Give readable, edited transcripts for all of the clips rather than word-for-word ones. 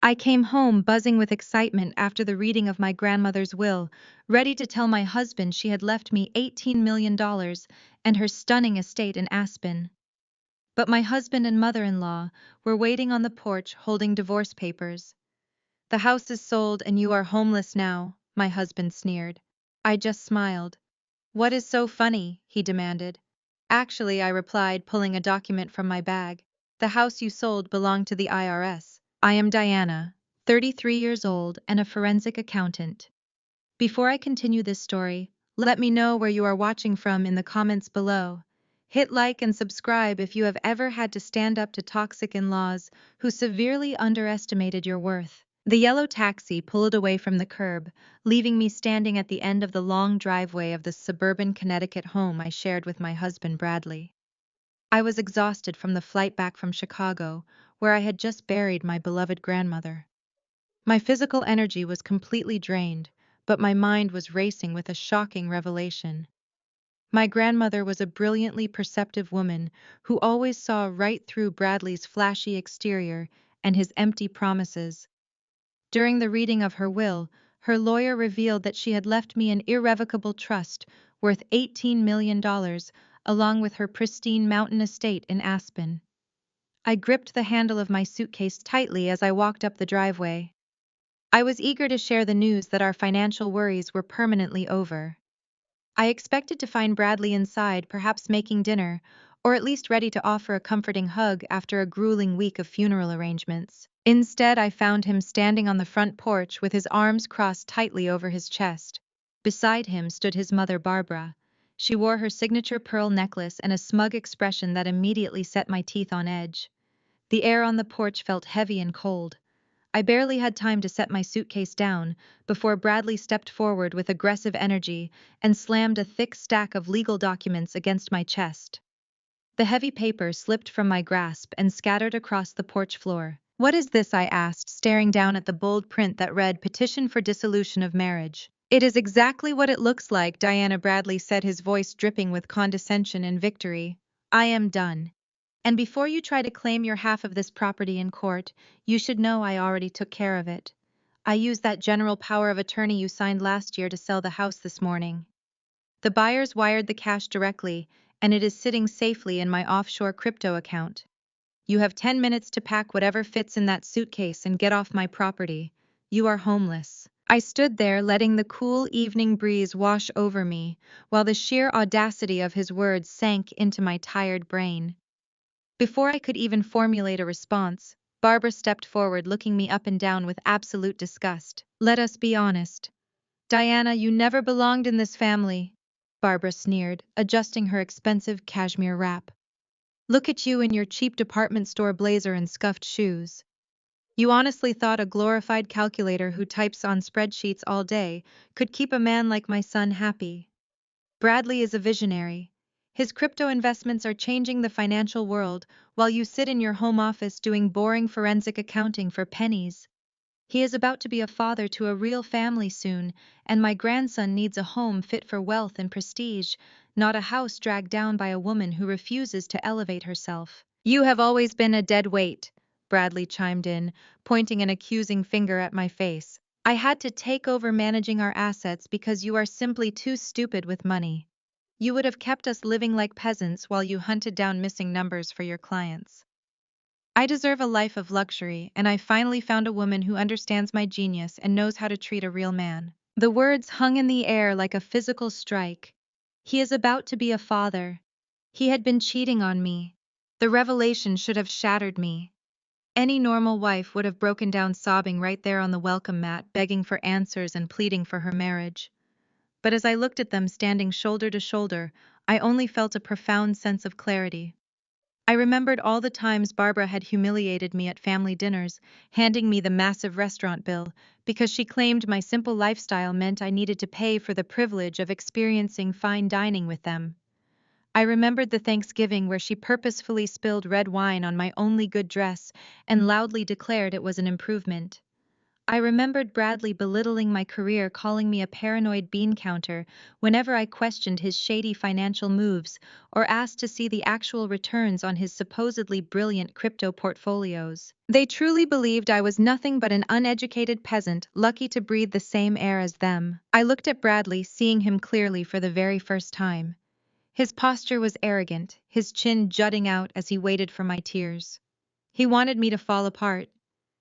I came home buzzing with excitement after the reading of my grandmother's will, ready to tell my husband she had left me $18 million and her stunning estate in Aspen. But my husband and mother-in-law were waiting on the porch holding divorce papers. "The house is sold and you are homeless now," my husband sneered. I just smiled. "What is so funny?" he demanded. "Actually," I replied, pulling a document from my bag, "the house you sold belonged to the IRS. I am Diana, 33 years old and a forensic accountant." Before I continue this story, let me know where you are watching from in the comments below. Hit like and subscribe if you have ever had to stand up to toxic in-laws who severely underestimated your worth. The yellow taxi pulled away from the curb, leaving me standing at the end of the long driveway of the suburban Connecticut home I shared with my husband Bradley. I was exhausted from the flight back from Chicago, where I had just buried my beloved grandmother. My physical energy was completely drained, but my mind was racing with a shocking revelation. My grandmother was a brilliantly perceptive woman who always saw right through Bradley's flashy exterior and his empty promises. During the reading of her will, her lawyer revealed that she had left me an irrevocable trust worth $18 million, along with her pristine mountain estate in Aspen. I gripped the handle of my suitcase tightly as I walked up the driveway. I was eager to share the news that our financial worries were permanently over. I expected to find Bradley inside, perhaps making dinner, or at least ready to offer a comforting hug after a grueling week of funeral arrangements. Instead, I found him standing on the front porch with his arms crossed tightly over his chest. Beside him stood his mother, Barbara. She wore her signature pearl necklace and a smug expression that immediately set my teeth on edge. The air on the porch felt heavy and cold. I barely had time to set my suitcase down before Bradley stepped forward with aggressive energy and slammed a thick stack of legal documents against my chest. The heavy paper slipped from my grasp and scattered across the porch floor. "What is this?" I asked, staring down at the bold print that read "Petition for Dissolution of Marriage." "It is exactly what it looks like," Diana Bradley said, his voice dripping with condescension and victory. "I am done. And before you try to claim your half of this property in court, you should know I already took care of it. I used that general power of attorney you signed last year to sell the house this morning. The buyers wired the cash directly, and it is sitting safely in my offshore crypto account. You have 10 minutes to pack whatever fits in that suitcase and get off my property. You are homeless." I stood there, letting the cool evening breeze wash over me, while the sheer audacity of his words sank into my tired brain. Before I could even formulate a response, Barbara stepped forward, looking me up and down with absolute disgust. "Let us be honest. Diana, you never belonged in this family," Barbara sneered, adjusting her expensive cashmere wrap. "Look at you in your cheap department store blazer and scuffed shoes. You honestly thought a glorified calculator who types on spreadsheets all day could keep a man like my son happy. Bradley is a visionary. His crypto investments are changing the financial world, while you sit in your home office doing boring forensic accounting for pennies. He is about to be a father to a real family soon, and my grandson needs a home fit for wealth and prestige, not a house dragged down by a woman who refuses to elevate herself." "You have always been a dead weight," Bradley chimed in, pointing an accusing finger at my face. "I had to take over managing our assets because you are simply too stupid with money. You would have kept us living like peasants while you hunted down missing numbers for your clients. I deserve a life of luxury, and I finally found a woman who understands my genius and knows how to treat a real man." The words hung in the air like a physical strike. He is about to be a father. He had been cheating on me. The revelation should have shattered me. Any normal wife would have broken down sobbing right there on the welcome mat, begging for answers and pleading for her marriage. But as I looked at them standing shoulder to shoulder, I only felt a profound sense of clarity. I remembered all the times Barbara had humiliated me at family dinners, handing me the massive restaurant bill, because she claimed my simple lifestyle meant I needed to pay for the privilege of experiencing fine dining with them. I remembered the Thanksgiving where she purposefully spilled red wine on my only good dress and loudly declared it was an improvement. I remembered Bradley belittling my career, calling me a paranoid bean counter whenever I questioned his shady financial moves or asked to see the actual returns on his supposedly brilliant crypto portfolios. They truly believed I was nothing but an uneducated peasant lucky to breathe the same air as them. I looked at Bradley, seeing him clearly for the very first time. His posture was arrogant, his chin jutting out as he waited for my tears. He wanted me to fall apart.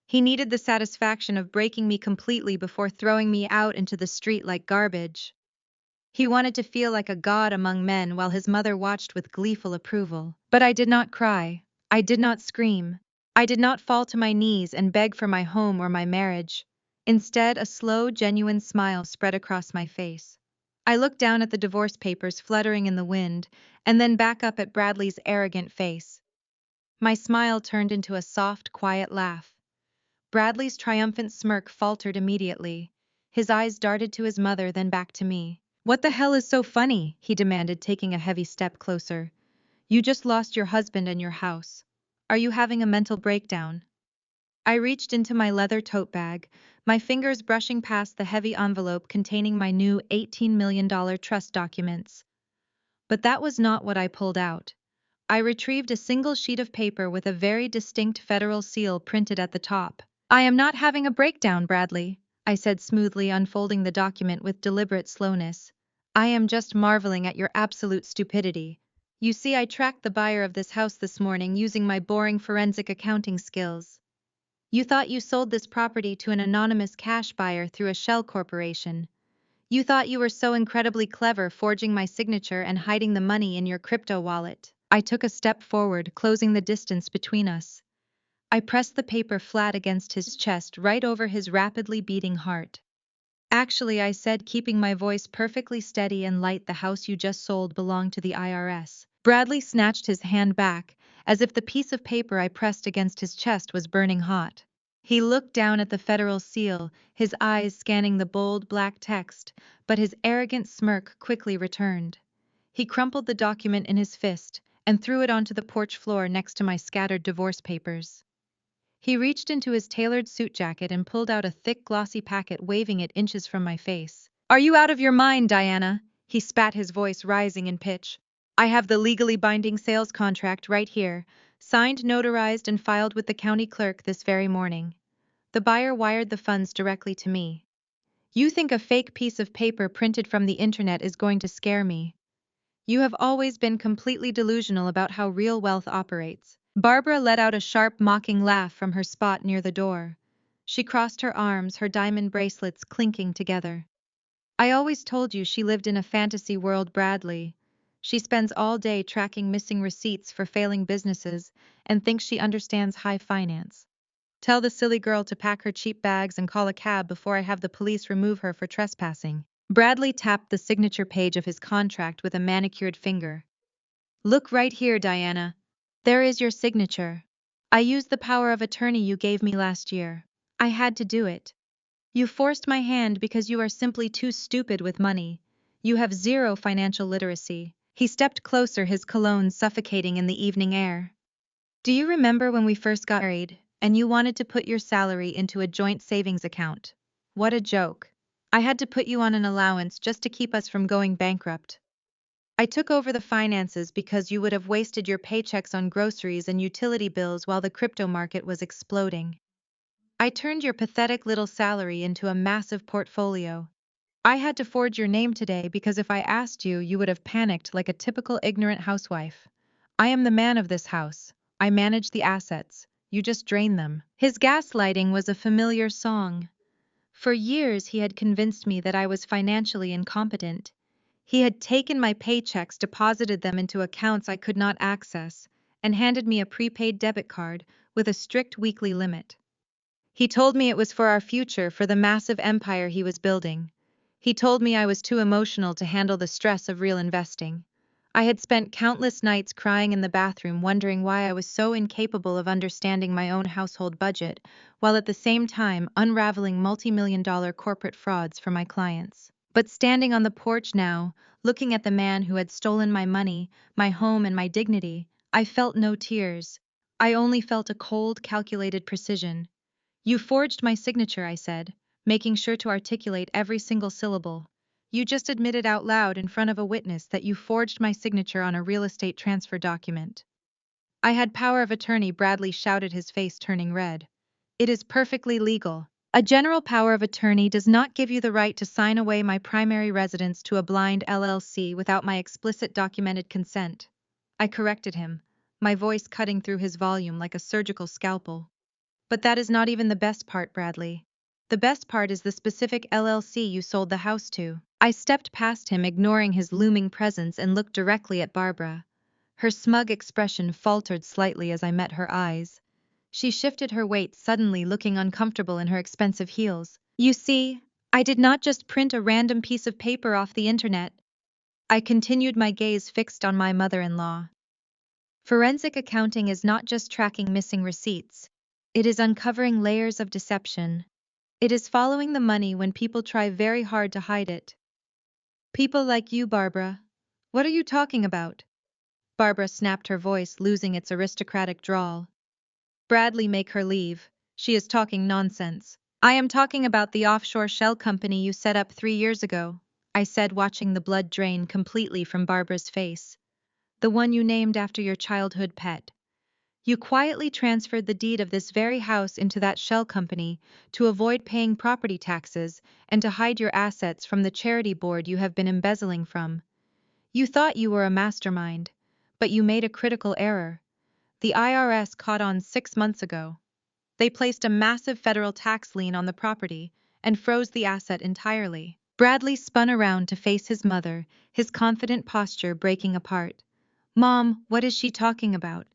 He needed the satisfaction of breaking me completely before throwing me out into the street like garbage. He wanted to feel like a god among men while his mother watched with gleeful approval. But I did not cry. I did not scream. I did not fall to my knees and beg for my home or my marriage. Instead, a slow, genuine smile spread across my face. I looked down at the divorce papers fluttering in the wind, and then back up at Bradley's arrogant face. My smile turned into a soft, quiet laugh. Bradley's triumphant smirk faltered immediately. His eyes darted to his mother, then back to me. "What the hell is so funny?" he demanded, taking a heavy step closer. "You just lost your husband and your house. Are you having a mental breakdown?" I reached into my leather tote bag, my fingers brushing past the heavy envelope containing my new $18 million trust documents. But that was not what I pulled out. I retrieved a single sheet of paper with a very distinct federal seal printed at the top. "I am not having a breakdown, Bradley," I said smoothly, unfolding the document with deliberate slowness. "I am just marveling at your absolute stupidity. You see, I tracked the buyer of this house this morning using my boring forensic accounting skills. You thought you sold this property to an anonymous cash buyer through a shell corporation. You thought you were so incredibly clever, forging my signature and hiding the money in your crypto wallet." I took a step forward, closing the distance between us. I pressed the paper flat against his chest, right over his rapidly beating heart. "Actually," I said, keeping my voice perfectly steady and light, "the house you just sold belonged to the IRS." Bradley snatched his hand back, as if the piece of paper I pressed against his chest was burning hot. He looked down at the federal seal, his eyes scanning the bold black text, but his arrogant smirk quickly returned. He crumpled the document in his fist and threw it onto the porch floor next to my scattered divorce papers. He reached into his tailored suit jacket and pulled out a thick, glossy packet, waving it inches from my face. "Are you out of your mind, Diana?" he spat, his voice rising in pitch. "I have the legally binding sales contract right here, signed, notarized, and filed with the county clerk this very morning. The buyer wired the funds directly to me. You think a fake piece of paper printed from the internet is going to scare me? You have always been completely delusional about how real wealth operates." Barbara let out a sharp, mocking laugh from her spot near the door. She crossed her arms, her diamond bracelets clinking together. "I always told you she lived in a fantasy world, Bradley. She spends all day tracking missing receipts for failing businesses and thinks she understands high finance. Tell the silly girl to pack her cheap bags and call a cab before I have the police remove her for trespassing." Bradley tapped the signature page of his contract with a manicured finger. "Look right here, Diana. There is your signature. I used the power of attorney you gave me last year. I had to do it. You forced my hand because you are simply too stupid with money. You have zero financial literacy." He stepped closer, his cologne suffocating in the evening air. "Do you remember when we first got married, and you wanted to put your salary into a joint savings account? What a joke. I had to put you on an allowance just to keep us from going bankrupt. I took over the finances because you would have wasted your paychecks on groceries and utility bills while the crypto market was exploding. I turned your pathetic little salary into a massive portfolio. I had to forge your name today because if I asked you, you would have panicked like a typical ignorant housewife. I am the man of this house. I manage the assets. You just drain them." His gaslighting was a familiar song. For years he had convinced me that I was financially incompetent. He had taken my paychecks, deposited them into accounts I could not access, and handed me a prepaid debit card with a strict weekly limit. He told me it was for our future, for the massive empire he was building. He told me I was too emotional to handle the stress of real investing. I had spent countless nights crying in the bathroom, wondering why I was so incapable of understanding my own household budget, while at the same time unraveling multi-million-dollar corporate frauds for my clients. But standing on the porch now, looking at the man who had stolen my money, my home, and my dignity, I felt no tears. I only felt a cold, calculated precision. You forged my signature, I said, making sure to articulate every single syllable. You just admitted out loud in front of a witness that you forged my signature on a real estate transfer document. I had power of attorney, Bradley shouted, his face turning red. It is perfectly legal. A general power of attorney does not give you the right to sign away my primary residence to a blind LLC without my explicit documented consent. I corrected him, my voice cutting through his volume like a surgical scalpel. But that is not even the best part, Bradley. The best part is the specific LLC you sold the house to. I stepped past him, ignoring his looming presence, and looked directly at Barbara. Her smug expression faltered slightly as I met her eyes. She shifted her weight, suddenly looking uncomfortable in her expensive heels. You see, I did not just print a random piece of paper off the internet. I continued, my gaze fixed on my mother-in-law. Forensic accounting is not just tracking missing receipts. It is uncovering layers of deception. It is following the money when people try very hard to hide it. People like you, Barbara. What are you talking about? Barbara snapped, her voice losing its aristocratic drawl. Bradley, make her leave. She is talking nonsense. I am talking about the offshore shell company you set up 3 years ago, I said, watching the blood drain completely from Barbara's face. The one you named after your childhood pet. You quietly transferred the deed of this very house into that shell company to avoid paying property taxes and to hide your assets from the charity board you have been embezzling from. You thought you were a mastermind, but you made a critical error. The IRS caught on 6 months ago. They placed a massive federal tax lien on the property and froze the asset entirely. Bradley spun around to face his mother, his confident posture breaking apart. Mom, what is she talking about?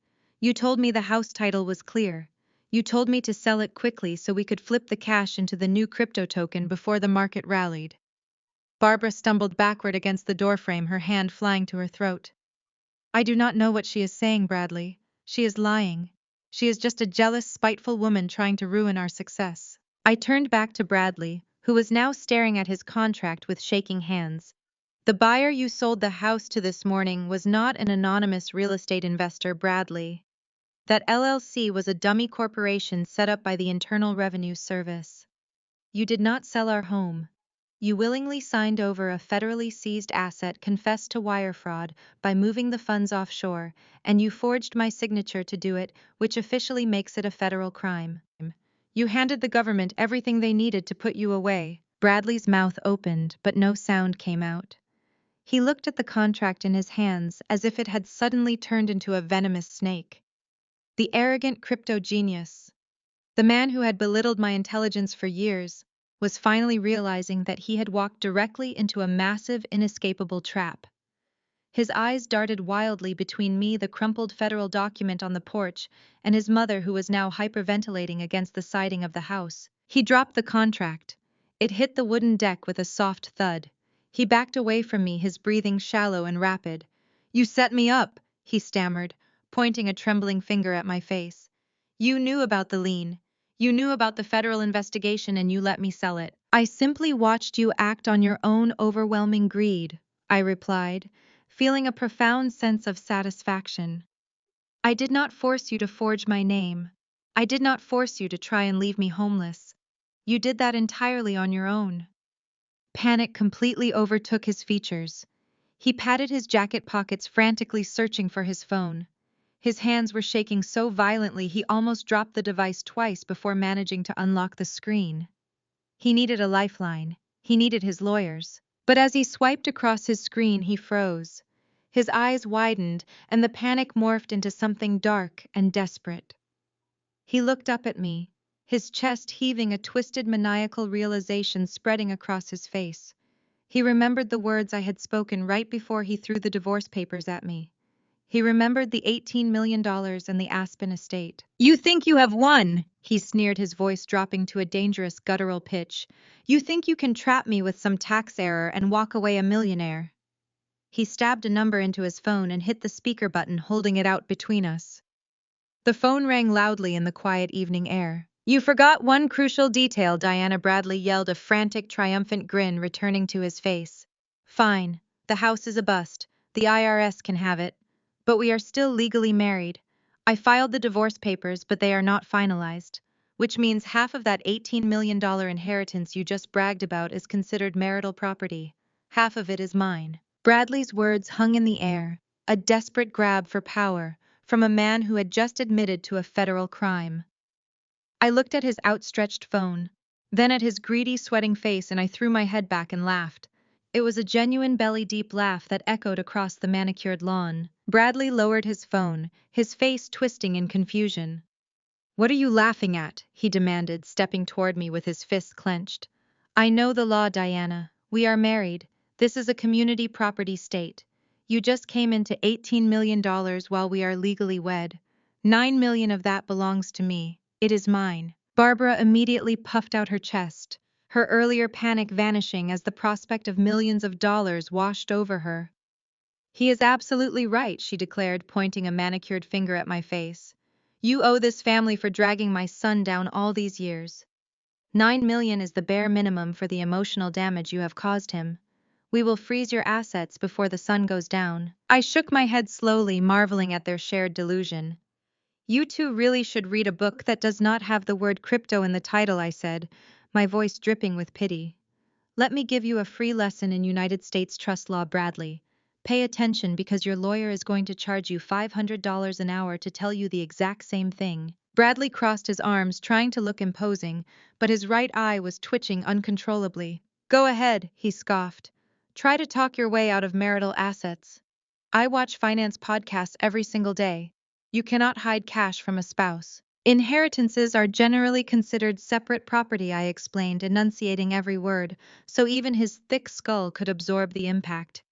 You told me the house title was clear. You told me to sell it quickly so we could flip the cash into the new crypto token before the market rallied. Barbara stumbled backward against the doorframe, her hand flying to her throat. I do not know what she is saying, Bradley. She is lying. She is just a jealous, spiteful woman trying to ruin our success. I turned back to Bradley, who was now staring at his contract with shaking hands. The buyer you sold the house to this morning was not an anonymous real estate investor, Bradley. That LLC was a dummy corporation set up by the Internal Revenue Service. You did not sell our home. You willingly signed over a federally seized asset, confessed to wire fraud by moving the funds offshore, and you forged my signature to do it, which officially makes it a federal crime. You handed the government everything they needed to put you away. Bradley's mouth opened, but no sound came out. He looked at the contract in his hands as if it had suddenly turned into a venomous snake. The arrogant crypto genius, the man who had belittled my intelligence for years, was finally realizing that he had walked directly into a massive, inescapable trap. His eyes darted wildly between me, the crumpled federal document on the porch, and his mother, who was now hyperventilating against the siding of the house. He dropped the contract. It hit the wooden deck with a soft thud. He backed away from me, his breathing shallow and rapid. You set me up, he stammered, pointing a trembling finger at my face. You knew about the lien. You knew about the federal investigation and you let me sell it. I simply watched you act on your own overwhelming greed, I replied, feeling a profound sense of satisfaction. I did not force you to forge my name. I did not force you to try and leave me homeless. You did that entirely on your own. Panic completely overtook his features. He patted his jacket pockets, frantically searching for his phone. His hands were shaking so violently he almost dropped the device twice before managing to unlock the screen. He needed a lifeline. He needed his lawyers. But as he swiped across his screen, he froze. His eyes widened, and the panic morphed into something dark and desperate. He looked up at me, his chest heaving, a twisted maniacal realization spreading across his face. He remembered the words I had spoken right before he threw the divorce papers at me. He remembered the $18 million and the Aspen estate. You think you have won, he sneered, his voice dropping to a dangerous guttural pitch. You think you can trap me with some tax error and walk away a millionaire. He stabbed a number into his phone and hit the speaker button, holding it out between us. The phone rang loudly in the quiet evening air. You forgot one crucial detail, Diana, Bradley yelled, a frantic, triumphant grin returning to his face. Fine, the house is a bust. The IRS can have it. But we are still legally married. I filed the divorce papers, but they are not finalized. which means half of that $18 million inheritance you just bragged about is considered marital property. Half of it is mine. Bradley's words hung in the air, a desperate grab for power from a man who had just admitted to a federal crime. I looked at his outstretched phone, then at his greedy, sweating face, and I threw my head back and laughed. It was a genuine belly-deep laugh that echoed across the manicured lawn. Bradley lowered his phone, his face twisting in confusion. "What are you laughing at?" he demanded, stepping toward me with his fists clenched. "I know the law, Diana. We are married. This is a community property state. You just came into $18 million while we are legally wed. 9 million of that belongs to me. It is mine." Barbara immediately puffed out her chest, her earlier panic vanishing as the prospect of millions of dollars washed over her. "He is absolutely right," she declared, pointing a manicured finger at my face. "You owe this family for dragging my son down all these years. 9 million is the bare minimum for the emotional damage you have caused him. We will freeze your assets before the sun goes down." I shook my head slowly, marveling at their shared delusion. "You two really should read a book that does not have the word crypto in the title," I said, my voice dripping with pity. "Let me give you a free lesson in United States trust law, Bradley. Pay attention because your lawyer is going to charge you $500 an hour to tell you the exact same thing." Bradley crossed his arms, trying to look imposing, but his right eye was twitching uncontrollably. "Go ahead," he scoffed. "Try to talk your way out of marital assets. I watch finance podcasts every single day. You cannot hide cash from a spouse." "Inheritances are generally considered separate property," I explained, enunciating every word, so even his thick skull could absorb the impact.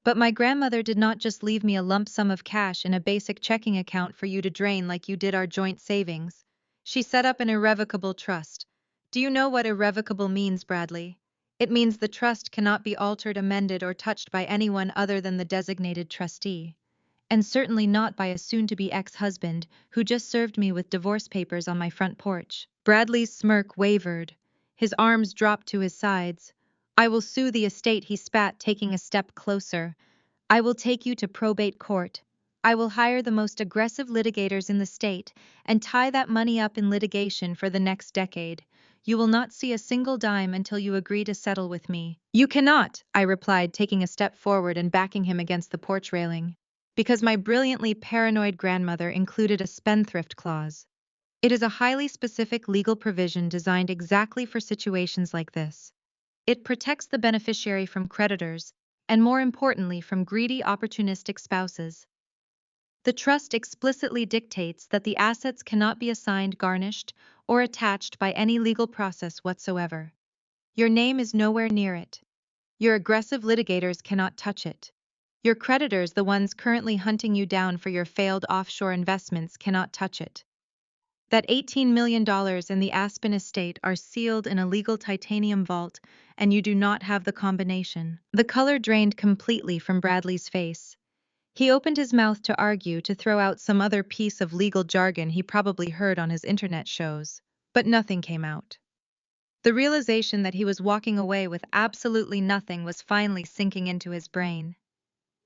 "But my grandmother did not just leave me a lump sum of cash in a basic checking account for you to drain like you did our joint savings. She set up an irrevocable trust. Do you know what irrevocable means, Bradley? It means the trust cannot be altered, amended, or touched by anyone other than the designated trustee. And certainly not by a soon-to-be ex-husband who just served me with divorce papers on my front porch." Bradley's smirk wavered. His arms dropped to his sides. "I will sue the estate," he spat, taking a step closer. "I will take you to probate court. I will hire the most aggressive litigators in the state and tie that money up in litigation for the next decade. You will not see a single dime until you agree to settle with me." "You cannot," I replied, taking a step forward and backing him against the porch railing. Because my brilliantly paranoid grandmother included a spendthrift clause. It is a highly specific legal provision designed exactly for situations like this. It protects the beneficiary from creditors, and more importantly, from greedy, opportunistic spouses. The trust explicitly dictates that the assets cannot be assigned, garnished, or attached by any legal process whatsoever. Your name is nowhere near it. Your aggressive litigators cannot touch it. Your creditors, the ones currently hunting you down for your failed offshore investments, cannot touch it. That $18 million in the Aspen estate are sealed in a legal titanium vault, and you do not have the combination." The color drained completely from Bradley's face. He opened his mouth to argue, to throw out some other piece of legal jargon he probably heard on his internet shows, but nothing came out. The realization that he was walking away with absolutely nothing was finally sinking into his brain.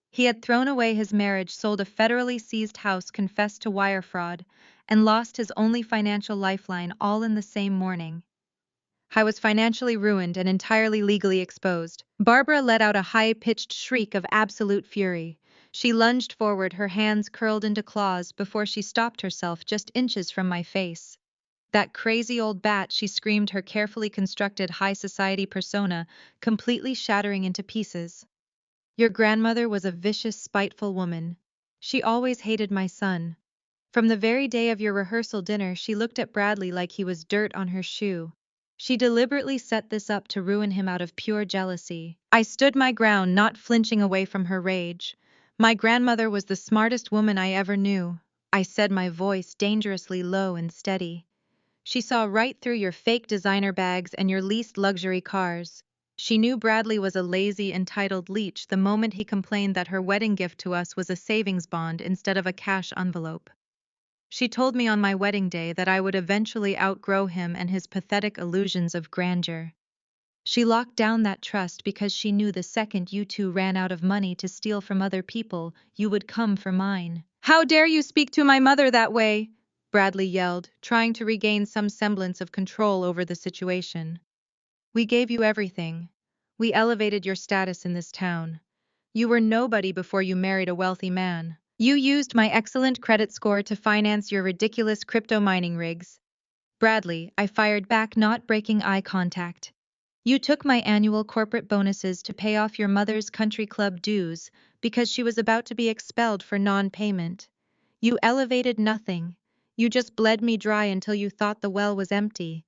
He had thrown away his marriage, sold a federally seized house, confessed to wire fraud, and lost his only financial lifeline, all in the same morning. I was financially ruined and entirely legally exposed. Barbara let out a high-pitched shriek of absolute fury. She lunged forward, her hands curled into claws, before she stopped herself just inches from my face. "That crazy old bat," she screamed, her carefully constructed high society persona completely shattering into pieces. "Your grandmother was a vicious, spiteful woman. She always hated my son. From the very day of your rehearsal dinner, she looked at Bradley like he was dirt on her shoe. She deliberately set this up to ruin him out of pure jealousy." I stood my ground, not flinching away from her rage. "My grandmother was the smartest woman I ever knew," I said, my voice dangerously low and steady. "She saw right through your fake designer bags and your leased luxury cars. She knew Bradley was a lazy, entitled leech the moment he complained that her wedding gift to us was a savings bond instead of a cash envelope. She told me on my wedding day that I would eventually outgrow him and his pathetic illusions of grandeur. She locked down that trust because she knew the second you two ran out of money to steal from other people, you would come for mine." "How dare you speak to my mother that way?" Bradley yelled, trying to regain some semblance of control over the situation. We gave you everything. We elevated your status in this town. You were nobody before you married a wealthy man. You used my excellent credit score to finance your ridiculous crypto mining rigs. Bradley, I fired back, not breaking eye contact. You took my annual corporate bonuses to pay off your mother's country club dues because she was about to be expelled for non-payment. You elevated nothing. You just bled me dry until you thought the well was empty.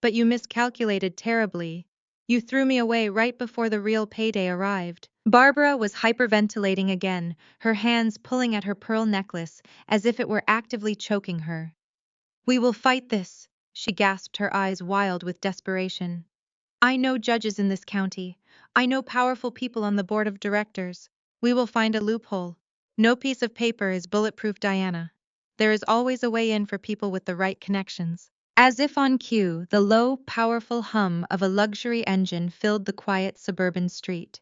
But you miscalculated terribly. You threw me away right before the real payday arrived. Barbara was hyperventilating again, her hands pulling at her pearl necklace as if it were actively choking her. We will fight this, she gasped, her eyes wild with desperation. I know judges in this county. I know powerful people on the board of directors. We will find a loophole. No piece of paper is bulletproof, Diana. There is always a way in for people with the right connections. As if on cue, the low, powerful hum of a luxury engine filled the quiet suburban street.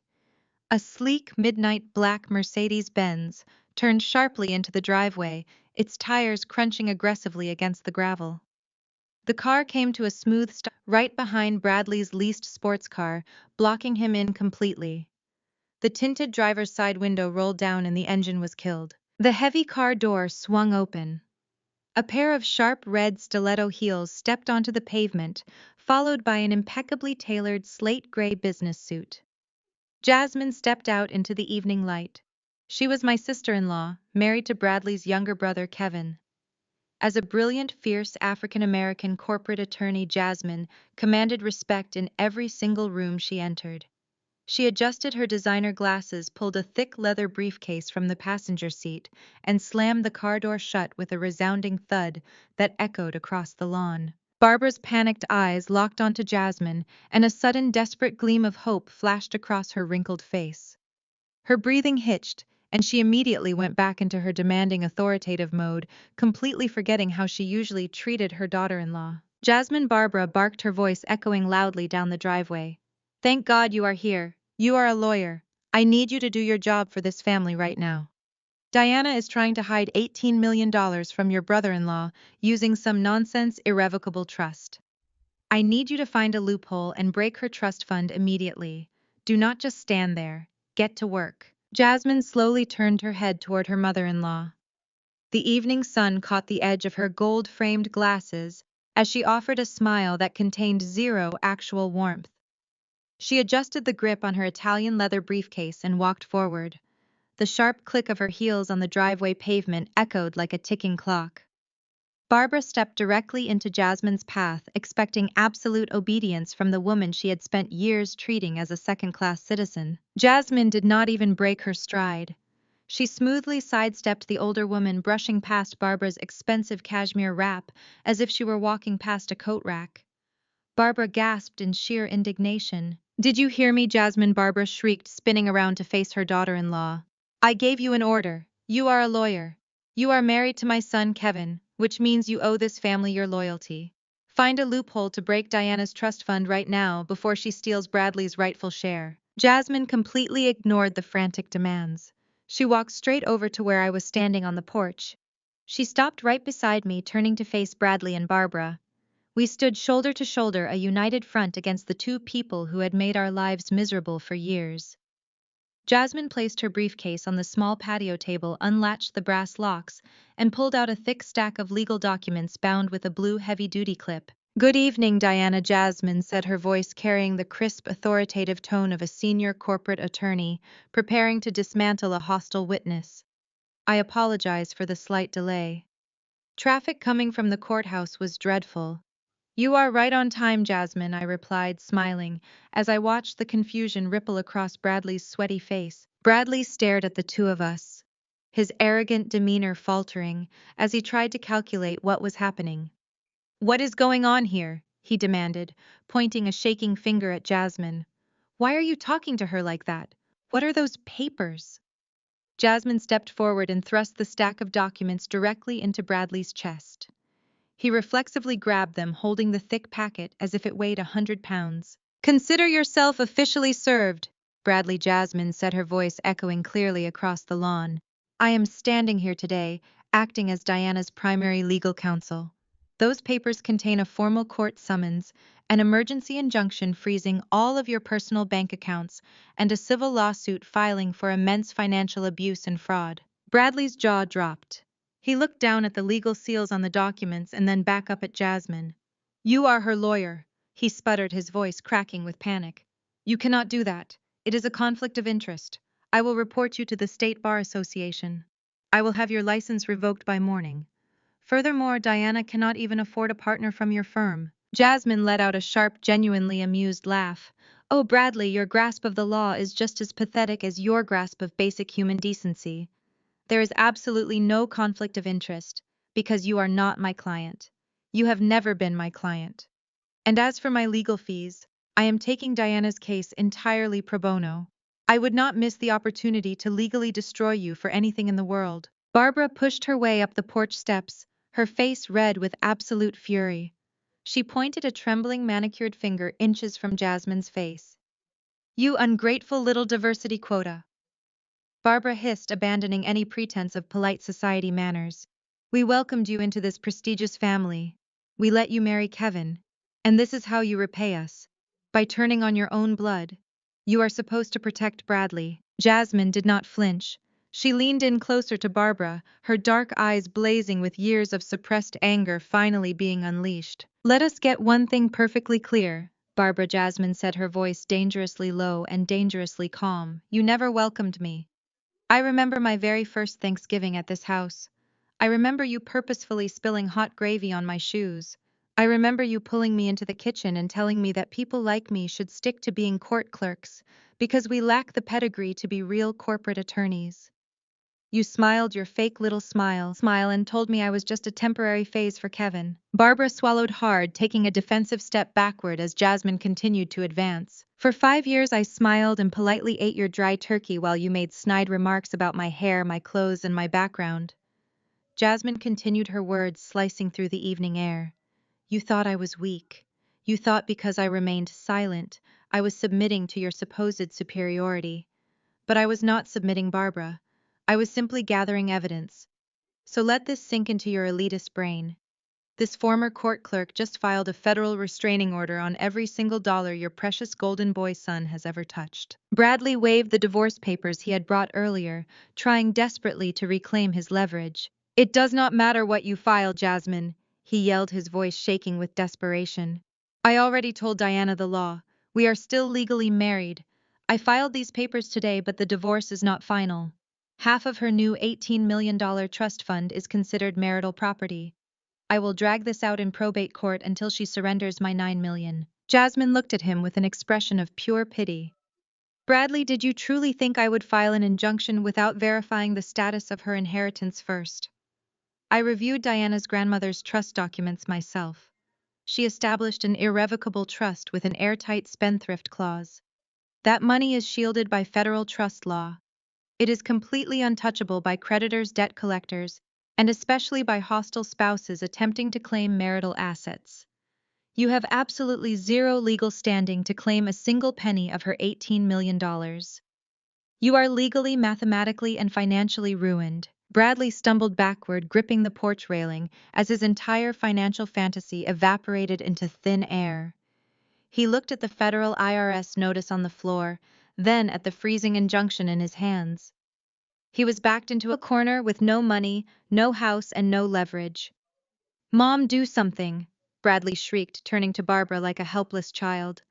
A sleek, midnight black Mercedes-Benz turned sharply into the driveway, its tires crunching aggressively against the gravel. The car came to a smooth stop right behind Bradley's leased sports car, blocking him in completely. The tinted driver's side window rolled down and the engine was killed. The heavy car door swung open. A pair of sharp red stiletto heels stepped onto the pavement, followed by an impeccably tailored slate gray business suit. Jasmine stepped out into the evening light. She was my sister-in-law, married to Bradley's younger brother Kevin. As a brilliant, fierce African-American corporate attorney, Jasmine commanded respect in every single room she entered. She adjusted her designer glasses, pulled a thick leather briefcase from the passenger seat, and slammed the car door shut with a resounding thud that echoed across the lawn. Barbara's panicked eyes locked onto Jasmine, and a sudden desperate gleam of hope flashed across her wrinkled face. Her breathing hitched, and she immediately went back into her demanding authoritative mode, completely forgetting how she usually treated her daughter-in-law. Jasmine, Barbara barked, her voice echoing loudly down the driveway. Thank God you are here. You are a lawyer. I need you to do your job for this family right now. Diana is trying to hide $18 million from your brother-in-law using some nonsense irrevocable trust. I need you to find a loophole and break her trust fund immediately. Do not just stand there. Get to work. Jasmine slowly turned her head toward her mother-in-law. The evening sun caught the edge of her gold-framed glasses as she offered a smile that contained zero actual warmth. She adjusted the grip on her Italian leather briefcase and walked forward. The sharp click of her heels on the driveway pavement echoed like a ticking clock. Barbara stepped directly into Jasmine's path, expecting absolute obedience from the woman she had spent years treating as a second-class citizen. Jasmine did not even break her stride. She smoothly sidestepped the older woman, brushing past Barbara's expensive cashmere wrap as if she were walking past a coat rack. Barbara gasped in sheer indignation. Did you hear me, Jasmine? Barbara shrieked, spinning around to face her daughter-in-law. I gave you an order. You are a lawyer. You are married to my son, Kevin, which means you owe this family your loyalty. Find a loophole to break Diana's trust fund right now before she steals Bradley's rightful share. Jasmine completely ignored the frantic demands. She walked straight over to where I was standing on the porch. She stopped right beside me, turning to face Bradley and Barbara. We stood shoulder to shoulder, a united front against the two people who had made our lives miserable for years. Jasmine placed her briefcase on the small patio table, unlatched the brass locks, and pulled out a thick stack of legal documents bound with a blue heavy-duty clip. Good evening, Diana, Jasmine said, her voice carrying the crisp, authoritative tone of a senior corporate attorney preparing to dismantle a hostile witness. I apologize for the slight delay. Traffic coming from the courthouse was dreadful. You are right on time, Jasmine, I replied, smiling, as I watched the confusion ripple across Bradley's sweaty face. Bradley stared at the two of us, his arrogant demeanor faltering as he tried to calculate what was happening. What is going on here? He demanded, pointing a shaking finger at Jasmine. Why are you talking to her like that? What are those papers? Jasmine stepped forward and thrust the stack of documents directly into Bradley's chest. He reflexively grabbed them, holding the thick packet as if it weighed 100 pounds. Consider yourself officially served, Bradley. Jasmine said, her voice echoing clearly across the lawn. I am standing here today acting as Diana's primary legal counsel. Those papers contain a formal court summons, an emergency injunction freezing all of your personal bank accounts, and a civil lawsuit filing for immense financial abuse and fraud. Bradley's jaw dropped. He looked down at the legal seals on the documents and then back up at Jasmine. "You are her lawyer," he sputtered, his voice cracking with panic. "You cannot do that. It is a conflict of interest. I will report you to the State Bar Association. I will have your license revoked by morning. Furthermore, Diana cannot even afford a partner from your firm." Jasmine let out a sharp, genuinely amused laugh. "Oh, Bradley, your grasp of the law is just as pathetic as your grasp of basic human decency. There is absolutely no conflict of interest, because you are not my client. You have never been my client. And as for my legal fees, I am taking Diana's case entirely pro bono. I would not miss the opportunity to legally destroy you for anything in the world." Barbara pushed her way up the porch steps, her face red with absolute fury. She pointed a trembling manicured finger inches from Jasmine's face. "You ungrateful little diversity quota," Barbara hissed, abandoning any pretense of polite society manners. "We welcomed you into this prestigious family. We let you marry Kevin. And this is how you repay us. By turning on your own blood. You are supposed to protect Bradley." Jasmine did not flinch. She leaned in closer to Barbara, her dark eyes blazing with years of suppressed anger finally being unleashed. "Let us get one thing perfectly clear," Barbara Jasmine said, her voice dangerously low and dangerously calm. "You never welcomed me. I remember my very first Thanksgiving at this house. I remember you purposefully spilling hot gravy on my shoes. I remember you pulling me into the kitchen and telling me that people like me should stick to being court clerks, because we lack the pedigree to be real corporate attorneys. You smiled your fake little smile and told me I was just a temporary phase for Kevin." Barbara swallowed hard, taking a defensive step backward as Jasmine continued to advance. "For 5 years I smiled and politely ate your dry turkey while you made snide remarks about my hair, my clothes, and my background." Jasmine continued her words, slicing through the evening air. "You thought I was weak. You thought because I remained silent, I was submitting to your supposed superiority. But I was not submitting, Barbara. I was simply gathering evidence. So let this sink into your elitist brain. This former court clerk just filed a federal restraining order on every single dollar your precious golden boy son has ever touched." Bradley waved the divorce papers he had brought earlier, trying desperately to reclaim his leverage. "It does not matter what you file, Jasmine," he yelled, his voice shaking with desperation. "I already told Diana the law. We are still legally married. I filed these papers today, but the divorce is not final. Half of her new $18 million trust fund is considered marital property. I will drag this out in probate court until she surrenders my $9 million. Jasmine looked at him with an expression of pure pity. "Bradley, did you truly think I would file an injunction without verifying the status of her inheritance first? I reviewed Diana's grandmother's trust documents myself. She established an irrevocable trust with an airtight spendthrift clause. That money is shielded by federal trust law. It is completely untouchable by creditors, debt collectors, and especially by hostile spouses attempting to claim marital assets. You have absolutely zero legal standing to claim a single penny of her $18 million. You are legally, mathematically, and financially ruined." Bradley stumbled backward, gripping the porch railing, as his entire financial fantasy evaporated into thin air. He looked at the federal IRS notice on the floor, then at the freezing injunction in his hands. He was backed into a corner with no money, no house, and no leverage. "Mom, do something!" Bradley shrieked, turning to Barbara like a helpless child.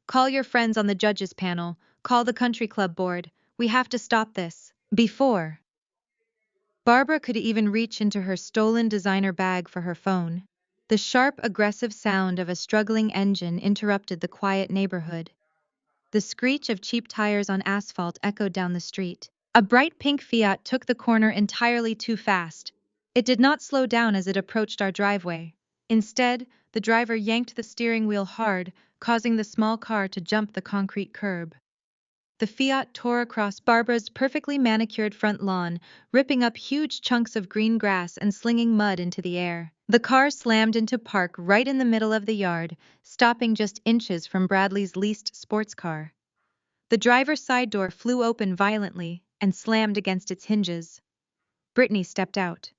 "Call your friends on the judges panel. Call the country club board. We have to stop this. Before." Barbara could even reach into her stolen designer bag for her phone. The sharp, aggressive sound of a struggling engine interrupted the quiet neighborhood. The screech of cheap tires on asphalt echoed down the street. A bright pink Fiat took the corner entirely too fast. It did not slow down as it approached our driveway. Instead, the driver yanked the steering wheel hard, causing the small car to jump the concrete curb. The Fiat tore across Barbara's perfectly manicured front lawn, ripping up huge chunks of green grass and slinging mud into the air. The car slammed into park right in the middle of the yard, stopping just inches from Bradley's leased sports car. The driver's side door flew open violently and slammed against its hinges. Brittany stepped out.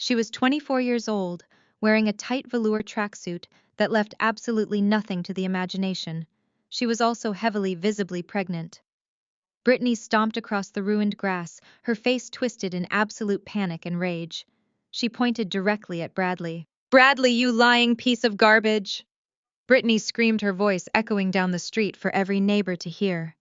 She was 24 years old, wearing a tight velour tracksuit that left absolutely nothing to the imagination. She was also heavily, visibly pregnant. Brittany stomped across the ruined grass, her face twisted in absolute panic and rage. She pointed directly at Bradley. "Bradley, you lying piece of garbage!" Brittany screamed, her voice echoing down the street for every neighbor to hear.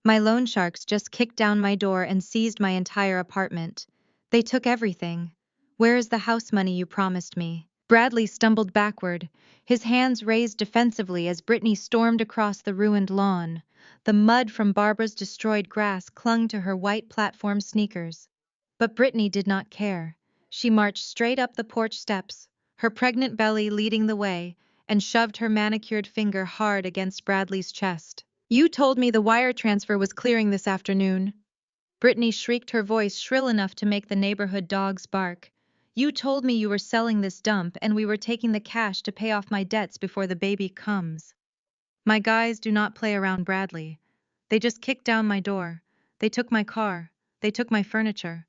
"My loan sharks just kicked down my door and seized my entire apartment. They took everything. Where is the house money you promised me?" Bradley stumbled backward, his hands raised defensively as Brittany stormed across the ruined lawn. The mud from Barbara's destroyed grass clung to her white platform sneakers. But Brittany did not care. She marched straight up the porch steps, her pregnant belly leading the way, and shoved her manicured finger hard against Bradley's chest. "You told me the wire transfer was clearing this afternoon." Brittany shrieked, her voice shrill enough to make the neighborhood dogs bark. "You told me you were selling this dump and we were taking the cash to pay off my debts before the baby comes." "My guys do not play around, Bradley. They just kicked down my door. They took my car. They took my furniture.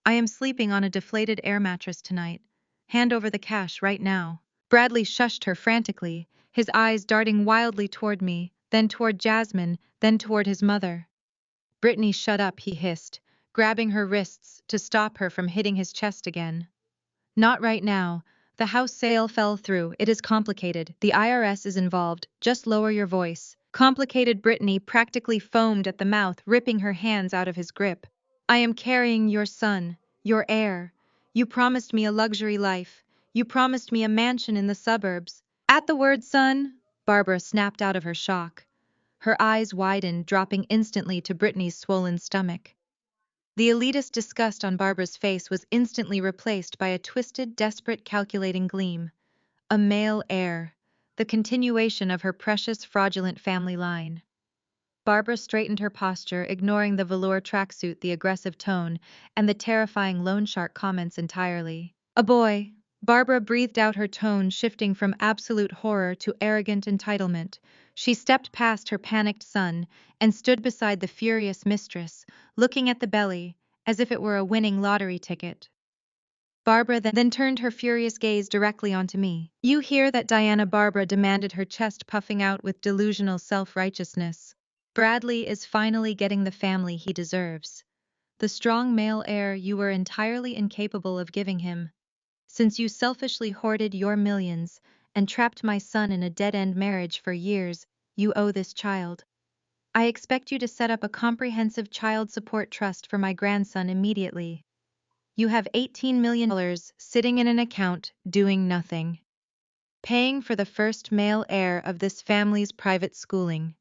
I am sleeping on a deflated air mattress tonight. Hand over the cash right now." Bradley shushed her frantically, his eyes darting wildly toward me, then toward Jasmine, then toward his mother. "Brittany, shut up," he hissed, grabbing her wrists to stop her from hitting his chest again. "Not right now. The house sale fell through. It is complicated. The IRS is involved. Just lower your voice." Complicated. Brittany practically foamed at the mouth, ripping her hands out of his grip. "I am carrying your son, your heir. You promised me a luxury life. You promised me a mansion in the suburbs." At the word son, Barbara snapped out of her shock. Her eyes widened, dropping instantly to Brittany's swollen stomach. The elitist disgust on Barbara's face was instantly replaced by a twisted, desperate, calculating gleam. A male heir. The continuation of her precious, fraudulent family line. Barbara straightened her posture, ignoring the velour tracksuit, the aggressive tone, and the terrifying loan shark comments entirely. "A boy." Barbara breathed out, her tone shifting from absolute horror to arrogant entitlement. She stepped past her panicked son and stood beside the furious mistress, looking at the belly as if it were a winning lottery ticket. Barbara then turned her furious gaze directly onto me. "You hear that, Diana?" Barbara demanded, her chest puffing out with delusional self-righteousness. "Bradley is finally getting the family he deserves. The strong male heir you were entirely incapable of giving him. Since you selfishly hoarded your millions and trapped my son in a dead-end marriage for years, you owe this child. I expect you to set up a comprehensive child support trust for my grandson immediately. You have $18 million sitting in an account, doing nothing. Paying for the first male heir of this family's private schooling.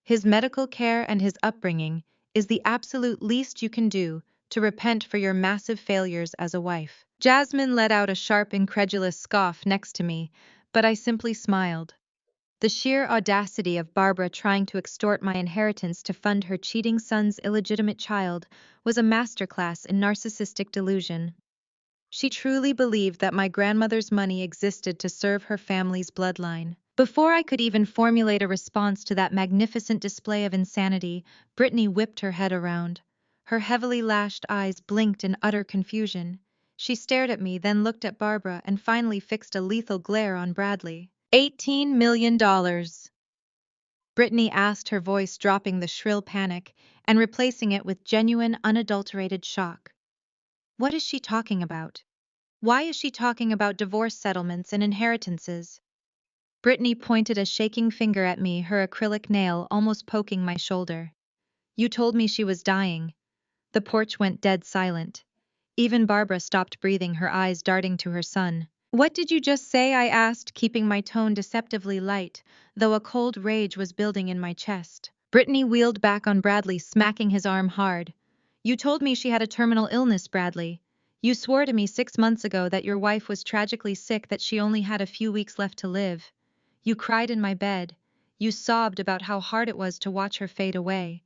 His medical care and his upbringing is the absolute least you can do to repent for your massive failures as a wife." Jasmine let out a sharp, incredulous scoff next to me, but I simply smiled. The sheer audacity of Barbara trying to extort my inheritance to fund her cheating son's illegitimate child was a masterclass in narcissistic delusion. She truly believed that my grandmother's money existed to serve her family's bloodline. Before I could even formulate a response to that magnificent display of insanity, Brittany whipped her head around. Her heavily lashed eyes blinked in utter confusion. She stared at me, then looked at Barbara, and finally fixed a lethal glare on Bradley. $18 million. Brittany asked, her voice dropping the shrill panic and replacing it with genuine, unadulterated shock. What is she talking about? Why is she talking about divorce settlements and inheritances? Brittany pointed a shaking finger at me, her acrylic nail almost poking my shoulder. "You told me she was dying." The porch went dead silent. Even Barbara stopped breathing, her eyes darting to her son. "What did you just say?" I asked, keeping my tone deceptively light, though a cold rage was building in my chest. Brittany wheeled back on Bradley, smacking his arm hard. "You told me she had a terminal illness, Bradley. You swore to me 6 months ago that your wife was tragically sick, that she only had a few weeks left to live. You cried in my bed. You sobbed about how hard it was to watch her fade away.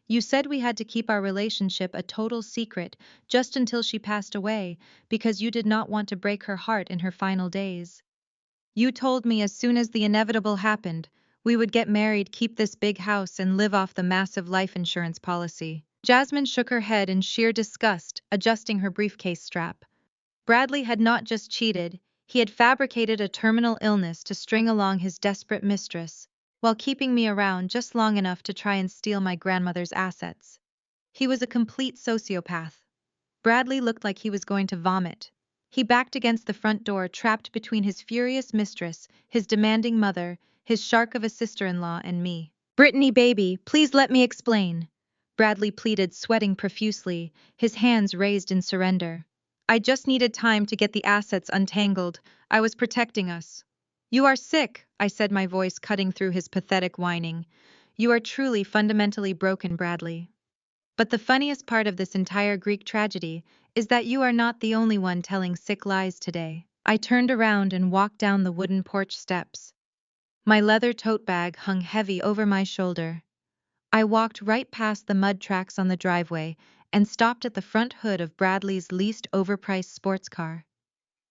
You said we had to keep our relationship a total secret just until she passed away, because you did not want to break her heart in her final days. You told me as soon as the inevitable happened, we would get married, keep this big house, and live off the massive life insurance policy." Jasmine shook her head in sheer disgust, adjusting her briefcase strap. Bradley had not just cheated, he had fabricated a terminal illness to string along his desperate mistress, while keeping me around just long enough to try and steal my grandmother's assets. He was a complete sociopath. Bradley looked like he was going to vomit. He backed against the front door, trapped between his furious mistress, his demanding mother, his shark of a sister-in-law, and me. "Brittany, baby, please let me explain," Bradley pleaded, sweating profusely, his hands raised in surrender. "I just needed time to get the assets untangled. I was protecting us." "You are sick," I said, my voice cutting through his pathetic whining. "You are truly fundamentally broken, Bradley. But the funniest part of this entire Greek tragedy is that you are not the only one telling sick lies today." I turned around and walked down the wooden porch steps. My leather tote bag hung heavy over my shoulder. I walked right past the mud tracks on the driveway and stopped at the front hood of Bradley's least overpriced sports car.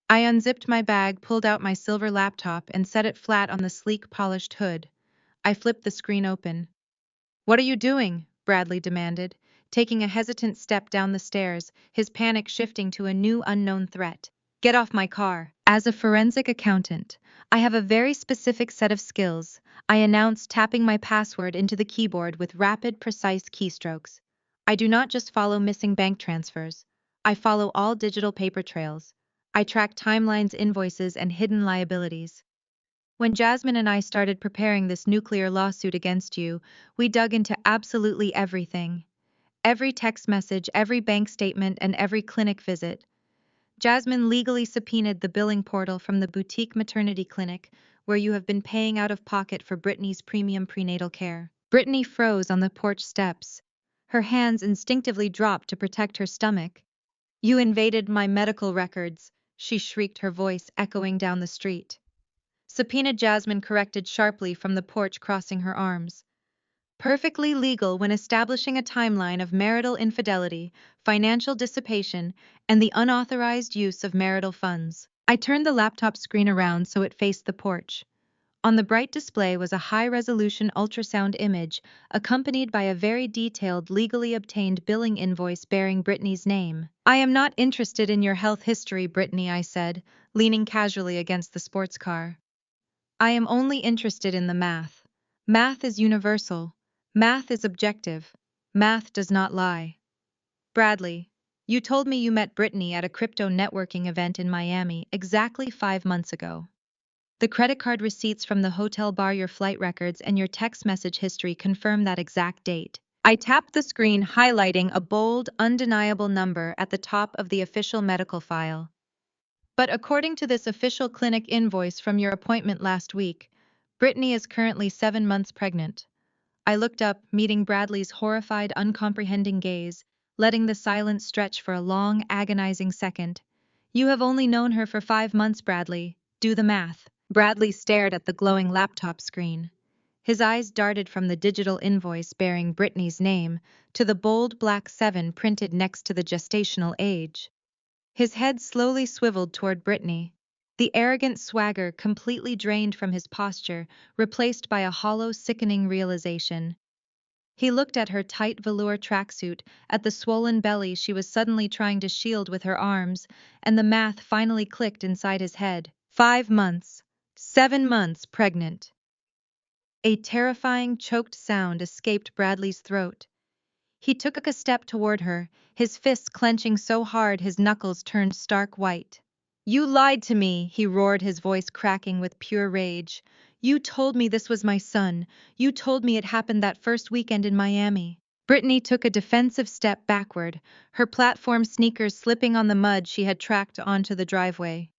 I unzipped my bag, pulled out my silver laptop, and set it flat on the sleek, polished hood. I flipped the screen open. "What are you doing?" Bradley demanded, taking a hesitant step down the stairs, his panic shifting to a new unknown threat. "Get off my car." "As a forensic accountant, I have a very specific set of skills," I announced, tapping my password into the keyboard with rapid, precise keystrokes. "I do not just follow missing bank transfers. I follow all digital paper trails. I track timelines, invoices, and hidden liabilities. When Jasmine and I started preparing this nuclear lawsuit against you, we dug into absolutely everything. Every text message, every bank statement, and every clinic visit. Jasmine legally subpoenaed the billing portal from the boutique maternity clinic where you have been paying out of pocket for Brittany's premium prenatal care." Brittany froze on the porch steps. Her hands instinctively dropped to protect her stomach. "You invaded my medical records," she shrieked, her voice echoing down the street. "Subpoenaed," Jasmine corrected sharply from the porch, crossing her arms. "Perfectly legal when establishing a timeline of marital infidelity, financial dissipation, and the unauthorized use of marital funds." I turned the laptop screen around so it faced the porch. On the bright display was a high-resolution ultrasound image, accompanied by a very detailed, legally obtained billing invoice bearing Brittany's name. "I am not interested in your health history, Brittany," I said, leaning casually against the sports car. "I am only interested in the math. Math is universal. Math is objective. Math does not lie. Bradley, you told me you met Brittany at a crypto networking event in Miami exactly 5 months ago. The credit card receipts from the hotel bar, your flight records, and your text message history confirm that exact date." I tapped the screen, highlighting a bold, undeniable number at the top of the official medical file. "But according to this official clinic invoice from your appointment last week, Brittany is currently 7 months pregnant." I looked up, meeting Bradley's horrified, uncomprehending gaze, letting the silence stretch for a long, agonizing second. "You have only known her for 5 months, Bradley. Do the math." Bradley stared at the glowing laptop screen. His eyes darted from the digital invoice bearing Brittany's name to the bold black 7 printed next to the gestational age. His head slowly swiveled toward Brittany. The arrogant swagger completely drained from his posture, replaced by a hollow, sickening realization. He looked at her tight velour tracksuit, at the swollen belly she was suddenly trying to shield with her arms, and the math finally clicked inside his head. 5 months. 7 months pregnant. A terrifying, choked sound escaped Bradley's throat. He took a step toward her, his fists clenching so hard his knuckles turned stark white. "You lied to me," he roared, his voice cracking with pure rage. "You told me this was my son. You told me it happened that first weekend in Miami." Brittany took a defensive step backward, her platform sneakers slipping on the mud she had tracked onto the driveway.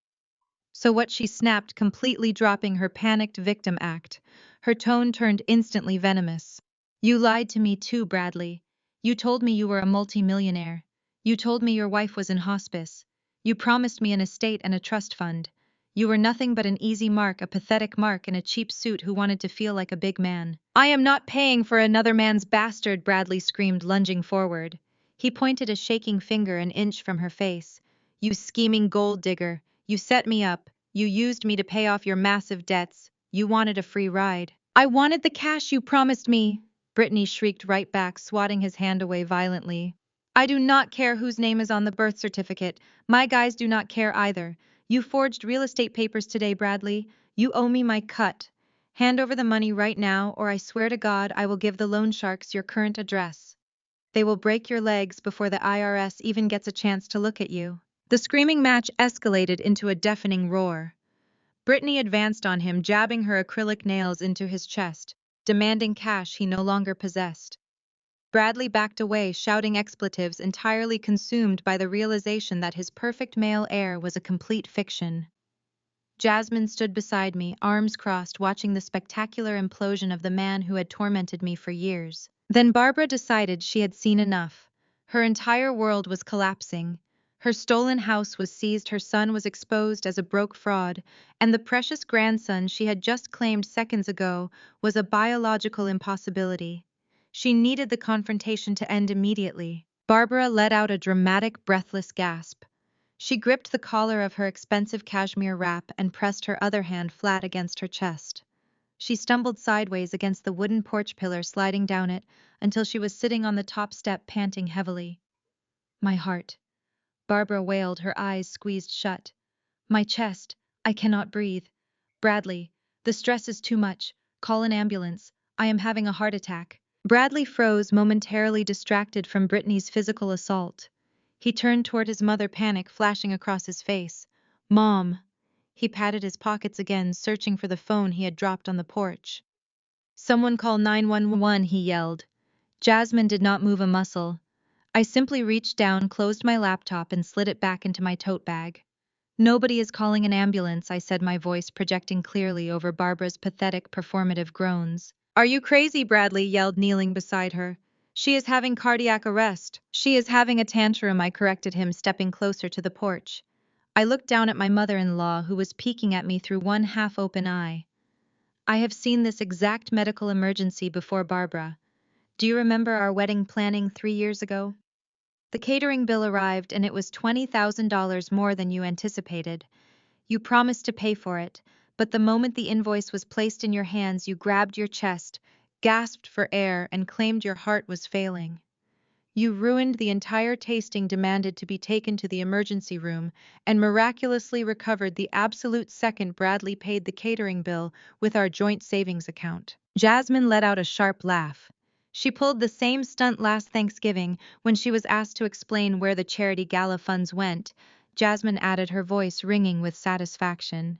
"So what?" she snapped, completely dropping her panicked victim act. Her tone turned instantly venomous. "You lied to me too, Bradley. You told me you were a multimillionaire. You told me your wife was in hospice. You promised me an estate and a trust fund. You were nothing but an easy mark, a pathetic mark in a cheap suit who wanted to feel like a big man." "I am not paying for another man's bastard," Bradley screamed, lunging forward. He pointed a shaking finger an inch from her face. "You scheming gold digger. You set me up. You used me to pay off your massive debts. You wanted a free ride." "I wanted the cash you promised me," Brittany shrieked right back, swatting his hand away violently. I do not care whose name is on the birth certificate. My guys do not care either. You forged real estate papers today, Bradley. You owe me my cut. Hand over the money right now, or I swear to God I will give the loan sharks your current address. They will break your legs before the IRS even gets a chance to look at you. The screaming match escalated into a deafening roar. Brittany advanced on him, jabbing her acrylic nails into his chest, demanding cash he no longer possessed. Bradley backed away, shouting expletives, entirely consumed by the realization that his perfect male heir was a complete fiction. Jasmine stood beside me, arms crossed, watching the spectacular implosion of the man who had tormented me for years. Then Barbara decided she had seen enough. Her entire world was collapsing. Her stolen house was seized, her son was exposed as a broke fraud, and the precious grandson she had just claimed seconds ago was a biological impossibility. She needed the confrontation to end immediately. Barbara let out a dramatic, breathless gasp. She gripped the collar of her expensive cashmere wrap and pressed her other hand flat against her chest. She stumbled sideways against the wooden porch pillar, sliding down it, until she was sitting on the top step, panting heavily. My heart, Barbara wailed, her eyes squeezed shut. My chest, I cannot breathe. Bradley, the stress is too much. Call an ambulance. I am having a heart attack. Bradley froze, momentarily distracted from Brittany's physical assault. He turned toward his mother, panic flashing across his face. Mom! He patted his pockets again, searching for the phone he had dropped on the porch. Someone call 911, he yelled. Jasmine did not move a muscle. I simply reached down, closed my laptop, and slid it back into my tote bag. Nobody is calling an ambulance, I said, my voice projecting clearly over Barbara's pathetic performative groans. Are you crazy? Bradley yelled, kneeling beside her. She is having cardiac arrest. She is having a tantrum, I corrected him, stepping closer to the porch. I looked down at my mother-in-law, who was peeking at me through one half-open eye. I have seen this exact medical emergency before, Barbara. Do you remember our wedding planning 3 years ago? The catering bill arrived and it was $20,000 more than you anticipated. You promised to pay for it, but the moment the invoice was placed in your hands, you grabbed your chest, gasped for air, and claimed your heart was failing. You ruined the entire tasting, demanded to be taken to the emergency room, and miraculously recovered the absolute second Bradley paid the catering bill with our joint savings account. Jasmine let out a sharp laugh. She pulled the same stunt last Thanksgiving when she was asked to explain where the charity gala funds went. Jasmine added, her voice ringing with satisfaction.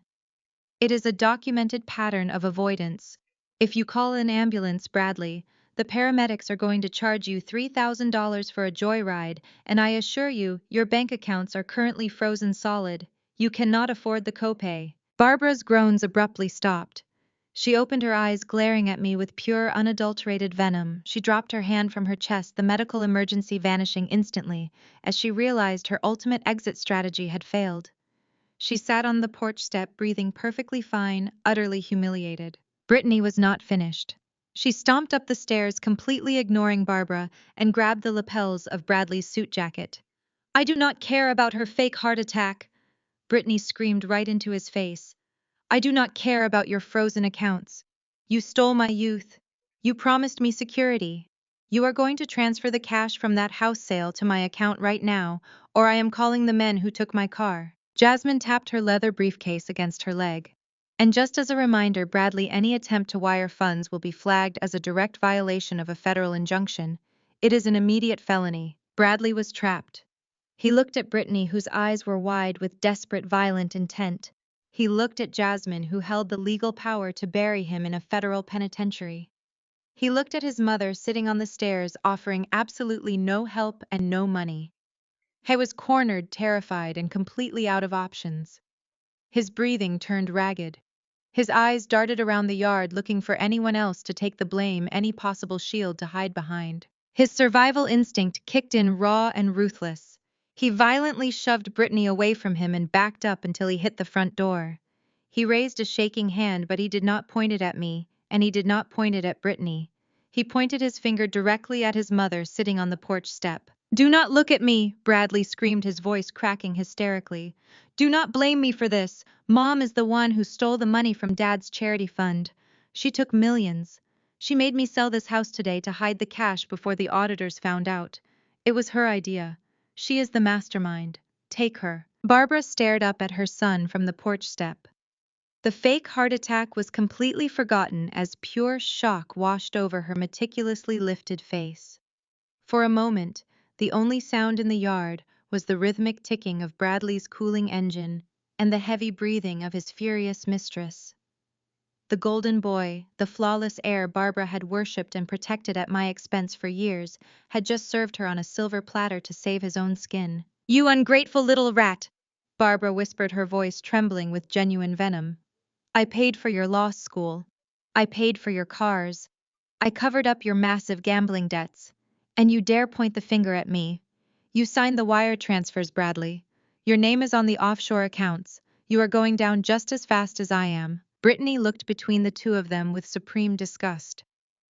It is a documented pattern of avoidance. If you call an ambulance, Bradley, the paramedics are going to charge you $3,000 for a joyride, and I assure you, your bank accounts are currently frozen solid. You cannot afford the copay. Barbara's groans abruptly stopped. She opened her eyes, glaring at me with pure, unadulterated venom. She dropped her hand from her chest, the medical emergency vanishing instantly, as she realized her ultimate exit strategy had failed. She sat on the porch step, breathing perfectly fine, utterly humiliated. Brittany was not finished. She stomped up the stairs, completely ignoring Barbara, and grabbed the lapels of Bradley's suit jacket. I do not care about her fake heart attack, Brittany screamed right into his face. I do not care about your frozen accounts. You stole my youth. You promised me security. You are going to transfer the cash from that house sale to my account right now, or I am calling the men who took my car. Jasmine tapped her leather briefcase against her leg. And just as a reminder, Bradley, any attempt to wire funds will be flagged as a direct violation of a federal injunction. It is an immediate felony. Bradley was trapped. He looked at Brittany, whose eyes were wide with desperate, violent intent. He looked at Jasmine, who held the legal power to bury him in a federal penitentiary. He looked at his mother sitting on the stairs, offering absolutely no help and no money. He was cornered, terrified, and completely out of options. His breathing turned ragged. His eyes darted around the yard, looking for anyone else to take the blame, any possible shield to hide behind. His survival instinct kicked in, raw and ruthless. He violently shoved Brittany away from him and backed up until he hit the front door. He raised a shaking hand, but he did not point it at me, and he did not point it at Brittany. He pointed his finger directly at his mother sitting on the porch step. Do not look at me, Bradley screamed, his voice cracking hysterically. Do not blame me for this. Mom is the one who stole the money from Dad's charity fund. She took millions. She made me sell this house today to hide the cash before the auditors found out. It was her idea. She is the mastermind. Take her. Barbara stared up at her son from the porch step. The fake heart attack was completely forgotten as pure shock washed over her meticulously lifted face. For a moment, the only sound in the yard was the rhythmic ticking of Bradley's cooling engine and the heavy breathing of his furious mistress. The golden boy, the flawless heir Barbara had worshipped and protected at my expense for years, had just served her on a silver platter to save his own skin. "You ungrateful little rat!" Barbara whispered, her voice trembling with genuine venom. "I paid for your law school. I paid for your cars. I covered up your massive gambling debts. And you dare point the finger at me. You signed the wire transfers, Bradley. Your name is on the offshore accounts. You are going down just as fast as I am." Brittany looked between the two of them with supreme disgust.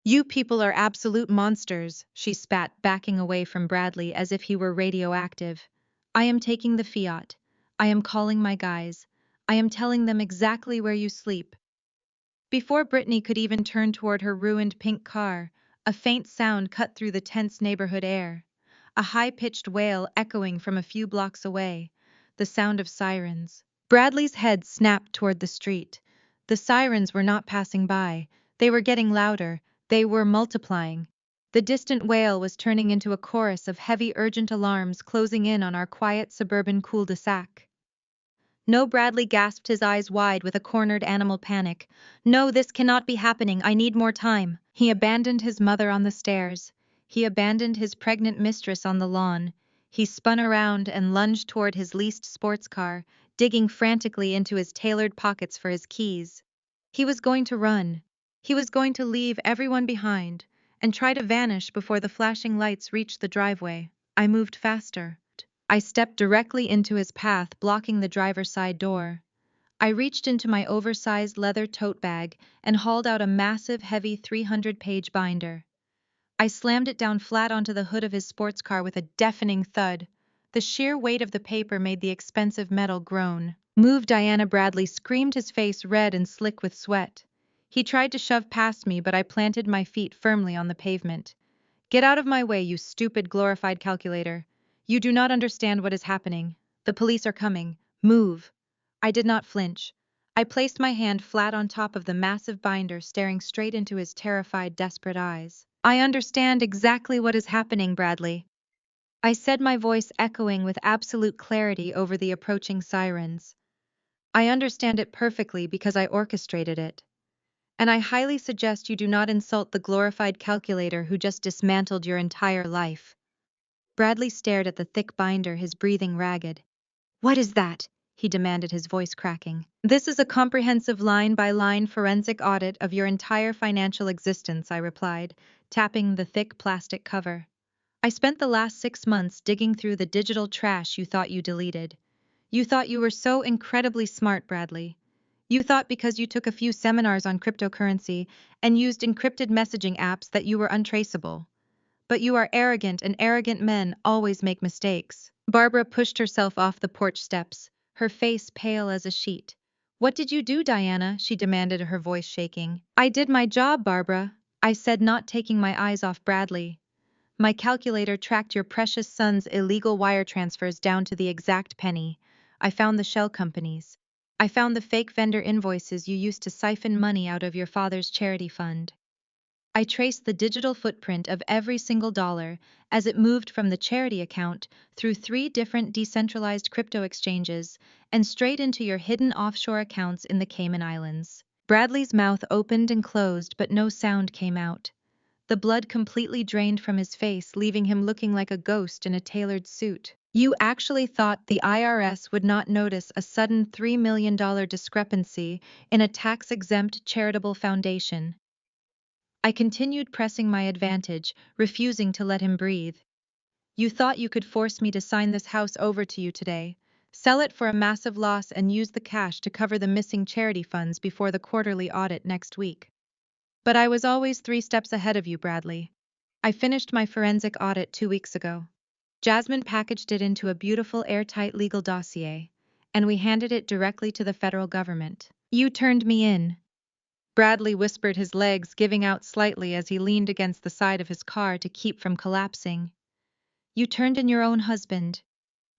"You people are absolute monsters," she spat, backing away from Bradley as if he were radioactive. "I am taking the Fiat. I am calling my guys. I am telling them exactly where you sleep." Before Brittany could even turn toward her ruined pink car, a faint sound cut through the tense neighborhood air. A high-pitched wail echoing from a few blocks away. The sound of sirens. Bradley's head snapped toward the street. The sirens were not passing by. They were getting louder. They were multiplying. The distant wail was turning into a chorus of heavy, urgent alarms closing in on our quiet suburban cul-de-sac. "No," Bradley gasped, his eyes wide with a cornered animal panic. "No, this cannot be happening. I need more time." He abandoned his mother on the stairs. He abandoned his pregnant mistress on the lawn. He spun around and lunged toward his leased sports car, digging frantically into his tailored pockets for his keys. He was going to run. He was going to leave everyone behind and try to vanish before the flashing lights reached the driveway. I moved faster. I stepped directly into his path, blocking the driver's side door. I reached into my oversized leather tote bag and hauled out a massive, heavy 300-page binder. I slammed it down flat onto the hood of his sports car with a deafening thud. The sheer weight of the paper made the expensive metal groan. "Move, Diana!" Bradley screamed, his face red and slick with sweat. He tried to shove past me, but I planted my feet firmly on the pavement. "Get out of my way, you stupid glorified calculator. You do not understand what is happening. The police are coming. Move." I did not flinch. I placed my hand flat on top of the massive binder, staring straight into his terrified, desperate eyes. "I understand exactly what is happening, Bradley," I said, my voice echoing with absolute clarity over the approaching sirens. "I understand it perfectly because I orchestrated it. And I highly suggest you do not insult the glorified calculator who just dismantled your entire life." Bradley stared at the thick binder, his breathing ragged. "What is that?" he demanded, his voice cracking. "This is a comprehensive line-by-line forensic audit of your entire financial existence," I replied, tapping the thick plastic cover. "I spent the last 6 months digging through the digital trash you thought you deleted. You thought you were so incredibly smart, Bradley. You thought because you took a few seminars on cryptocurrency and used encrypted messaging apps that you were untraceable. But you are arrogant, and arrogant men always make mistakes." Barbara pushed herself off the porch steps, her face pale as a sheet. "What did you do, Diana?" she demanded, her voice shaking. "I did my job, Barbara," I said, not taking my eyes off Bradley. "My calculator tracked your precious son's illegal wire transfers down to the exact penny. I found the shell companies. I found the fake vendor invoices you used to siphon money out of your father's charity fund. I traced the digital footprint of every single dollar as it moved from the charity account through 3 different decentralized crypto exchanges and straight into your hidden offshore accounts in the Cayman Islands." Bradley's mouth opened and closed, but no sound came out. The blood completely drained from his face, leaving him looking like a ghost in a tailored suit. "You actually thought the IRS would not notice a sudden $3 million discrepancy in a tax-exempt charitable foundation?" I continued, pressing my advantage, refusing to let him breathe. "You thought you could force me to sign this house over to you today, sell it for a massive loss, and use the cash to cover the missing charity funds before the quarterly audit next week. But I was always 3 steps ahead of you, Bradley. I finished my forensic audit 2 weeks ago. Jasmine packaged it into a beautiful, airtight legal dossier, and we handed it directly to the federal government. You turned me in." Bradley whispered, his legs giving out slightly as he leaned against the side of his car to keep from collapsing. You turned in your own husband.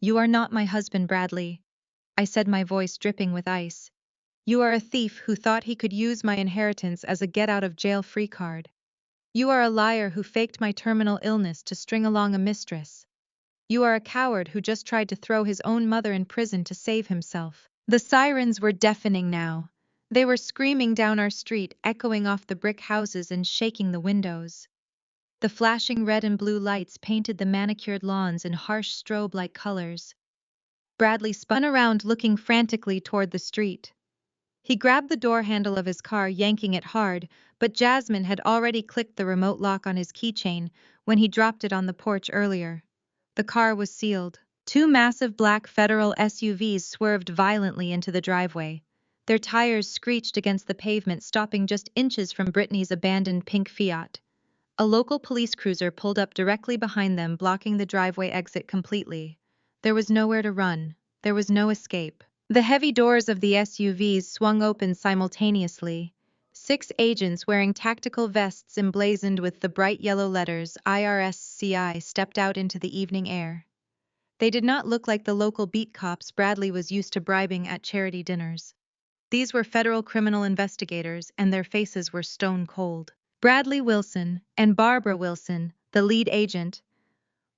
You are not my husband, Bradley, I said, my voice dripping with ice. You are a thief who thought he could use my inheritance as a get-out-of-jail-free card. You are a liar who faked my terminal illness to string along a mistress. You are a coward who just tried to throw his own mother in prison to save himself. The sirens were deafening now. They were screaming down our street, echoing off the brick houses and shaking the windows. The flashing red and blue lights painted the manicured lawns in harsh strobe-like colors. Bradley spun around, looking frantically toward the street. He grabbed the door handle of his car, yanking it hard, but Jasmine had already clicked the remote lock on his keychain when he dropped it on the porch earlier. The car was sealed. Two massive black Federal SUVs swerved violently into the driveway. Their tires screeched against the pavement, stopping just inches from Brittany's abandoned pink Fiat. A local police cruiser pulled up directly behind them, blocking the driveway exit completely. There was nowhere to run. There was no escape. The heavy doors of the SUVs swung open simultaneously. 6 agents wearing tactical vests emblazoned with the bright yellow letters IRSCI stepped out into the evening air. They did not look like the local beat cops Bradley was used to bribing at charity dinners. These were federal criminal investigators, and their faces were stone cold. Bradley Wilson and Barbara Wilson, the lead agent,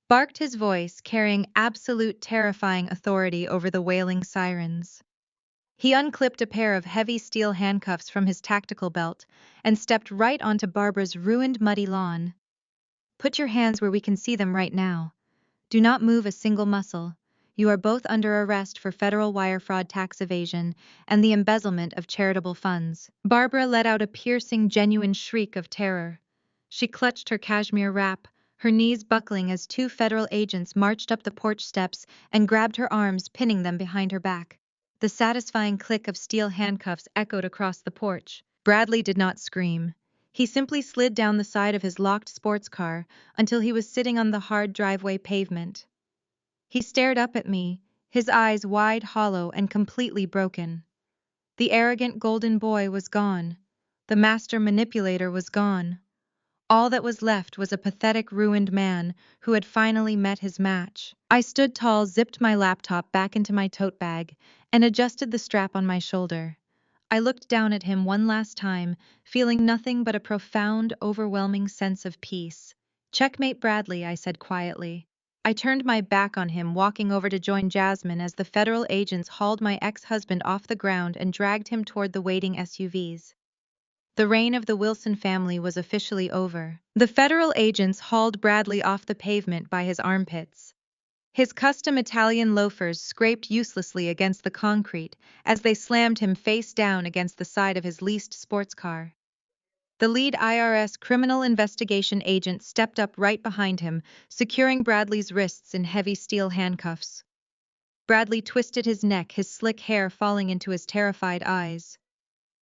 barked, his voice carrying absolute terrifying authority over the wailing sirens. He unclipped a pair of heavy steel handcuffs from his tactical belt and stepped right onto Barbara's ruined, muddy lawn. Put your hands where we can see them right now. Do not move a single muscle. You are both under arrest for federal wire fraud, tax evasion, and the embezzlement of charitable funds. Barbara let out a piercing, genuine shriek of terror. She clutched her cashmere wrap, her knees buckling as 2 federal agents marched up the porch steps and grabbed her arms, pinning them behind her back. The satisfying click of steel handcuffs echoed across the porch. Bradley did not scream. He simply slid down the side of his locked sports car until he was sitting on the hard driveway pavement. He stared up at me, his eyes wide, hollow, and completely broken. The arrogant golden boy was gone. The master manipulator was gone. All that was left was a pathetic, ruined man who had finally met his match. I stood tall, zipped my laptop back into my tote bag, and adjusted the strap on my shoulder. I looked down at him one last time, feeling nothing but a profound, overwhelming sense of peace. "Checkmate, Bradley," I said quietly. I turned my back on him, walking over to join Jasmine as the federal agents hauled my ex-husband off the ground and dragged him toward the waiting SUVs. The reign of the Wilson family was officially over. The federal agents hauled Bradley off the pavement by his armpits. His custom Italian loafers scraped uselessly against the concrete as they slammed him face down against the side of his leased sports car. The lead IRS criminal investigation agent stepped up right behind him, securing Bradley's wrists in heavy steel handcuffs. Bradley twisted his neck, his slick hair falling into his terrified eyes.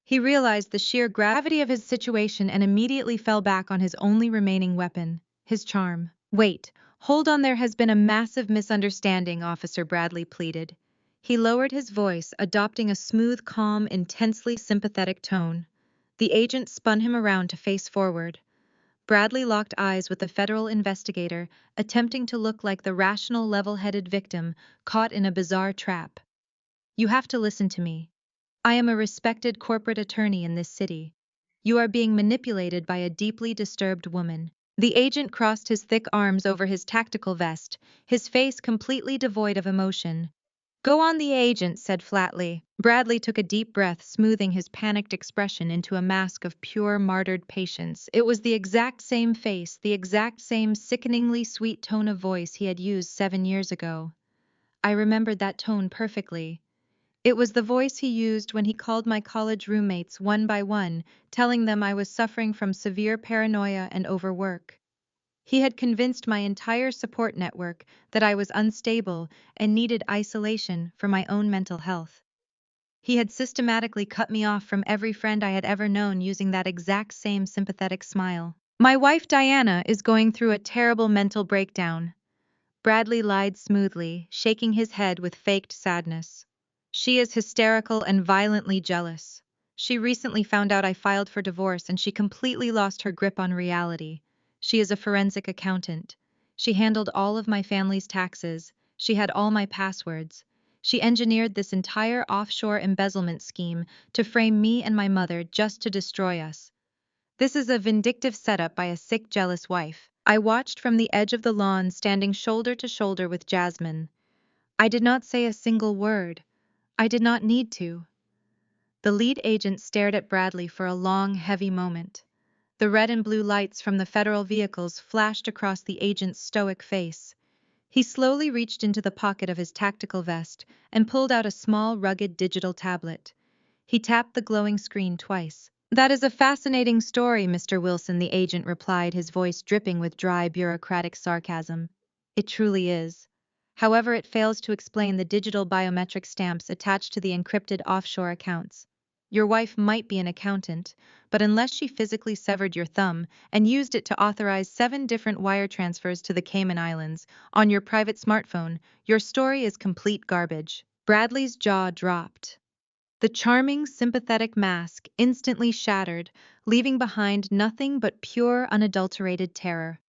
He realized the sheer gravity of his situation and immediately fell back on his only remaining weapon, his charm. "Wait, hold on, there has been a massive misunderstanding," Officer Bradley pleaded. He lowered his voice, adopting a smooth, calm, intensely sympathetic tone. The agent spun him around to face forward. Bradley locked eyes with the federal investigator, attempting to look like the rational, level-headed victim caught in a bizarre trap. "You have to listen to me. I am a respected corporate attorney in this city. You are being manipulated by a deeply disturbed woman." The agent crossed his thick arms over his tactical vest, his face completely devoid of emotion. "Go on," the agent said flatly. Bradley took a deep breath, smoothing his panicked expression into a mask of pure, martyred patience. It was the exact same face, the exact same sickeningly sweet tone of voice he had used 7 years ago. I remembered that tone perfectly. It was the voice he used when he called my college roommates one by one, telling them I was suffering from severe paranoia and overwork. He had convinced my entire support network that I was unstable and needed isolation for my own mental health. He had systematically cut me off from every friend I had ever known using that exact same sympathetic smile. "My wife Diana is going through a terrible mental breakdown," Bradley lied smoothly, shaking his head with faked sadness. "She is hysterical and violently jealous. She recently found out I filed for divorce and she completely lost her grip on reality. She is a forensic accountant." She handled all of my family's taxes. She had all my passwords. She engineered this entire offshore embezzlement scheme to frame me and my mother just to destroy us. This is a vindictive setup by a sick, jealous wife. I watched from the edge of the lawn, standing shoulder to shoulder with Jasmine. I did not say a single word. I did not need to. The lead agent stared at Bradley for a long, heavy moment. The red and blue lights from the federal vehicles flashed across the agent's stoic face. He slowly reached into the pocket of his tactical vest and pulled out a small, rugged digital tablet. He tapped the glowing screen twice. "That is a fascinating story, Mr. Wilson," the agent replied, his voice dripping with dry, bureaucratic sarcasm. "It truly is. However, it fails to explain the digital biometric stamps attached to the encrypted offshore accounts. Your wife might be an accountant, but unless she physically severed your thumb and used it to authorize 7 different wire transfers to the Cayman Islands on your private smartphone, your story is complete garbage." Bradley's jaw dropped. The charming, sympathetic mask instantly shattered, leaving behind nothing but pure, unadulterated terror.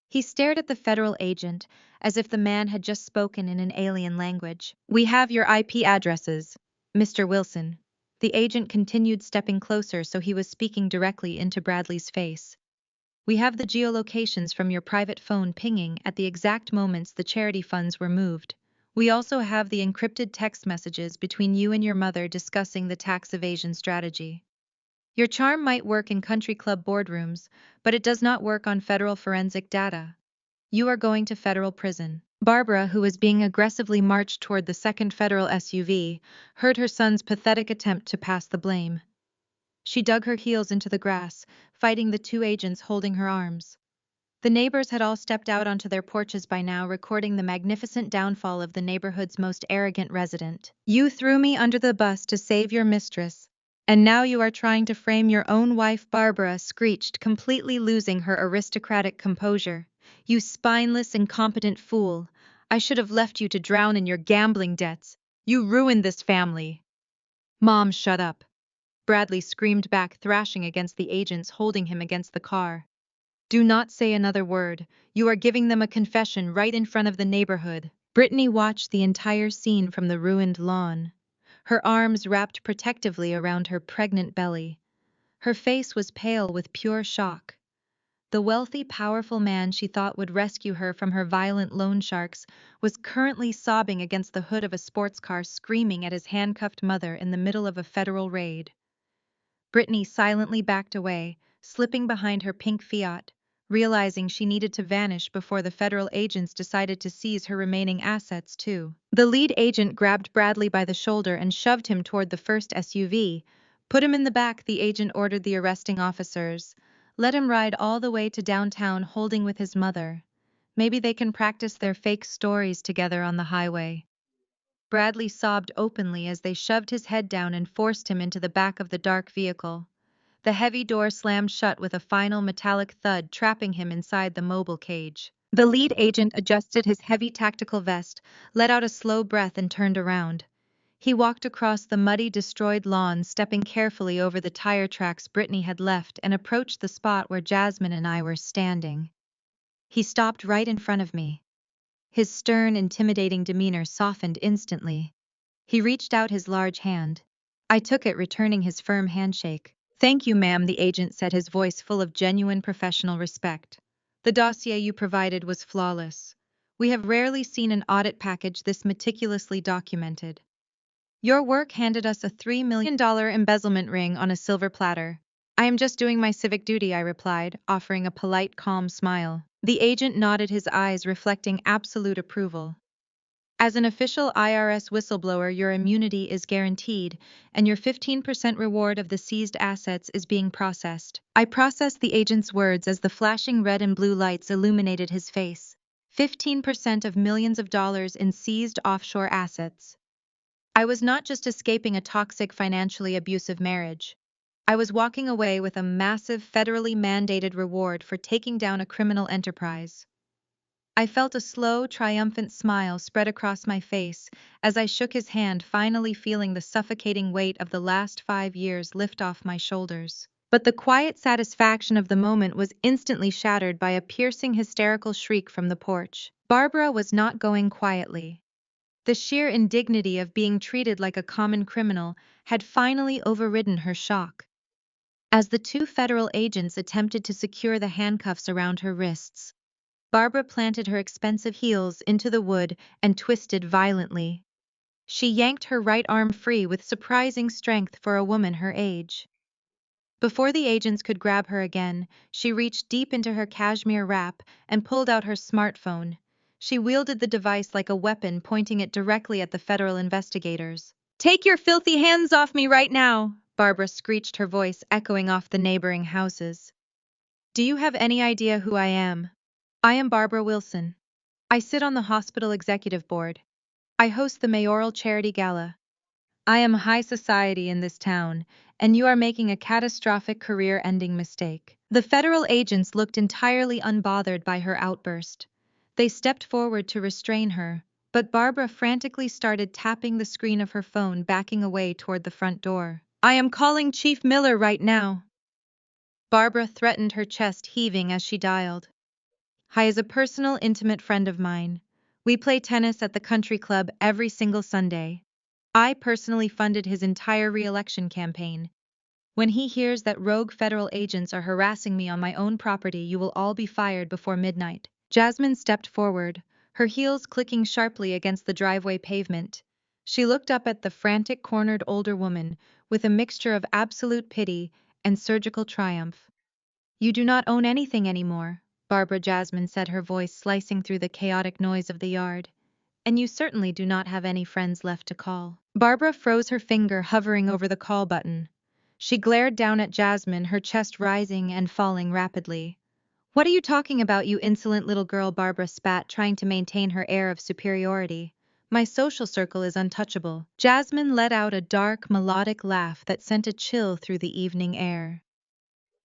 He stared at the federal agent as if the man had just spoken in an alien language. "We have your IP addresses, Mr. Wilson." The agent continued, stepping closer so he was speaking directly into Bradley's face. "We have the geolocations from your private phone pinging at the exact moments the charity funds were moved. We also have the encrypted text messages between you and your mother discussing the tax evasion strategy. Your charm might work in country club boardrooms, but it does not work on federal forensic data. You are going to federal prison." Barbara, who was being aggressively marched toward the second federal SUV, heard her son's pathetic attempt to pass the blame. She dug her heels into the grass, fighting the 2 agents holding her arms. The neighbors had all stepped out onto their porches by now, recording the magnificent downfall of the neighborhood's most arrogant resident. "You threw me under the bus to save your mistress, and now you are trying to frame your own wife," Barbara screeched, completely losing her aristocratic composure. "You spineless, incompetent fool. I should have left you to drown in your gambling debts. You ruined this family." "Mom, shut up," Bradley screamed back, thrashing against the agents holding him against the car. "Do not say another word. You are giving them a confession right in front of the neighborhood." Brittany watched the entire scene from the ruined lawn, her arms wrapped protectively around her pregnant belly. Her face was pale with pure shock. The wealthy, powerful man she thought would rescue her from her violent loan sharks was currently sobbing against the hood of a sports car, screaming at his handcuffed mother in the middle of a federal raid. Brittany silently backed away, slipping behind her pink Fiat, realizing she needed to vanish before the federal agents decided to seize her remaining assets too. The lead agent grabbed Bradley by the shoulder and shoved him toward the first SUV. "Put him in the back," the agent ordered the arresting officers. "Let him ride all the way to downtown holding with his mother. Maybe they can practice their fake stories together on the highway." Bradley sobbed openly as they shoved his head down and forced him into the back of the dark vehicle. The heavy door slammed shut with a final metallic thud, trapping him inside the mobile cage. The lead agent adjusted his heavy tactical vest, let out a slow breath and turned around. He walked across the muddy, destroyed lawn, stepping carefully over the tire tracks Brittany had left, and approached the spot where Jasmine and I were standing. He stopped right in front of me. His stern, intimidating demeanor softened instantly. He reached out his large hand. I took it, returning his firm handshake. "Thank you, ma'am," the agent said, his voice full of genuine professional respect. "The dossier you provided was flawless. We have rarely seen an audit package this meticulously documented. Your work handed us a $3 million embezzlement ring on a silver platter." "I am just doing my civic duty," I replied, offering a polite, calm smile. The agent nodded, his eyes reflecting absolute approval. "As an official IRS whistleblower, your immunity is guaranteed, and your 15% reward of the seized assets is being processed." I processed the agent's words as the flashing red and blue lights illuminated his face. 15% of millions of dollars in seized offshore assets. I was not just escaping a toxic, financially abusive marriage. I was walking away with a massive, federally mandated reward for taking down a criminal enterprise. I felt a slow, triumphant smile spread across my face as I shook his hand, finally feeling the suffocating weight of the last 5 years lift off my shoulders. But the quiet satisfaction of the moment was instantly shattered by a piercing hysterical shriek from the porch. Barbara was not going quietly. The sheer indignity of being treated like a common criminal had finally overridden her shock. As the two federal agents attempted to secure the handcuffs around her wrists, Barbara planted her expensive heels into the wood and twisted violently. She yanked her right arm free with surprising strength for a woman her age. Before the agents could grab her again, she reached deep into her cashmere wrap and pulled out her smartphone. She wielded the device like a weapon, pointing it directly at the federal investigators. "Take your filthy hands off me right now!" Barbara screeched, her voice echoing off the neighboring houses. "Do you have any idea who I am?" "I am Barbara Wilson. I sit on the hospital executive board. I host the mayoral charity gala. I am high society in this town, and you are making a catastrophic career-ending mistake." The federal agents looked entirely unbothered by her outburst. They stepped forward to restrain her, but Barbara frantically started tapping the screen of her phone, backing away toward the front door. "I am calling Chief Miller right now." Barbara threatened, her chest heaving as she dialed. "Hi is a personal, intimate friend of mine. We play tennis at the country club every single Sunday. I personally funded his entire re-election campaign. When he hears that rogue federal agents are harassing me on my own property, you will all be fired before midnight." Jasmine stepped forward, her heels clicking sharply against the driveway pavement. She looked up at the frantic, cornered older woman with a mixture of absolute pity and surgical triumph. "You do not own anything anymore," Barbara Jasmine said, her voice slicing through the chaotic noise of the yard. "And you certainly do not have any friends left to call." Barbara froze, her finger hovering over the call button. She glared down at Jasmine, her chest rising and falling rapidly. "What are you talking about, you insolent little girl?" Barbara spat, trying to maintain her air of superiority. "My social circle is untouchable." Jasmine let out a dark, melodic laugh that sent a chill through the evening air.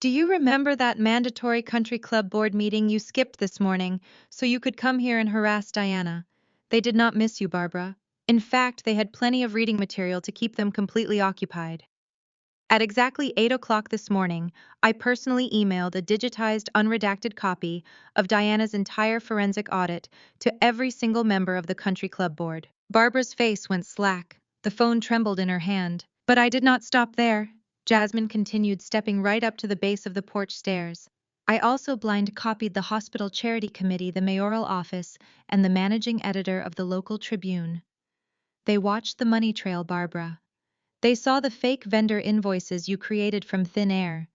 "Do you remember that mandatory country club board meeting you skipped this morning so you could come here and harass Diana? They did not miss you, Barbara. In fact, they had plenty of reading material to keep them completely occupied. At exactly 8 o'clock this morning, I personally emailed a digitized, unredacted copy of Diana's entire forensic audit to every single member of the country club board." Barbara's face went slack. The phone trembled in her hand. "But I did not stop there," Jasmine continued, stepping right up to the base of the porch stairs. "I also blind copied the hospital charity committee, the mayoral office, and the managing editor of the local Tribune. They watched the money trail, Barbara. They saw the fake vendor invoices you created from thin air.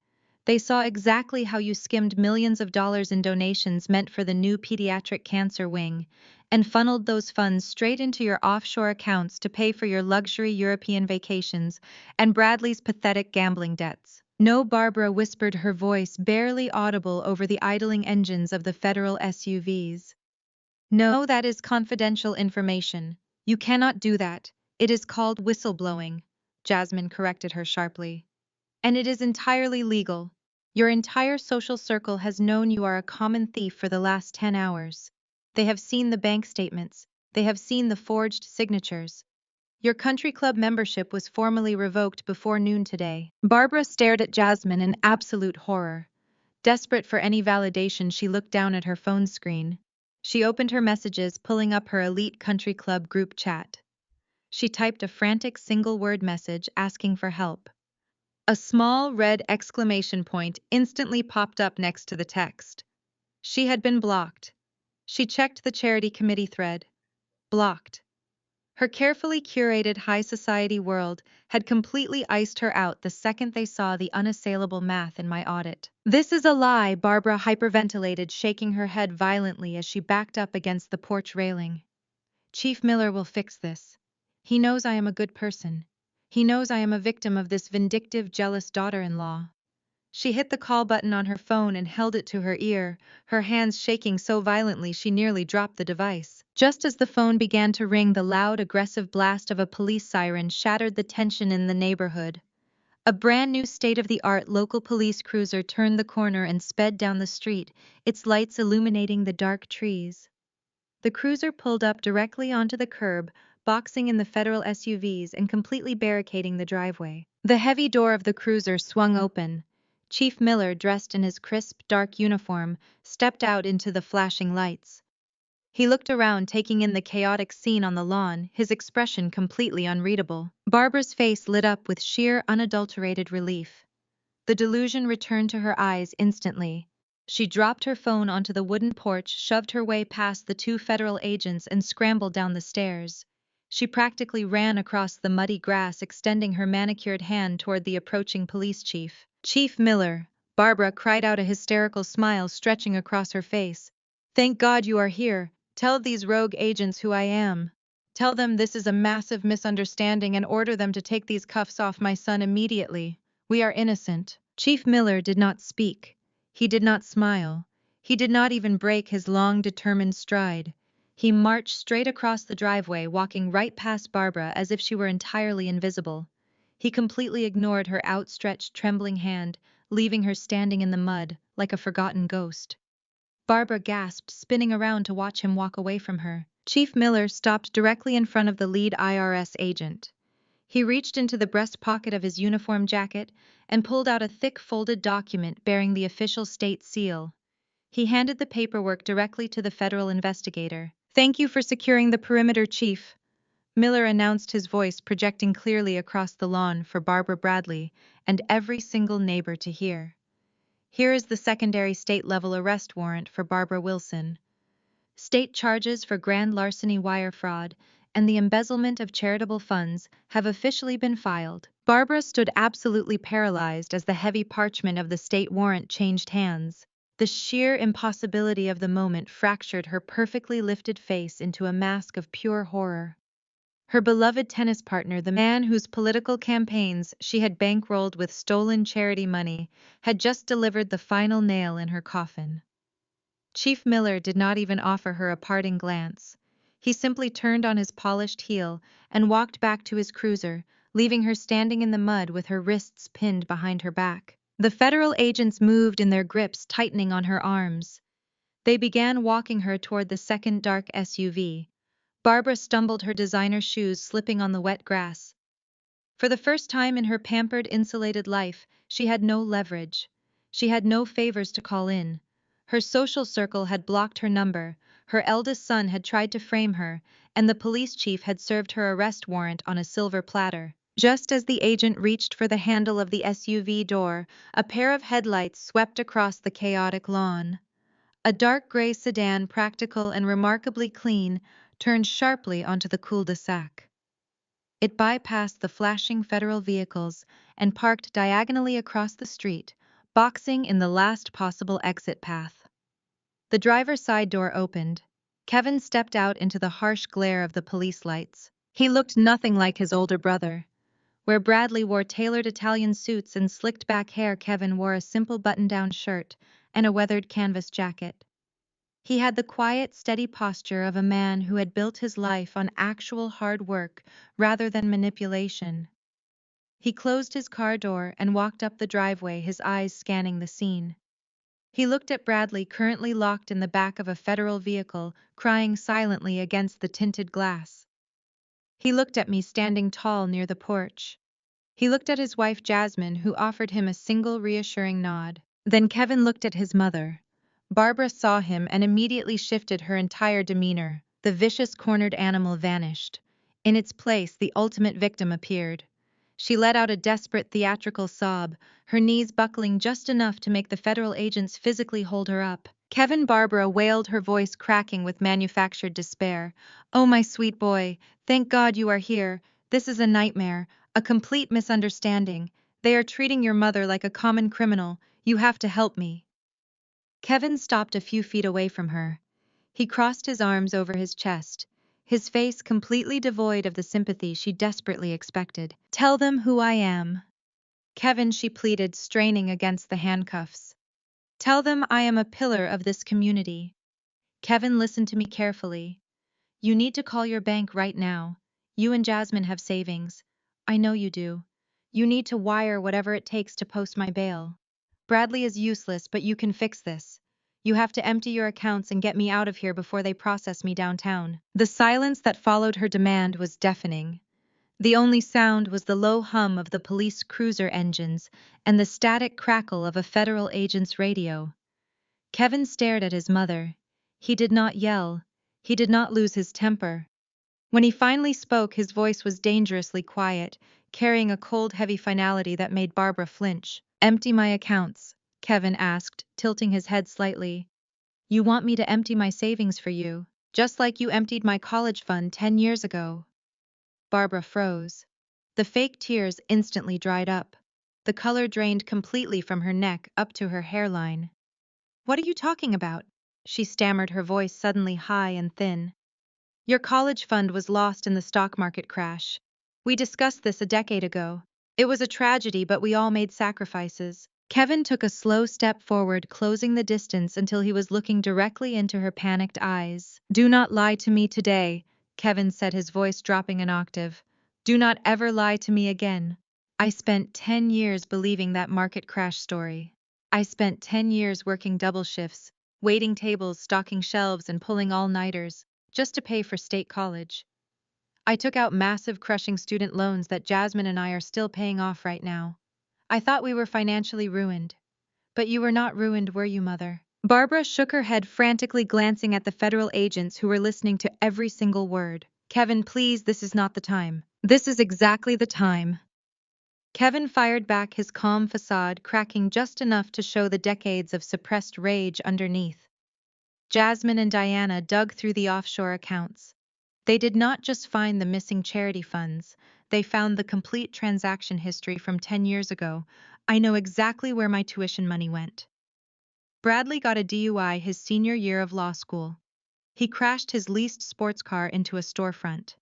They saw exactly how you skimmed millions of dollars in donations meant for the new pediatric cancer wing and funneled those funds straight into your offshore accounts to pay for your luxury European vacations and Bradley's pathetic gambling debts." "No," Barbara whispered, her voice barely audible over the idling engines of the federal SUVs. "No, that is confidential information. You cannot do that. It is called whistleblowing," Jasmine corrected her sharply. "And it is entirely legal. Your entire social circle has known you are a common thief for the last 10 hours. They have seen the bank statements. They have seen the forged signatures. Your country club membership was formally revoked before noon today." Barbara stared at Jasmine in absolute horror. Desperate for any validation, she looked down at her phone screen. She opened her messages, pulling up her elite country club group chat. She typed a frantic single-word message asking for help. A small red exclamation point instantly popped up next to the text. She had been blocked. She checked the charity committee thread. Blocked. Her carefully curated high society world had completely iced her out the second they saw the unassailable math in my audit. "This is a lie," Barbara hyperventilated, shaking her head violently as she backed up against the porch railing. "Chief Miller will fix this. He knows I am a good person. He knows I am a victim of this vindictive, jealous daughter-in-law." She hit the call button on her phone and held it to her ear, her hands shaking so violently she nearly dropped the device. Just as the phone began to ring, the loud, aggressive blast of a police siren shattered the tension in the neighborhood. A brand new state-of-the-art local police cruiser turned the corner and sped down the street, its lights illuminating the dark trees. The cruiser pulled up directly onto the curb, boxing in the federal SUVs and completely barricading the driveway. The heavy door of the cruiser swung open. Chief Miller, dressed in his crisp, dark uniform, stepped out into the flashing lights. He looked around, taking in the chaotic scene on the lawn, his expression completely unreadable. Barbara's face lit up with sheer, unadulterated relief. The delusion returned to her eyes instantly. She dropped her phone onto the wooden porch, shoved her way past the two federal agents, and scrambled down the stairs. She practically ran across the muddy grass, extending her manicured hand toward the approaching police chief. "Chief Miller," Barbara cried out, a hysterical smile stretching across her face. "Thank God you are here. Tell these rogue agents who I am. Tell them this is a massive misunderstanding and order them to take these cuffs off my son immediately. We are innocent." Chief Miller did not speak. He did not smile. He did not even break his long, determined stride. He marched straight across the driveway, walking right past Barbara as if she were entirely invisible. He completely ignored her outstretched, trembling hand, leaving her standing in the mud, like a forgotten ghost. Barbara gasped, spinning around to watch him walk away from her. Chief Miller stopped directly in front of the lead IRS agent. He reached into the breast pocket of his uniform jacket and pulled out a thick folded document bearing the official state seal. He handed the paperwork directly to the federal investigator. "Thank you for securing the perimeter, Chief," Miller announced, his voice projecting clearly across the lawn for Barbara Bradley and every single neighbor to hear. "Here is the secondary state-level arrest warrant for Barbara Wilson. State charges for grand larceny, wire fraud, and the embezzlement of charitable funds have officially been filed." Barbara stood absolutely paralyzed as the heavy parchment of the state warrant changed hands. The sheer impossibility of the moment fractured her perfectly lifted face into a mask of pure horror. Her beloved tennis partner, the man whose political campaigns she had bankrolled with stolen charity money, had just delivered the final nail in her coffin. Chief Miller did not even offer her a parting glance. He simply turned on his polished heel and walked back to his cruiser, leaving her standing in the mud with her wrists pinned behind her back. The federal agents moved in their grips, tightening on her arms. They began walking her toward the second dark SUV. Barbara stumbled, her designer shoes slipping on the wet grass. For the first time in her pampered, insulated life, she had no leverage. She had no favors to call in. Her social circle had blocked her number, her eldest son had tried to frame her, and the police chief had served her arrest warrant on a silver platter. Just as the agent reached for the handle of the SUV door, a pair of headlights swept across the chaotic lawn. A dark gray sedan, practical and remarkably clean, turned sharply onto the cul-de-sac. It bypassed the flashing federal vehicles and parked diagonally across the street, boxing in the last possible exit path. The driver's side door opened. Kevin stepped out into the harsh glare of the police lights. He looked nothing like his older brother. Where Bradley wore tailored Italian suits and slicked back hair, Kevin wore a simple button-down shirt and a weathered canvas jacket. He had the quiet, steady posture of a man who had built his life on actual hard work rather than manipulation. He closed his car door and walked up the driveway, his eyes scanning the scene. He looked at Bradley, currently locked in the back of a federal vehicle, crying silently against the tinted glass. He looked at me, standing tall near the porch. He looked at his wife Jasmine, who offered him a single reassuring nod. Then Kevin looked at his mother. Barbara saw him and immediately shifted her entire demeanor. The vicious, cornered animal vanished. In its place, the ultimate victim appeared. She let out a desperate, theatrical sob, her knees buckling just enough to make the federal agents physically hold her up. "Kevin," Barbara wailed, her voice cracking with manufactured despair. "Oh, my sweet boy, thank God you are here. This is a nightmare, a complete misunderstanding. They are treating your mother like a common criminal. You have to help me." Kevin stopped a few feet away from her. He crossed his arms over his chest, his face completely devoid of the sympathy she desperately expected. "Tell them who I am." "Kevin," she pleaded, straining against the handcuffs. "Tell them I am a pillar of this community." "Kevin, listen to me carefully. You need to call your bank right now. You and Jasmine have savings. I know you do. You need to wire whatever it takes to post my bail. Bradley is useless, but you can fix this. You have to empty your accounts and get me out of here before they process me downtown." The silence that followed her demand was deafening. The only sound was the low hum of the police cruiser engines and the static crackle of a federal agent's radio. Kevin stared at his mother. He did not yell. He did not lose his temper. When he finally spoke, his voice was dangerously quiet, carrying a cold, heavy finality that made Barbara flinch. "Empty my accounts?" Kevin asked, tilting his head slightly. "You want me to empty my savings for you, just like you emptied my college fund 10 years ago?" Barbara froze. The fake tears instantly dried up. The color drained completely from her neck up to her hairline. "What are you talking about?" she stammered, her voice suddenly high and thin. "Your college fund was lost in the stock market crash. We discussed this a decade ago. It was a tragedy, but we all made sacrifices." Kevin took a slow step forward, closing the distance until he was looking directly into her panicked eyes. "Do not lie to me today," Kevin said, his voice dropping an octave. "Do not ever lie to me again. I spent 10 years believing that market crash story. I spent 10 years working double shifts, waiting tables, stocking shelves, and pulling all-nighters, just to pay for state college. I took out massive, crushing student loans that Jasmine and I are still paying off right now. I thought we were financially ruined. But you were not ruined, were you, Mother?" Barbara shook her head, frantically glancing at the federal agents who were listening to every single word. "Kevin, please, this is not the time. This is exactly the time." Kevin fired back, his calm facade cracking just enough to show the decades of suppressed rage underneath. Jasmine and Diana dug through the offshore accounts. They did not just find the missing charity funds, they found the complete transaction history from 10 years ago. "I know exactly where my tuition money went." Bradley got a DUI his senior year of law school. He crashed his leased sports car into a storefront.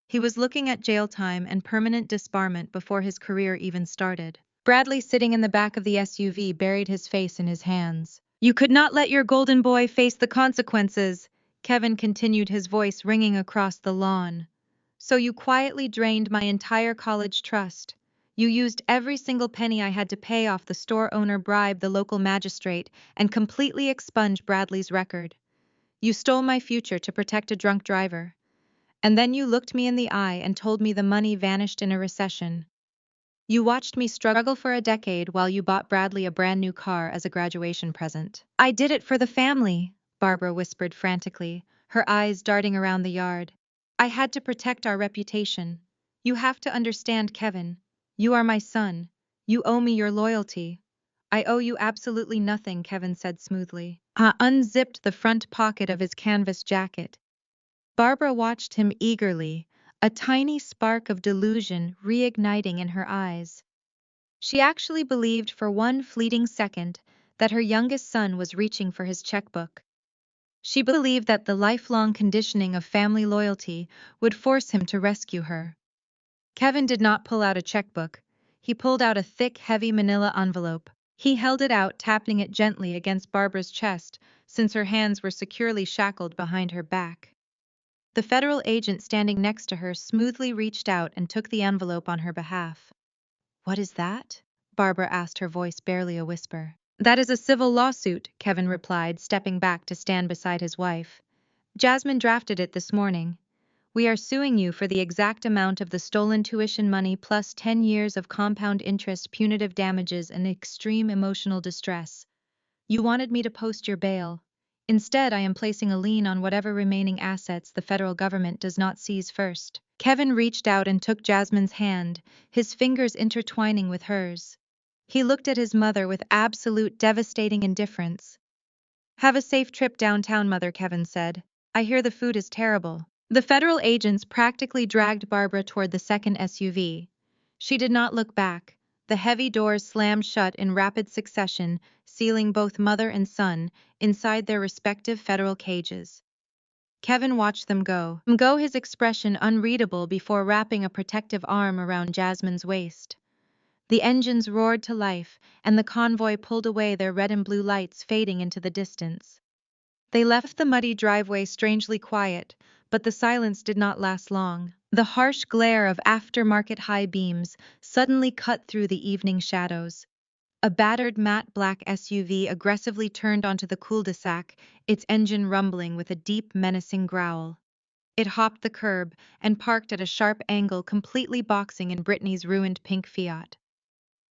He was looking at jail time and permanent disbarment before his career even started. Bradley, sitting in the back of the SUV, buried his face in his hands. "You could not let your golden boy face the consequences," Kevin continued, his voice ringing across the lawn. "So you quietly drained my entire college trust. You used every single penny I had to pay off the store owner, bribe the local magistrate, and completely expunge Bradley's record. You stole my future to protect a drunk driver. And then you looked me in the eye and told me the money vanished in a recession. You watched me struggle for a decade while you bought Bradley a brand new car as a graduation present." "I did it for the family," Barbara whispered frantically, her eyes darting around the yard. "I had to protect our reputation. You have to understand, Kevin. You are my son. You owe me your loyalty." "I owe you absolutely nothing," Kevin said smoothly. Unzipped the front pocket of his canvas jacket. Barbara watched him eagerly, a tiny spark of delusion reigniting in her eyes. She actually believed for one fleeting second that her youngest son was reaching for his checkbook. She believed that the lifelong conditioning of family loyalty would force him to rescue her. Kevin did not pull out a checkbook. He pulled out a thick, heavy manila envelope. He held it out, tapping it gently against Barbara's chest, since her hands were securely shackled behind her back. The federal agent standing next to her smoothly reached out and took the envelope on her behalf. "What is that?" Barbara asked, her voice barely a whisper. "That is a civil lawsuit," Kevin replied, stepping back to stand beside his wife. "Jasmine drafted it this morning. We are suing you for the exact amount of the stolen tuition money plus 10 years of compound interest, punitive damages, and extreme emotional distress. You wanted me to post your bail. Instead, I am placing a lien on whatever remaining assets the federal government does not seize first." Kevin reached out and took Jasmine's hand, his fingers intertwining with hers. He looked at his mother with absolute, devastating indifference. "Have a safe trip downtown, Mother," Kevin said. "I hear the food is terrible." The federal agents practically dragged Barbara toward the second SUV. She did not look back. The heavy doors slammed shut in rapid succession, sealing both mother and son inside their respective federal cages. Kevin watched them go, his expression unreadable before wrapping a protective arm around Jasmine's waist. The engines roared to life, and the convoy pulled away, their red and blue lights fading into the distance. They left the muddy driveway strangely quiet, but the silence did not last long. The harsh glare of aftermarket high beams suddenly cut through the evening shadows. A battered matte black SUV aggressively turned onto the cul-de-sac, its engine rumbling with a deep, menacing growl. It hopped the curb and parked at a sharp angle, completely boxing in Brittany's ruined pink Fiat.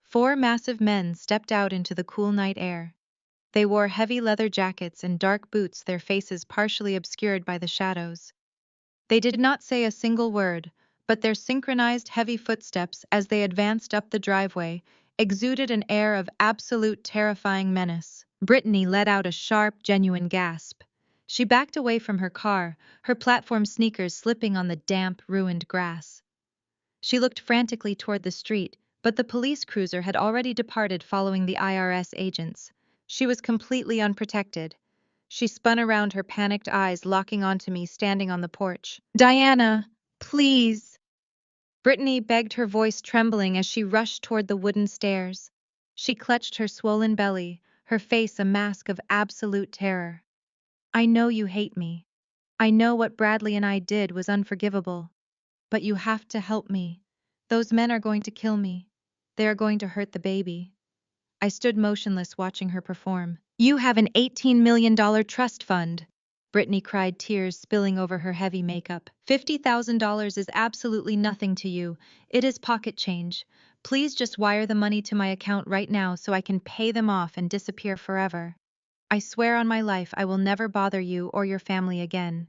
Four massive men stepped out into the cool night air. They wore heavy leather jackets and dark boots, their faces partially obscured by the shadows. They did not say a single word, but their synchronized heavy footsteps as they advanced up the driveway exuded an air of absolute terrifying menace. Brittany let out a sharp, genuine gasp. She backed away from her car, her platform sneakers slipping on the damp, ruined grass. She looked frantically toward the street, but the police cruiser had already departed following the IRS agents. She was completely unprotected. She spun around, her panicked eyes locking onto me standing on the porch. "Diana, please!" Brittany begged, her voice trembling as she rushed toward the wooden stairs. She clutched her swollen belly, her face a mask of absolute terror. "I know you hate me. I know what Bradley and I did was unforgivable. But you have to help me. Those men are going to kill me. They are going to hurt the baby." I stood motionless watching her perform. "You have an $18 million trust fund," Brittany cried, tears spilling over her heavy makeup. "$50,000 is absolutely nothing to you. It is pocket change. Please just wire the money to my account right now so I can pay them off and disappear forever. I swear on my life I will never bother you or your family again."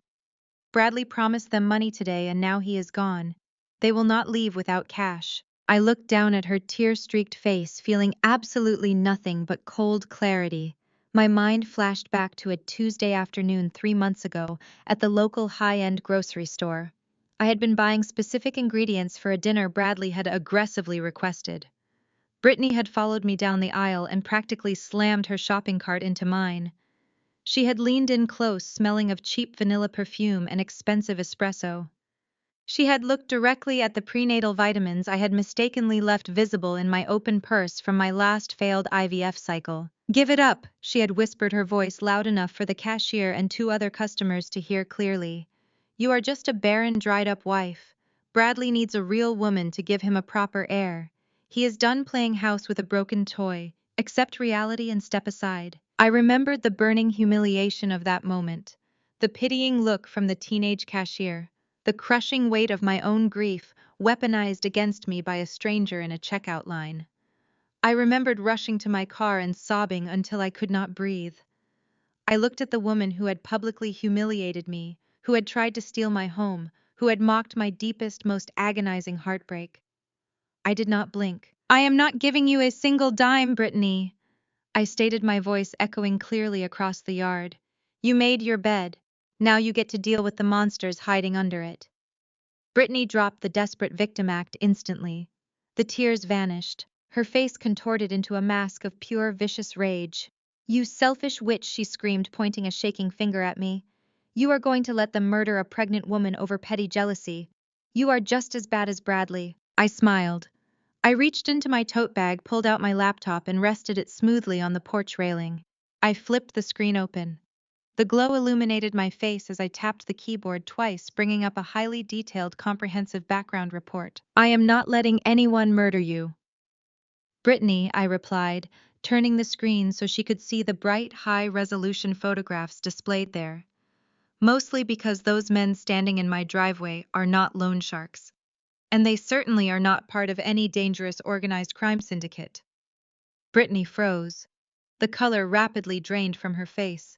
Bradley promised them money today and now he is gone. They will not leave without cash. I looked down at her tear-streaked face, feeling absolutely nothing but cold clarity. My mind flashed back to a Tuesday afternoon 3 months ago at the local high-end grocery store. I had been buying specific ingredients for a dinner Bradley had aggressively requested. Brittany had followed me down the aisle and practically slammed her shopping cart into mine. She had leaned in close, smelling of cheap vanilla perfume and expensive espresso. She had looked directly at the prenatal vitamins I had mistakenly left visible in my open purse from my last failed IVF cycle. "Give it up," she had whispered, her voice loud enough for the cashier and two other customers to hear clearly. "You are just a barren, dried-up wife. Bradley needs a real woman to give him a proper heir. He is done playing house with a broken toy. Accept reality and step aside." I remembered the burning humiliation of that moment, the pitying look from the teenage cashier, the crushing weight of my own grief weaponized against me by a stranger in a checkout line. I remembered rushing to my car and sobbing until I could not breathe. I looked at the woman who had publicly humiliated me, who had tried to steal my home, who had mocked my deepest, most agonizing heartbreak. I did not blink. "I am not giving you a single dime, Brittany," I stated, my voice echoing clearly across the yard. "You made your bed. Now you get to deal with the monsters hiding under it." Brittany dropped the desperate victim act instantly. The tears vanished. Her face contorted into a mask of pure, vicious rage. "You selfish witch," she screamed, pointing a shaking finger at me. "You are going to let them murder a pregnant woman over petty jealousy. You are just as bad as Bradley." I smiled. I reached into my tote bag, pulled out my laptop, and rested it smoothly on the porch railing. I flipped the screen open. The glow illuminated my face as I tapped the keyboard twice, bringing up a highly detailed, comprehensive background report. "I am not letting anyone murder you." "Brittany," I replied, turning the screen so she could see the bright, high-resolution photographs displayed there. "Mostly because those men standing in my driveway are not loan sharks. And they certainly are not part of any dangerous organized crime syndicate." Brittany froze. The color rapidly drained from her face.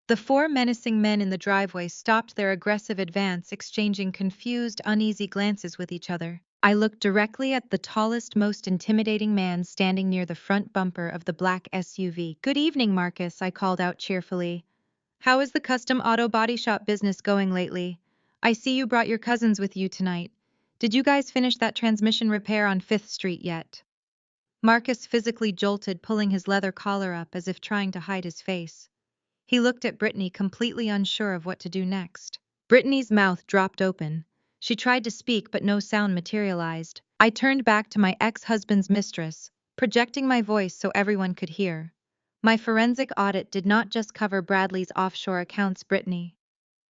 The four menacing men in the driveway stopped their aggressive advance, exchanging confused, uneasy glances with each other. I looked directly at the tallest, most intimidating man standing near the front bumper of the black SUV. "Good evening, Marcus," I called out cheerfully. "How is the custom auto body shop business going lately? I see you brought your cousins with you tonight. Did you guys finish that transmission repair on 5th Street yet?" Marcus physically jolted, pulling his leather collar up as if trying to hide his face. He looked at Brittany, completely unsure of what to do next. Brittany's mouth dropped open. She tried to speak, but no sound materialized. I turned back to my ex-husband's mistress, projecting my voice so everyone could hear. "My forensic audit did not just cover Bradley's offshore accounts, Brittany.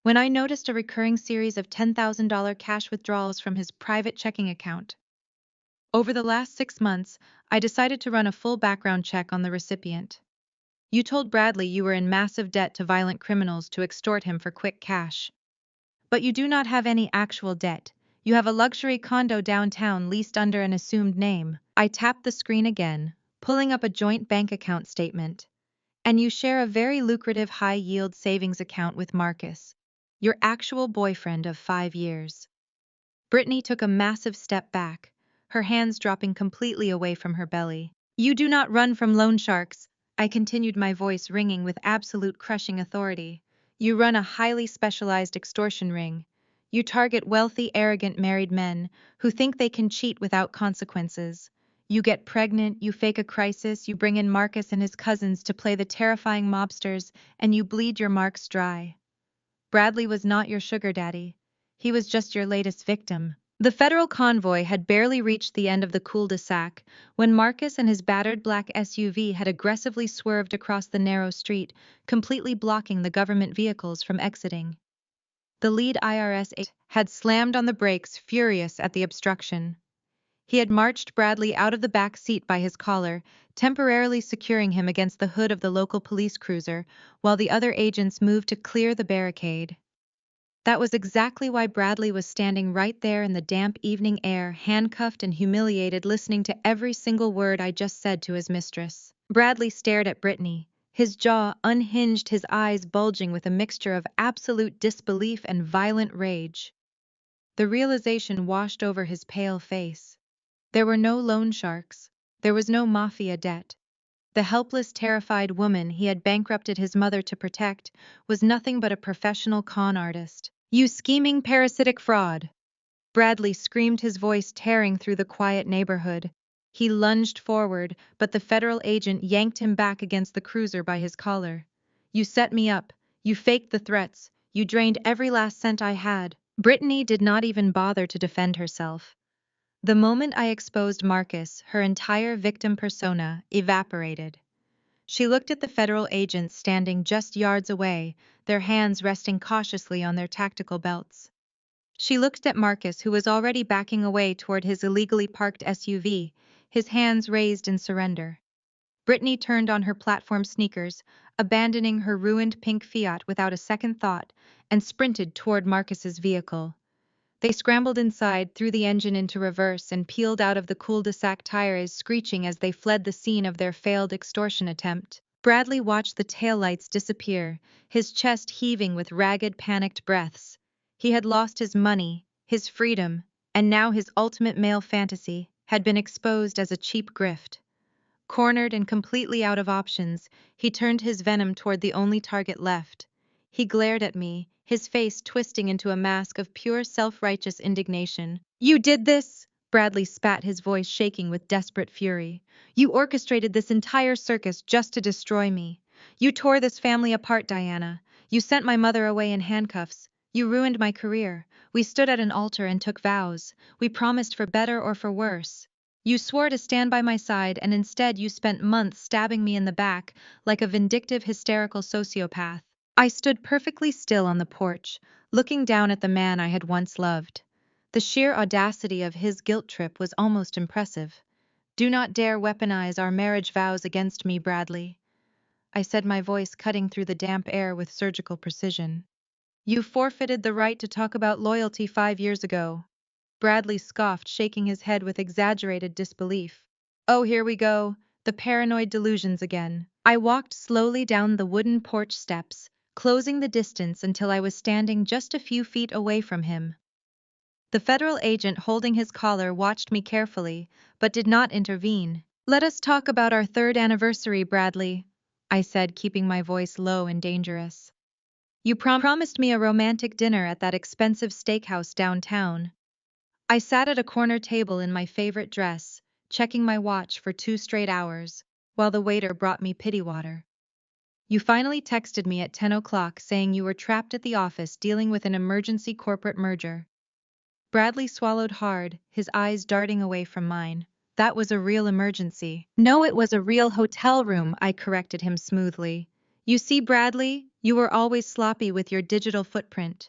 When I noticed a recurring series of $10,000 cash withdrawals from his private checking account. Over the last 6 months, I decided to run a full background check on the recipient. You told Bradley you were in massive debt to violent criminals to extort him for quick cash. But you do not have any actual debt. You have a luxury condo downtown leased under an assumed name. I tapped the screen again, pulling up a joint bank account statement. And you share a very lucrative high-yield savings account with Marcus, your actual boyfriend of 5 years. Brittany took a massive step back, her hands dropping completely away from her belly. You do not run from loan sharks, I continued, my voice ringing with absolute crushing authority. You run a highly specialized extortion ring. You target wealthy, arrogant married men who think they can cheat without consequences. You get pregnant, you fake a crisis, you bring in Marcus and his cousins to play the terrifying mobsters, and you bleed your marks dry. Bradley was not your sugar daddy. He was just your latest victim. The federal convoy had barely reached the end of the cul-de-sac when Marcus and his battered black SUV had aggressively swerved across the narrow street, completely blocking the government vehicles from exiting. The lead IRS agent had slammed on the brakes, furious at the obstruction. He had marched Bradley out of the back seat by his collar, temporarily securing him against the hood of the local police cruiser, while the other agents moved to clear the barricade. That was exactly why Bradley was standing right there in the damp evening air, handcuffed and humiliated, listening to every single word I just said to his mistress. Bradley stared at Brittany, his jaw unhinged, his eyes bulging with a mixture of absolute disbelief and violent rage. The realization washed over his pale face. There were no loan sharks. There was no mafia debt. The helpless, terrified woman he had bankrupted his mother to protect was nothing but a professional con artist. You scheming, parasitic fraud! Bradley screamed, his voice tearing through the quiet neighborhood. He lunged forward, but the federal agent yanked him back against the cruiser by his collar. You set me up. You faked the threats. You drained every last cent I had. Brittany did not even bother to defend herself. The moment I exposed Marcus, her entire victim persona evaporated. She looked at the federal agents standing just yards away, their hands resting cautiously on their tactical belts. She looked at Marcus, who was already backing away toward his illegally parked SUV, his hands raised in surrender. Brittany turned on her platform sneakers, abandoning her ruined pink Fiat without a second thought, and sprinted toward Marcus's vehicle. They scrambled inside, threw the engine into reverse, and peeled out of the cul-de-sac, tires screeching as they fled the scene of their failed extortion attempt. Bradley watched the taillights disappear, his chest heaving with ragged, panicked breaths. He had lost his money, his freedom, and now his ultimate male fantasy had been exposed as a cheap grift. Cornered and completely out of options, he turned his venom toward the only target left. He glared at me, his face twisting into a mask of pure self-righteous indignation. You did this! Bradley spat, his voice shaking with desperate fury. You orchestrated this entire circus just to destroy me. You tore this family apart, Diana. You sent my mother away in handcuffs. You ruined my career. We stood at an altar and took vows. We promised for better or for worse. You swore to stand by my side, and instead you spent months stabbing me in the back like a vindictive, hysterical sociopath. I stood perfectly still on the porch, looking down at the man I had once loved. The sheer audacity of his guilt trip was almost impressive. Do not dare weaponize our marriage vows against me, Bradley, I said, my voice cutting through the damp air with surgical precision. You forfeited the right to talk about loyalty 5 years ago. Bradley scoffed, shaking his head with exaggerated disbelief. Oh, here we go, the paranoid delusions again. I walked slowly down the wooden porch steps, closing the distance until I was standing just a few feet away from him. The federal agent holding his collar watched me carefully, but did not intervene. Let us talk about our 3rd anniversary, Bradley, I said, keeping my voice low and dangerous. You promised me a romantic dinner at that expensive steakhouse downtown. I sat at a corner table in my favorite dress, checking my watch for 2 straight hours, while the waiter brought me pity water. You finally texted me at 10 o'clock saying you were trapped at the office dealing with an emergency corporate merger. Bradley swallowed hard, his eyes darting away from mine. That was a real emergency. No, it was a real hotel room, I corrected him smoothly. You see, Bradley, you were always sloppy with your digital footprint.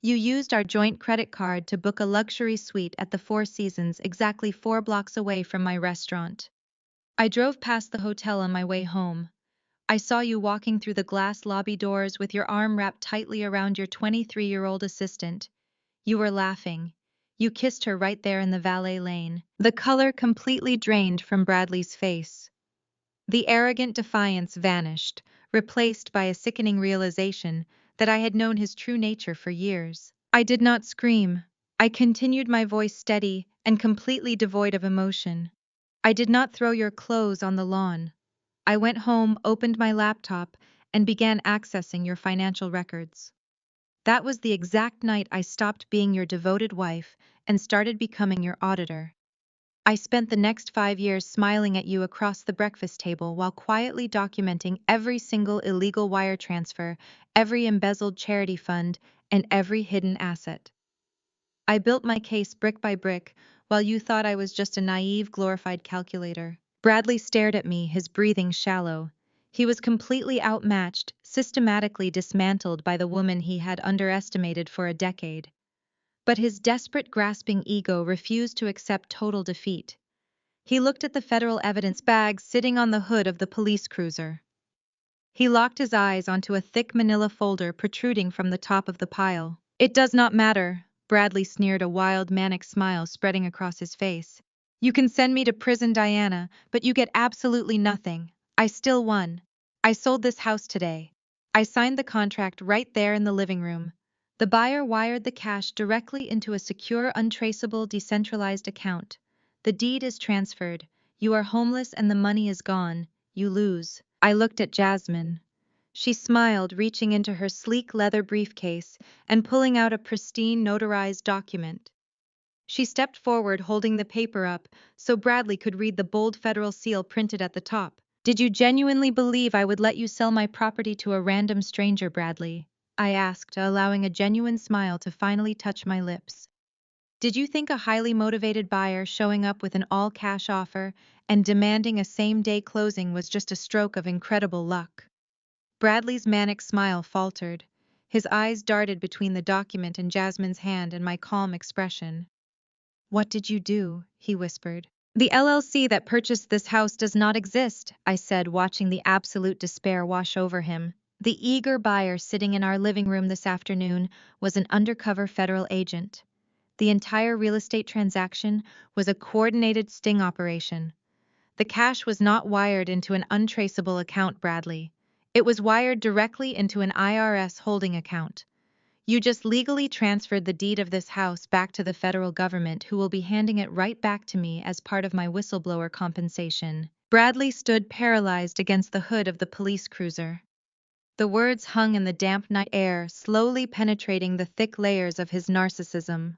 You used our joint credit card to book a luxury suite at the Four Seasons exactly 4 blocks away from my restaurant. I drove past the hotel on my way home. I saw you walking through the glass lobby doors with your arm wrapped tightly around your 23-year-old assistant. You were laughing. You kissed her right there in the valet lane. The color completely drained from Bradley's face. The arrogant defiance vanished, replaced by a sickening realization that I had known his true nature for years. I did not scream. I continued, my voice steady and completely devoid of emotion. I did not throw your clothes on the lawn. I went home, opened my laptop, and began accessing your financial records. That was the exact night I stopped being your devoted wife and started becoming your auditor. I spent the next 5 years smiling at you across the breakfast table while quietly documenting every single illegal wire transfer, every embezzled charity fund, and every hidden asset. I built my case brick by brick, while you thought I was just a naive, glorified calculator. Bradley stared at me, his breathing shallow. He was completely outmatched, systematically dismantled by the woman he had underestimated for a decade. But his desperate, grasping ego refused to accept total defeat. He looked at the federal evidence bags sitting on the hood of the police cruiser. He locked his eyes onto a thick manila folder protruding from the top of the pile. It does not matter, Bradley sneered, a wild, manic smile spreading across his face. You can send me to prison, Diana, but you get absolutely nothing. I still won. I sold this house today. I signed the contract right there in the living room. The buyer wired the cash directly into a secure, untraceable, decentralized account. The deed is transferred. You are homeless and the money is gone. You lose. I looked at Jasmine. She smiled, reaching into her sleek leather briefcase and pulling out a pristine, notarized document. She stepped forward, holding the paper up so Bradley could read the bold federal seal printed at the top. Did you genuinely believe I would let you sell my property to a random stranger, Bradley? I asked, allowing a genuine smile to finally touch my lips. Did you think a highly motivated buyer showing up with an all-cash offer and demanding a same-day closing was just a stroke of incredible luck? Bradley's manic smile faltered. His eyes darted between the document in Jasmine's hand and my calm expression. What did you do? He whispered. The LLC that purchased this house does not exist, I said, watching the absolute despair wash over him. The eager buyer sitting in our living room this afternoon was an undercover federal agent. The entire real estate transaction was a coordinated sting operation. The cash was not wired into an untraceable account, Bradley. It was wired directly into an IRS holding account. You just legally transferred the deed of this house back to the federal government, who will be handing it right back to me as part of my whistleblower compensation. Bradley stood paralyzed against the hood of the police cruiser. The words hung in the damp night air, slowly penetrating the thick layers of his narcissism.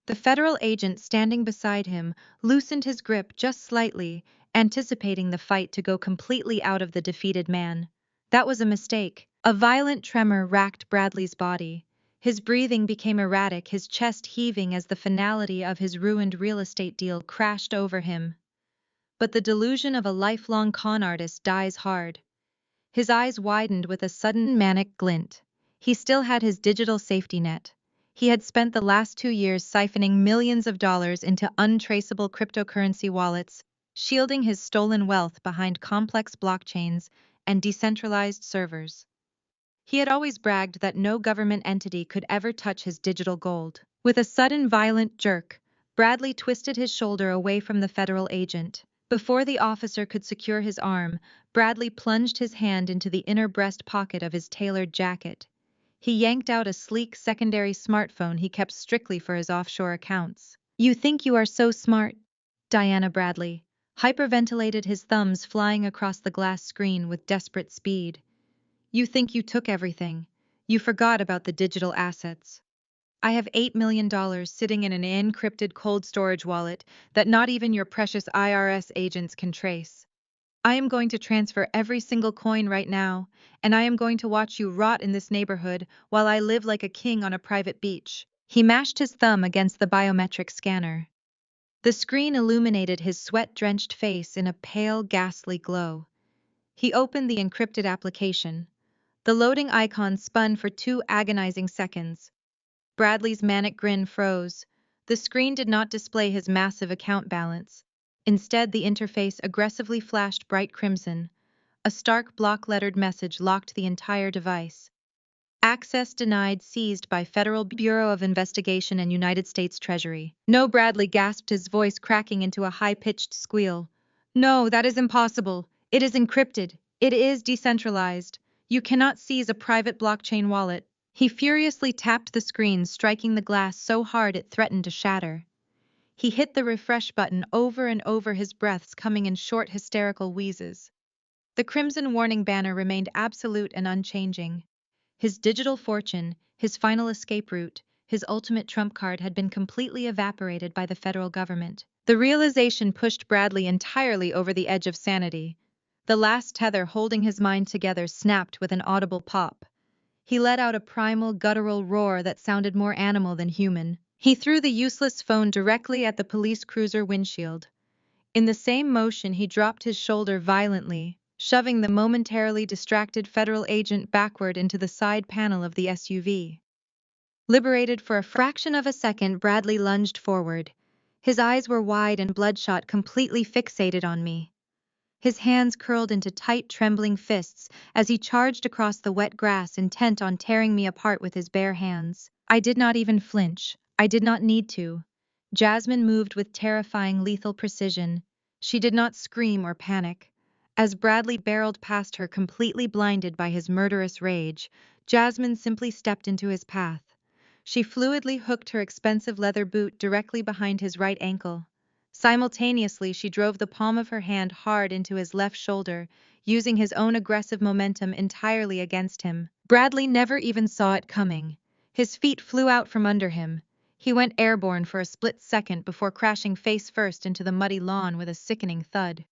The federal agent standing beside him loosened his grip just slightly, anticipating the fight to go completely out of the defeated man. That was a mistake. A violent tremor racked Bradley's body. His breathing became erratic, his chest heaving as the finality of his ruined real estate deal crashed over him. But the delusion of a lifelong con artist dies hard. His eyes widened with a sudden manic glint. He still had his digital safety net. He had spent the last 2 years siphoning millions of dollars into untraceable cryptocurrency wallets, shielding his stolen wealth behind complex blockchains and decentralized servers. He had always bragged that no government entity could ever touch his digital gold. With a sudden violent jerk, Bradley twisted his shoulder away from the federal agent. Before the officer could secure his arm, Bradley plunged his hand into the inner breast pocket of his tailored jacket. He yanked out a sleek secondary smartphone he kept strictly for his offshore accounts. You think you are so smart, Diana. Bradley hyperventilated, his thumbs flying across the glass screen with desperate speed. You think you took everything. You forgot about the digital assets. I have $8 million sitting in an encrypted cold storage wallet that not even your precious IRS agents can trace. I am going to transfer every single coin right now, and I am going to watch you rot in this neighborhood while I live like a king on a private beach. He mashed his thumb against the biometric scanner. The screen illuminated his sweat-drenched face in a pale, ghastly glow. He opened the encrypted application. The loading icon spun for 2 agonizing seconds. Bradley's manic grin froze. The screen did not display his massive account balance. Instead, the interface aggressively flashed bright crimson. A stark block-lettered message locked the entire device. Access denied, seized by Federal Bureau of Investigation and United States Treasury. No, Bradley gasped, his voice cracking into a high-pitched squeal. No, that is impossible. It is encrypted. It is decentralized. You cannot seize a private blockchain wallet. He furiously tapped the screen, striking the glass so hard it threatened to shatter. He hit the refresh button over and over, his breaths coming in short, hysterical wheezes. The crimson warning banner remained absolute and unchanging. His digital fortune, his final escape route, his ultimate trump card had been completely evaporated by the federal government. The realization pushed Bradley entirely over the edge of sanity. The last tether holding his mind together snapped with an audible pop. He let out a primal, guttural roar that sounded more animal than human. He threw the useless phone directly at the police cruiser windshield. In the same motion, he dropped his shoulder violently, shoving the momentarily distracted federal agent backward into the side panel of the SUV. Liberated for a fraction of a second, Bradley lunged forward. His eyes were wide and bloodshot, completely fixated on me. His hands curled into tight, trembling fists as he charged across the wet grass, intent on tearing me apart with his bare hands. I did not even flinch. I did not need to. Jasmine moved with terrifying, lethal precision. She did not scream or panic. As Bradley barreled past her, completely blinded by his murderous rage, Jasmine simply stepped into his path. She fluidly hooked her expensive leather boot directly behind his right ankle. Simultaneously, she drove the palm of her hand hard into his left shoulder, using his own aggressive momentum entirely against him. Bradley never even saw it coming. His feet flew out from under him. He went airborne for a split second before crashing face first into the muddy lawn with a sickening thud.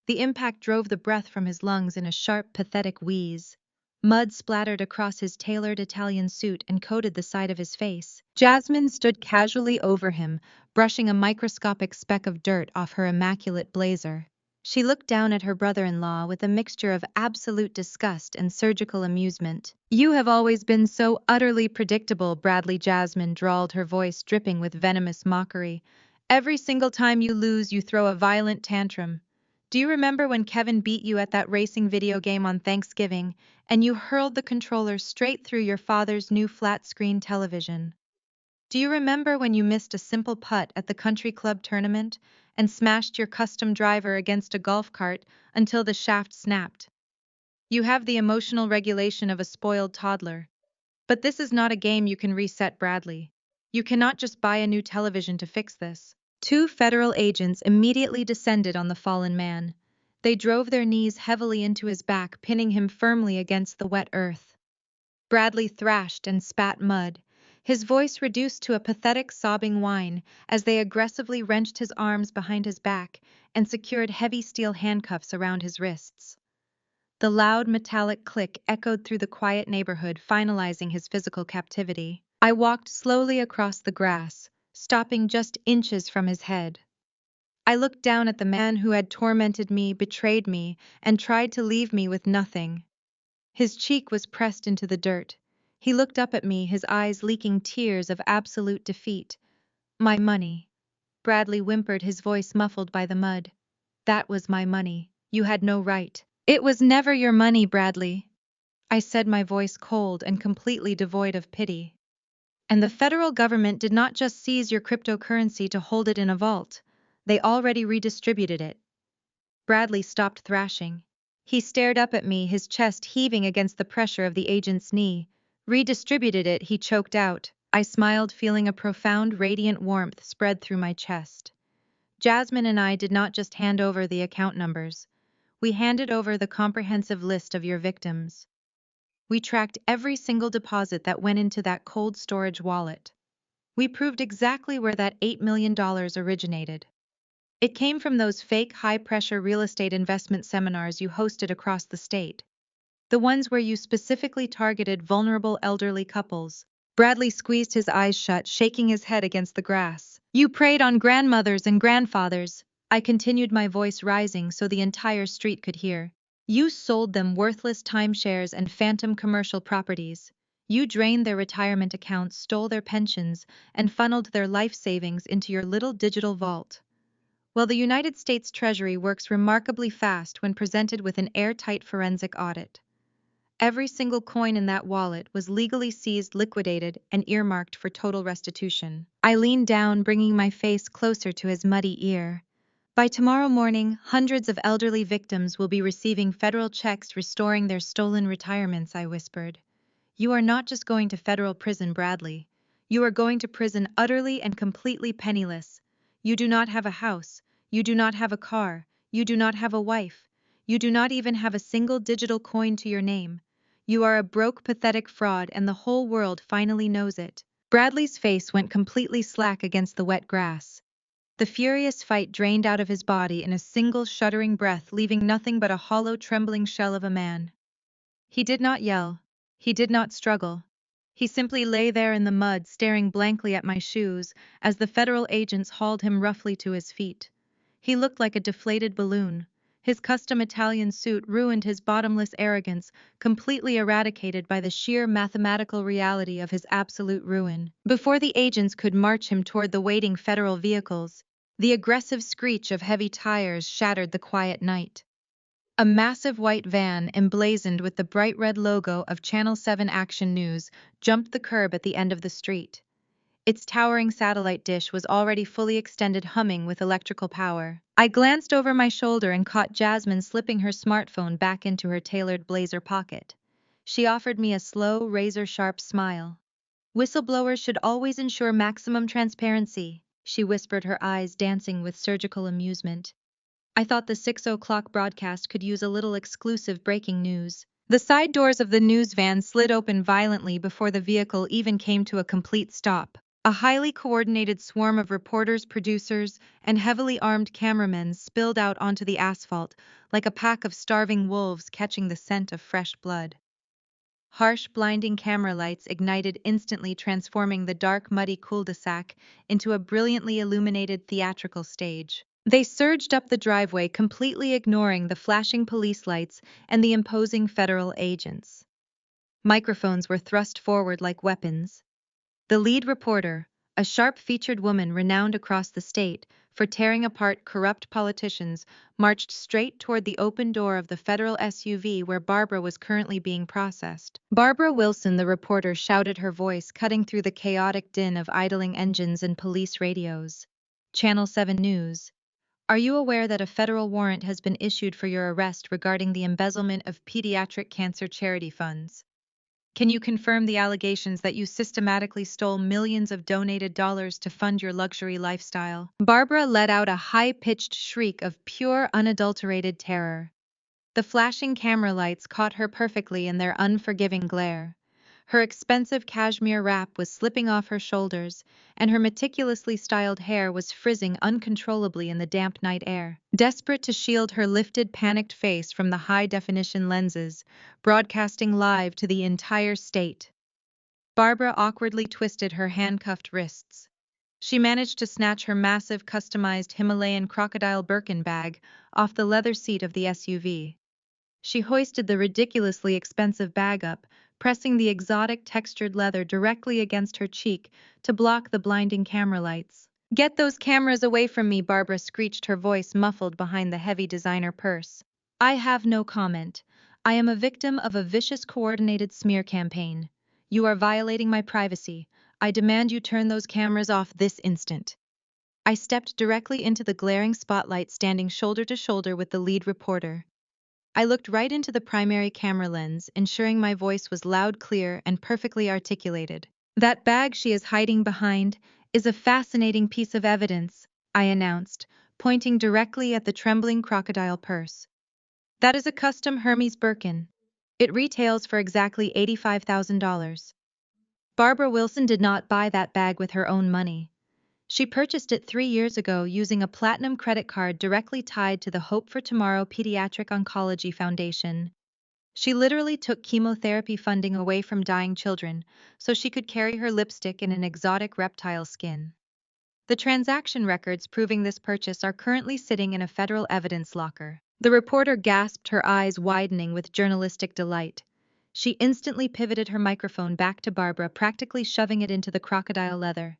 The impact drove the breath from his lungs in a sharp, pathetic wheeze. Mud splattered across his tailored Italian suit and coated the side of his face. Jasmine stood casually over him, brushing a microscopic speck of dirt off her immaculate blazer. She looked down at her brother-in-law with a mixture of absolute disgust and surgical amusement. "You have always been so utterly predictable," Bradley. Jasmine drawled, her voice dripping with venomous mockery. "Every single time you lose, you throw a violent tantrum. Do you remember when Kevin beat you at that racing video game on Thanksgiving, and you hurled the controller straight through your father's new flat-screen television? Do you remember when you missed a simple putt at the country club tournament and smashed your custom driver against a golf cart until the shaft snapped? You have the emotional regulation of a spoiled toddler. But this is not a game you can reset, Bradley. You cannot just buy a new television to fix this." Two federal agents immediately descended on the fallen man. They drove their knees heavily into his back, pinning him firmly against the wet earth. Bradley thrashed and spat mud, his voice reduced to a pathetic sobbing whine as they aggressively wrenched his arms behind his back and secured heavy steel handcuffs around his wrists. The loud metallic click echoed through the quiet neighborhood, finalizing his physical captivity. I walked slowly across the grass, stopping just inches from his head. I looked down at the man who had tormented me, betrayed me, and tried to leave me with nothing. His cheek was pressed into the dirt. He looked up at me, his eyes leaking tears of absolute defeat. "My money," Bradley whimpered, his voice muffled by the mud. "That was my money. You had no right." "It was never your money, Bradley," I said, my voice cold and completely devoid of pity. "And the federal government did not just seize your cryptocurrency to hold it in a vault. They already redistributed it." Bradley stopped thrashing. He stared up at me, his chest heaving against the pressure of the agent's knee. "Redistributed it," he choked out. I smiled, feeling a profound, radiant warmth spread through my chest. "Jasmine and I did not just hand over the account numbers. We handed over the comprehensive list of your victims. We tracked every single deposit that went into that cold storage wallet. We proved exactly where that $8 million originated. It came from those fake high-pressure real estate investment seminars you hosted across the state. The ones where you specifically targeted vulnerable elderly couples." Bradley squeezed his eyes shut, shaking his head against the grass. "You preyed on grandmothers and grandfathers," I continued, my voice rising so the entire street could hear. "You sold them worthless timeshares and phantom commercial properties. You drained their retirement accounts, stole their pensions, and funneled their life savings into your little digital vault. While the United States Treasury works remarkably fast when presented with an airtight forensic audit. Every single coin in that wallet was legally seized, liquidated, and earmarked for total restitution. I leaned down, bringing my face closer to his muddy ear. By tomorrow morning, hundreds of elderly victims will be receiving federal checks restoring their stolen retirements, I whispered. You are not just going to federal prison, Bradley. You are going to prison utterly and completely penniless. You do not have a house. You do not have a car. You do not have a wife. You do not even have a single digital coin to your name. You are a broke, pathetic fraud, and the whole world finally knows it. Bradley's face went completely slack against the wet grass. The furious fight drained out of his body in a single shuddering breath, leaving nothing but a hollow, trembling shell of a man. He did not yell. He did not struggle. He simply lay there in the mud, staring blankly at my shoes as the federal agents hauled him roughly to his feet. He looked like a deflated balloon. His custom Italian suit ruined his bottomless arrogance, completely eradicated by the sheer mathematical reality of his absolute ruin. Before the agents could march him toward the waiting federal vehicles, the aggressive screech of heavy tires shattered the quiet night. A massive white van, emblazoned with the bright red logo of Channel 7 Action News, jumped the curb at the end of the street. Its towering satellite dish was already fully extended, humming with electrical power. I glanced over my shoulder and caught Jasmine slipping her smartphone back into her tailored blazer pocket. She offered me a slow, razor-sharp smile. Whistleblowers should always ensure maximum transparency, she whispered, her eyes dancing with surgical amusement. I thought the 6 o'clock broadcast could use a little exclusive breaking news. The side doors of the news van slid open violently before the vehicle even came to a complete stop. A highly coordinated swarm of reporters, producers, and heavily armed cameramen spilled out onto the asphalt like a pack of starving wolves catching the scent of fresh blood. Harsh, blinding camera lights ignited instantly, transforming the dark, muddy cul-de-sac into a brilliantly illuminated theatrical stage. They surged up the driveway, completely ignoring the flashing police lights and the imposing federal agents. Microphones were thrust forward like weapons. The lead reporter, a sharp-featured woman renowned across the state for tearing apart corrupt politicians, marched straight toward the open door of the federal SUV where Barbara was currently being processed. Barbara Wilson, the reporter, shouted, her voice cutting through the chaotic din of idling engines and police radios. Channel 7 News. Are you aware that a federal warrant has been issued for your arrest regarding the embezzlement of pediatric cancer charity funds? Can you confirm the allegations that you systematically stole millions of donated dollars to fund your luxury lifestyle? Barbara let out a high-pitched shriek of pure, unadulterated terror. The flashing camera lights caught her perfectly in their unforgiving glare. Her expensive cashmere wrap was slipping off her shoulders, and her meticulously styled hair was frizzing uncontrollably in the damp night air. Desperate to shield her lifted, panicked face from the high-definition lenses, broadcasting live to the entire state, Barbara awkwardly twisted her handcuffed wrists. She managed to snatch her massive, customized Himalayan crocodile Birkin bag off the leather seat of the SUV. She hoisted the ridiculously expensive bag up, pressing the exotic textured leather directly against her cheek to block the blinding camera lights. Get those cameras away from me, Barbara screeched, her voice muffled behind the heavy designer purse. I have no comment. I am a victim of a vicious coordinated smear campaign. You are violating my privacy. I demand you turn those cameras off this instant. I stepped directly into the glaring spotlight, standing shoulder to shoulder with the lead reporter. I looked right into the primary camera lens, ensuring my voice was loud, clear, and perfectly articulated. That bag she is hiding behind is a fascinating piece of evidence, I announced, pointing directly at the trembling crocodile purse. That is a custom Hermes Birkin. It retails for exactly $85,000. Barbara Wilson did not buy that bag with her own money. She purchased it 3 years ago using a platinum credit card directly tied to the Hope for Tomorrow Pediatric Oncology Foundation. She literally took chemotherapy funding away from dying children so she could carry her lipstick in an exotic reptile skin. The transaction records proving this purchase are currently sitting in a federal evidence locker. The reporter gasped, her eyes widening with journalistic delight. She instantly pivoted her microphone back to Barbara, practically shoving it into the crocodile leather.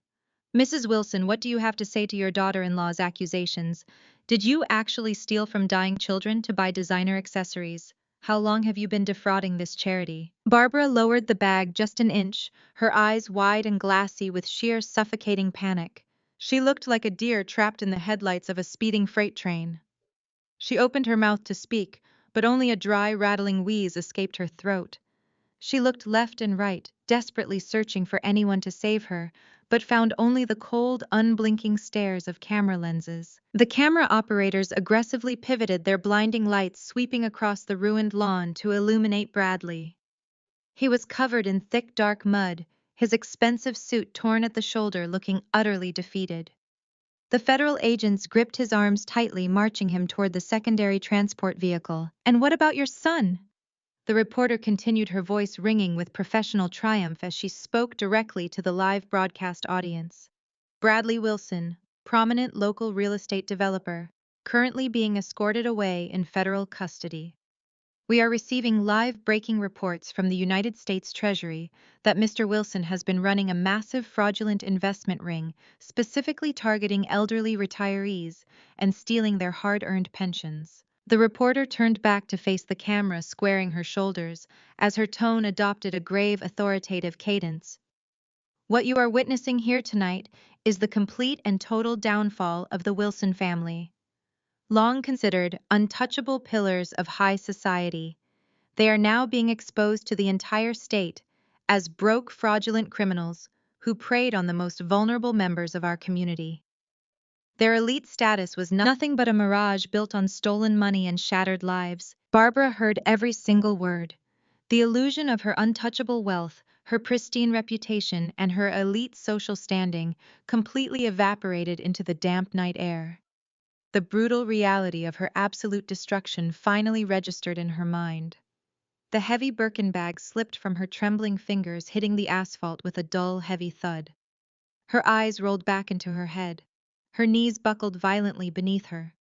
Mrs. Wilson, what do you have to say to your daughter-in-law's accusations? Did you actually steal from dying children to buy designer accessories? How long have you been defrauding this charity? Barbara lowered the bag just an inch, her eyes wide and glassy with sheer suffocating panic. She looked like a deer trapped in the headlights of a speeding freight train. She opened her mouth to speak, but only a dry, rattling wheeze escaped her throat. She looked left and right, desperately searching for anyone to save her, but found only the cold, unblinking stares of camera lenses. The camera operators aggressively pivoted their blinding lights sweeping across the ruined lawn to illuminate Bradley. He was covered in thick, dark mud, his expensive suit torn at the shoulder, looking utterly defeated. The federal agents gripped his arms tightly, marching him toward the secondary transport vehicle. "And what about your son?" The reporter continued, her voice ringing with professional triumph as she spoke directly to the live broadcast audience. "Bradley Wilson, prominent local real estate developer, currently being escorted away in federal custody. We are receiving live breaking reports from the United States Treasury that Mr. Wilson has been running a massive fraudulent investment ring, specifically targeting elderly retirees and stealing their hard-earned pensions." The reporter turned back to face the camera, squaring her shoulders, as her tone adopted a grave, authoritative cadence. "What you are witnessing here tonight is the complete and total downfall of the Wilson family. Long considered untouchable pillars of high society, they are now being exposed to the entire state as broke, fraudulent criminals who preyed on the most vulnerable members of our community. Their elite status was nothing but a mirage built on stolen money and shattered lives." Barbara heard every single word. The illusion of her untouchable wealth, her pristine reputation, and her elite social standing completely evaporated into the damp night air. The brutal reality of her absolute destruction finally registered in her mind. The heavy Birkin bag slipped from her trembling fingers, hitting the asphalt with a dull, heavy thud. Her eyes rolled back into her head. Her knees buckled violently beneath her.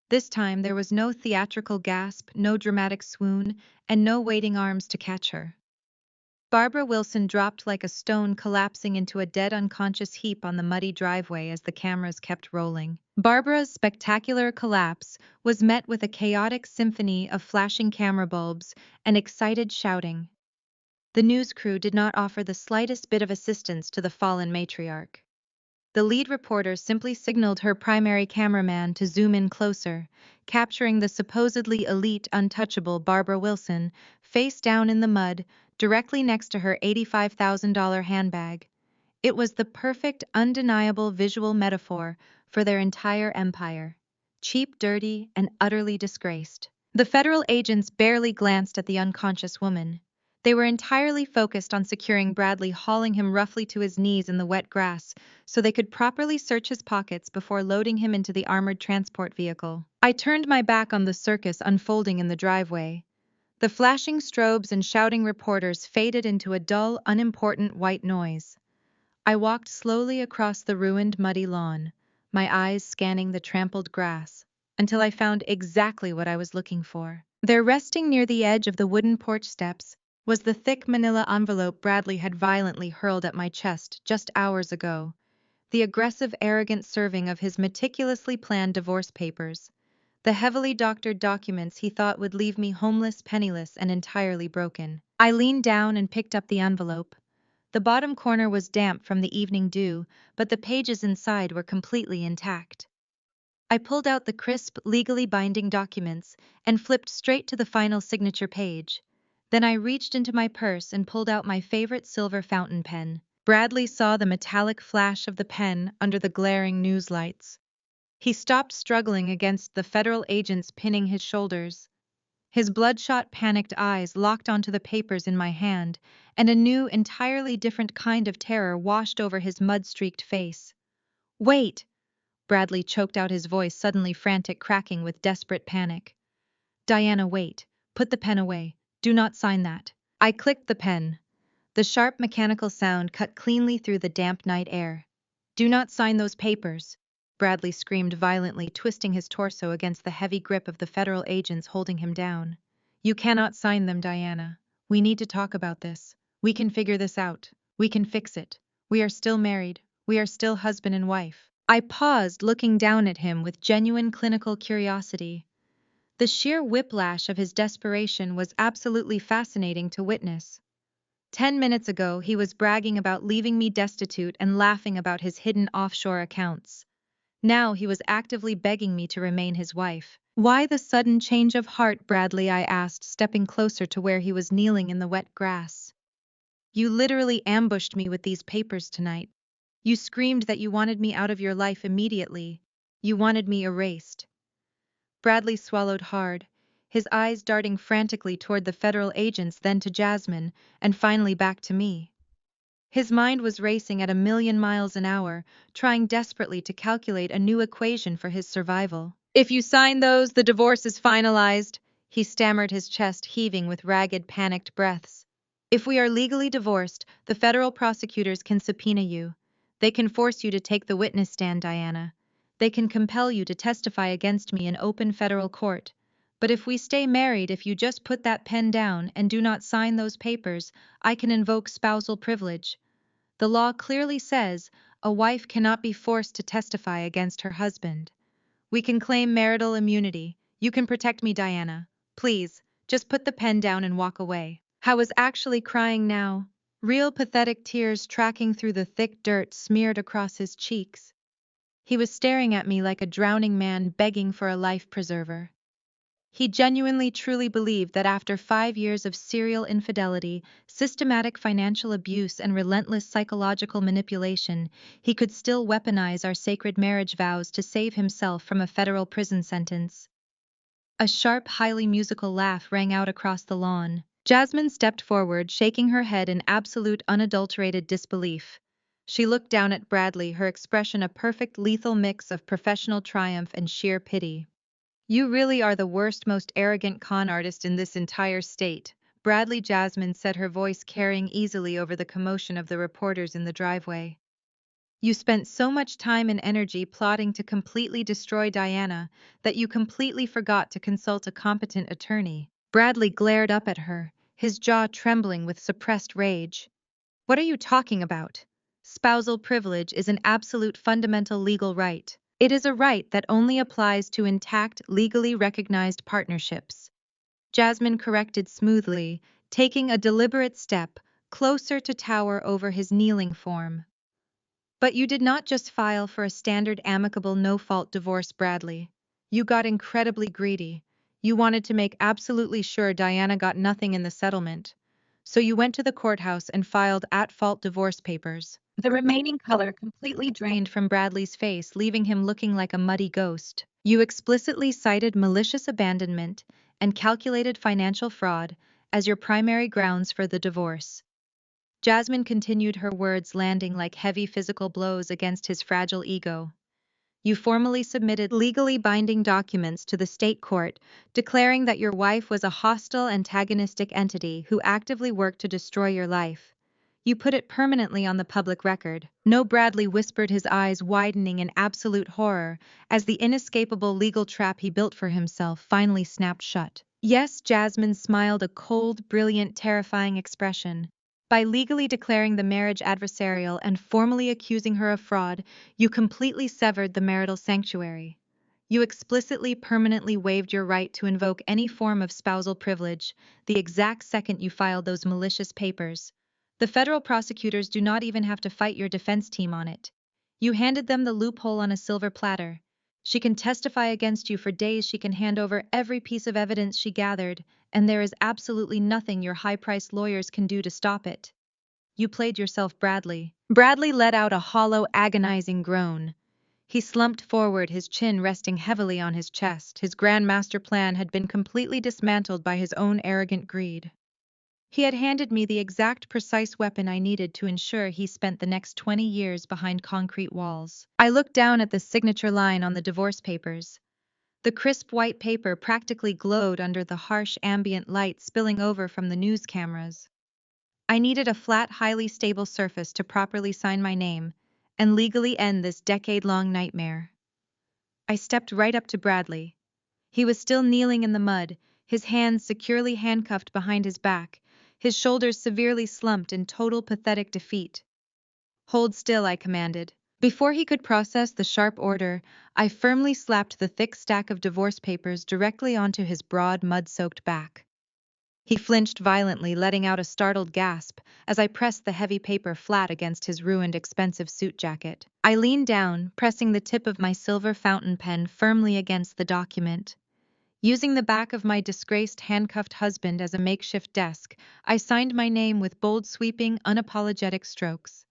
This time there was no theatrical gasp, no dramatic swoon, and no waiting arms to catch her. Barbara Wilson dropped like a stone, collapsing into a dead, unconscious heap on the muddy driveway as the cameras kept rolling. Barbara's spectacular collapse was met with a chaotic symphony of flashing camera bulbs and excited shouting. The news crew did not offer the slightest bit of assistance to the fallen matriarch. The lead reporter simply signaled her primary cameraman to zoom in closer, capturing the supposedly elite, untouchable Barbara Wilson, face down in the mud, directly next to her $85,000 handbag. It was the perfect, undeniable visual metaphor for their entire empire. Cheap, dirty, and utterly disgraced. The federal agents barely glanced at the unconscious woman. They were entirely focused on securing Bradley, hauling him roughly to his knees in the wet grass so they could properly search his pockets before loading him into the armored transport vehicle. I turned my back on the circus unfolding in the driveway. The flashing strobes and shouting reporters faded into a dull, unimportant white noise. I walked slowly across the ruined, muddy lawn, my eyes scanning the trampled grass, until I found exactly what I was looking for. There, resting near the edge of the wooden porch steps, was the thick manila envelope Bradley had violently hurled at my chest just hours ago, the aggressive, arrogant serving of his meticulously planned divorce papers, the heavily doctored documents he thought would leave me homeless, penniless, and entirely broken. I leaned down and picked up the envelope. The bottom corner was damp from the evening dew, but the pages inside were completely intact. I pulled out the crisp, legally binding documents and flipped straight to the final signature page. Then I reached into my purse and pulled out my favorite silver fountain pen. Bradley saw the metallic flash of the pen under the glaring news lights. He stopped, struggling against the federal agents pinning his shoulders. His bloodshot, panicked eyes locked onto the papers in my hand, and a new, entirely different kind of terror washed over his mud-streaked face. "Wait!" Bradley choked out, his voice suddenly frantic, cracking with desperate panic. "Diana, wait. Put the pen away. Do not sign that." I clicked the pen. The sharp mechanical sound cut cleanly through the damp night air. "Do not sign those papers," Bradley screamed violently, twisting his torso against the heavy grip of the federal agents holding him down. "You cannot sign them, Diana. We need to talk about this. We can figure this out. We can fix it. We are still married. We are still husband and wife. I paused, looking down at him with genuine clinical curiosity. The sheer whiplash of his desperation was absolutely fascinating to witness. 10 minutes ago, he was bragging about leaving me destitute and laughing about his hidden offshore accounts. Now he was actively begging me to remain his wife. Why the sudden change of heart, Bradley? I asked, stepping closer to where he was kneeling in the wet grass. You literally ambushed me with these papers tonight. You screamed that you wanted me out of your life immediately. You wanted me erased. Bradley swallowed hard, his eyes darting frantically toward the federal agents, then to Jasmine, and finally back to me. His mind was racing at 1,000,000 miles an hour, trying desperately to calculate a new equation for his survival. If you sign those, the divorce is finalized, he stammered, his chest heaving with ragged, panicked breaths. If we are legally divorced, the federal prosecutors can subpoena you. They can force you to take the witness stand, Diana. They can compel you to testify against me in open federal court. But if we stay married, if you just put that pen down and do not sign those papers, I can invoke spousal privilege. The law clearly says a wife cannot be forced to testify against her husband. We can claim marital immunity. You can protect me, Diana. Please, just put the pen down and walk away. I was actually crying now, real pathetic tears tracking through the thick dirt smeared across his cheeks. He was staring at me like a drowning man begging for a life preserver. He genuinely truly believed that after 5 years of serial infidelity, systematic financial abuse, and relentless psychological manipulation, he could still weaponize our sacred marriage vows to save himself from a federal prison sentence. A sharp, highly musical laugh rang out across the lawn. Jasmine stepped forward, shaking her head in absolute unadulterated disbelief. She looked down at Bradley, her expression a perfect lethal mix of professional triumph and sheer pity. You really are the worst, most arrogant con artist in this entire state, Bradley. Jasmine said, her voice carrying easily over the commotion of the reporters in the driveway. You spent so much time and energy plotting to completely destroy Diana that you completely forgot to consult a competent attorney. Bradley glared up at her, his jaw trembling with suppressed rage. What are you talking about? Spousal privilege is an absolute fundamental legal right. It is a right that only applies to intact, legally recognized partnerships. Jasmine corrected smoothly, taking a deliberate step closer to tower over his kneeling form. But you did not just file for a standard amicable no-fault divorce, Bradley. You got incredibly greedy. You wanted to make absolutely sure Diana got nothing in the settlement. So you went to the courthouse and filed at-fault divorce papers. The remaining color completely drained from Bradley's face, leaving him looking like a muddy ghost. You explicitly cited malicious abandonment and calculated financial fraud as your primary grounds for the divorce. Jasmine continued, her words landing like heavy physical blows against his fragile ego. You formally submitted legally binding documents to the state court, declaring that your wife was a hostile, antagonistic entity who actively worked to destroy your life. You put it permanently on the public record. No, Bradley whispered, his eyes widening in absolute horror as the inescapable legal trap he built for himself finally snapped shut. Yes, Jasmine smiled, a cold, brilliant, terrifying expression. By legally declaring the marriage adversarial and formally accusing her of fraud, you completely severed the marital sanctuary. You explicitly permanently waived your right to invoke any form of spousal privilege the exact second you filed those malicious papers. The federal prosecutors do not even have to fight your defense team on it. You handed them the loophole on a silver platter. She can testify against you for days, she can hand over every piece of evidence she gathered, and there is absolutely nothing your high-priced lawyers can do to stop it. You played yourself, Bradley. Bradley let out a hollow, agonizing groan. He slumped forward, his chin resting heavily on his chest. His grand master plan had been completely dismantled by his own arrogant greed. He had handed me the exact precise weapon I needed to ensure he spent the next 20 years behind concrete walls. I looked down at the signature line on the divorce papers. The crisp white paper practically glowed under the harsh ambient light spilling over from the news cameras. I needed a flat, highly stable surface to properly sign my name and legally end this decade-long nightmare. I stepped right up to Bradley. He was still kneeling in the mud, his hands securely handcuffed behind his back, his shoulders severely slumped in total pathetic defeat. Hold still, I commanded. Before he could process the sharp order, I firmly slapped the thick stack of divorce papers directly onto his broad, mud-soaked back. He flinched violently, letting out a startled gasp as I pressed the heavy paper flat against his ruined, expensive suit jacket. I leaned down, pressing the tip of my silver fountain pen firmly against the document. Using the back of my disgraced, handcuffed husband as a makeshift desk, I signed my name with bold, sweeping, unapologetic strokes.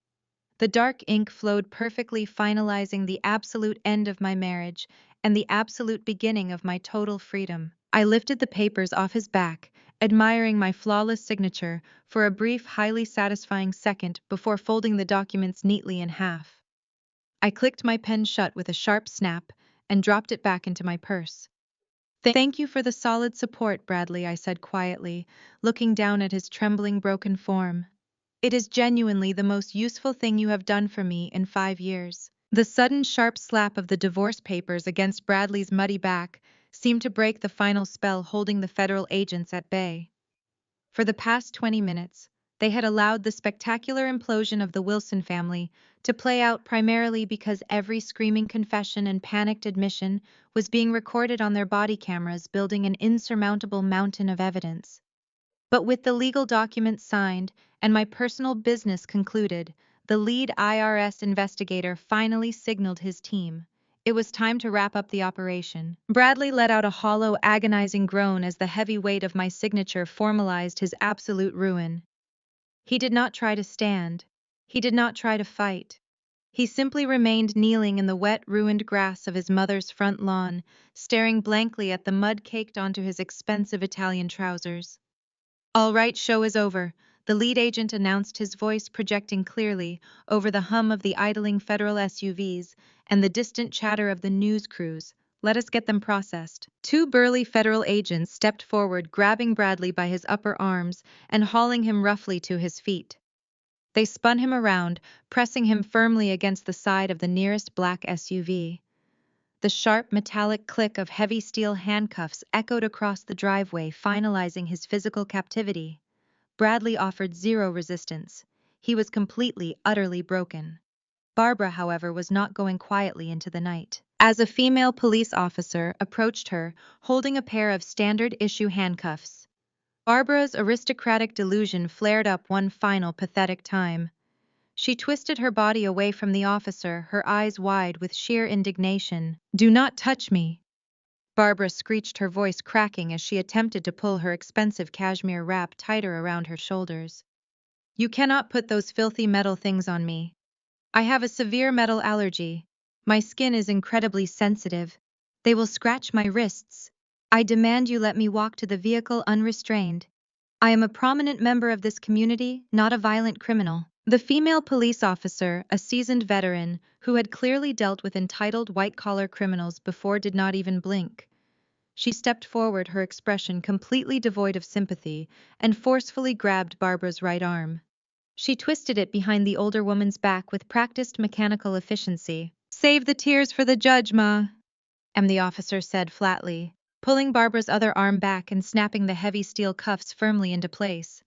The dark ink flowed perfectly, finalizing the absolute end of my marriage and the absolute beginning of my total freedom. I lifted the papers off his back, admiring my flawless signature for a brief, highly satisfying second before folding the documents neatly in half. I clicked my pen shut with a sharp snap and dropped it back into my purse. Thank you for the solid support, Bradley, I said quietly, looking down at his trembling, broken form. It is genuinely the most useful thing you have done for me in 5 years. The sudden sharp slap of the divorce papers against Bradley's muddy back seemed to break the final spell holding the federal agents at bay. For the past 20 minutes, they had allowed the spectacular implosion of the Wilson family to play out primarily because every screaming confession and panicked admission was being recorded on their body cameras, building an insurmountable mountain of evidence. But with the legal documents signed and my personal business concluded, the lead IRS investigator finally signaled his team. It was time to wrap up the operation. Bradley let out a hollow, agonizing groan as the heavy weight of my signature formalized his absolute ruin. He did not try to stand. He did not try to fight. He simply remained kneeling in the wet, ruined grass of his mother's front lawn, staring blankly at the mud caked onto his expensive Italian trousers. All right, show is over, the lead agent announced, his voice projecting clearly over the hum of the idling federal SUVs and the distant chatter of the news crews. Let us get them processed. Two burly federal agents stepped forward, grabbing Bradley by his upper arms and hauling him roughly to his feet. They spun him around, pressing him firmly against the side of the nearest black SUV. The sharp metallic click of heavy steel handcuffs echoed across the driveway, finalizing his physical captivity. Bradley offered zero resistance. He was completely, utterly broken. Barbara, however, was not going quietly into the night. As a female police officer approached her, holding a pair of standard-issue handcuffs, Barbara's aristocratic delusion flared up one final pathetic time. She twisted her body away from the officer, her eyes wide with sheer indignation. "Do not touch me!" Barbara screeched, her voice cracking as she attempted to pull her expensive cashmere wrap tighter around her shoulders. "You cannot put those filthy metal things on me. I have a severe metal allergy. My skin is incredibly sensitive. They will scratch my wrists. I demand you let me walk to the vehicle unrestrained. I am a prominent member of this community, not a violent criminal." The female police officer, a seasoned veteran who had clearly dealt with entitled white-collar criminals before, did not even blink. She stepped forward, her expression completely devoid of sympathy, and forcefully grabbed Barbara's right arm. She twisted it behind the older woman's back with practiced mechanical efficiency. "Save the tears for the judge, Ma," the officer said flatly, pulling Barbara's other arm back and snapping the heavy steel cuffs firmly into place.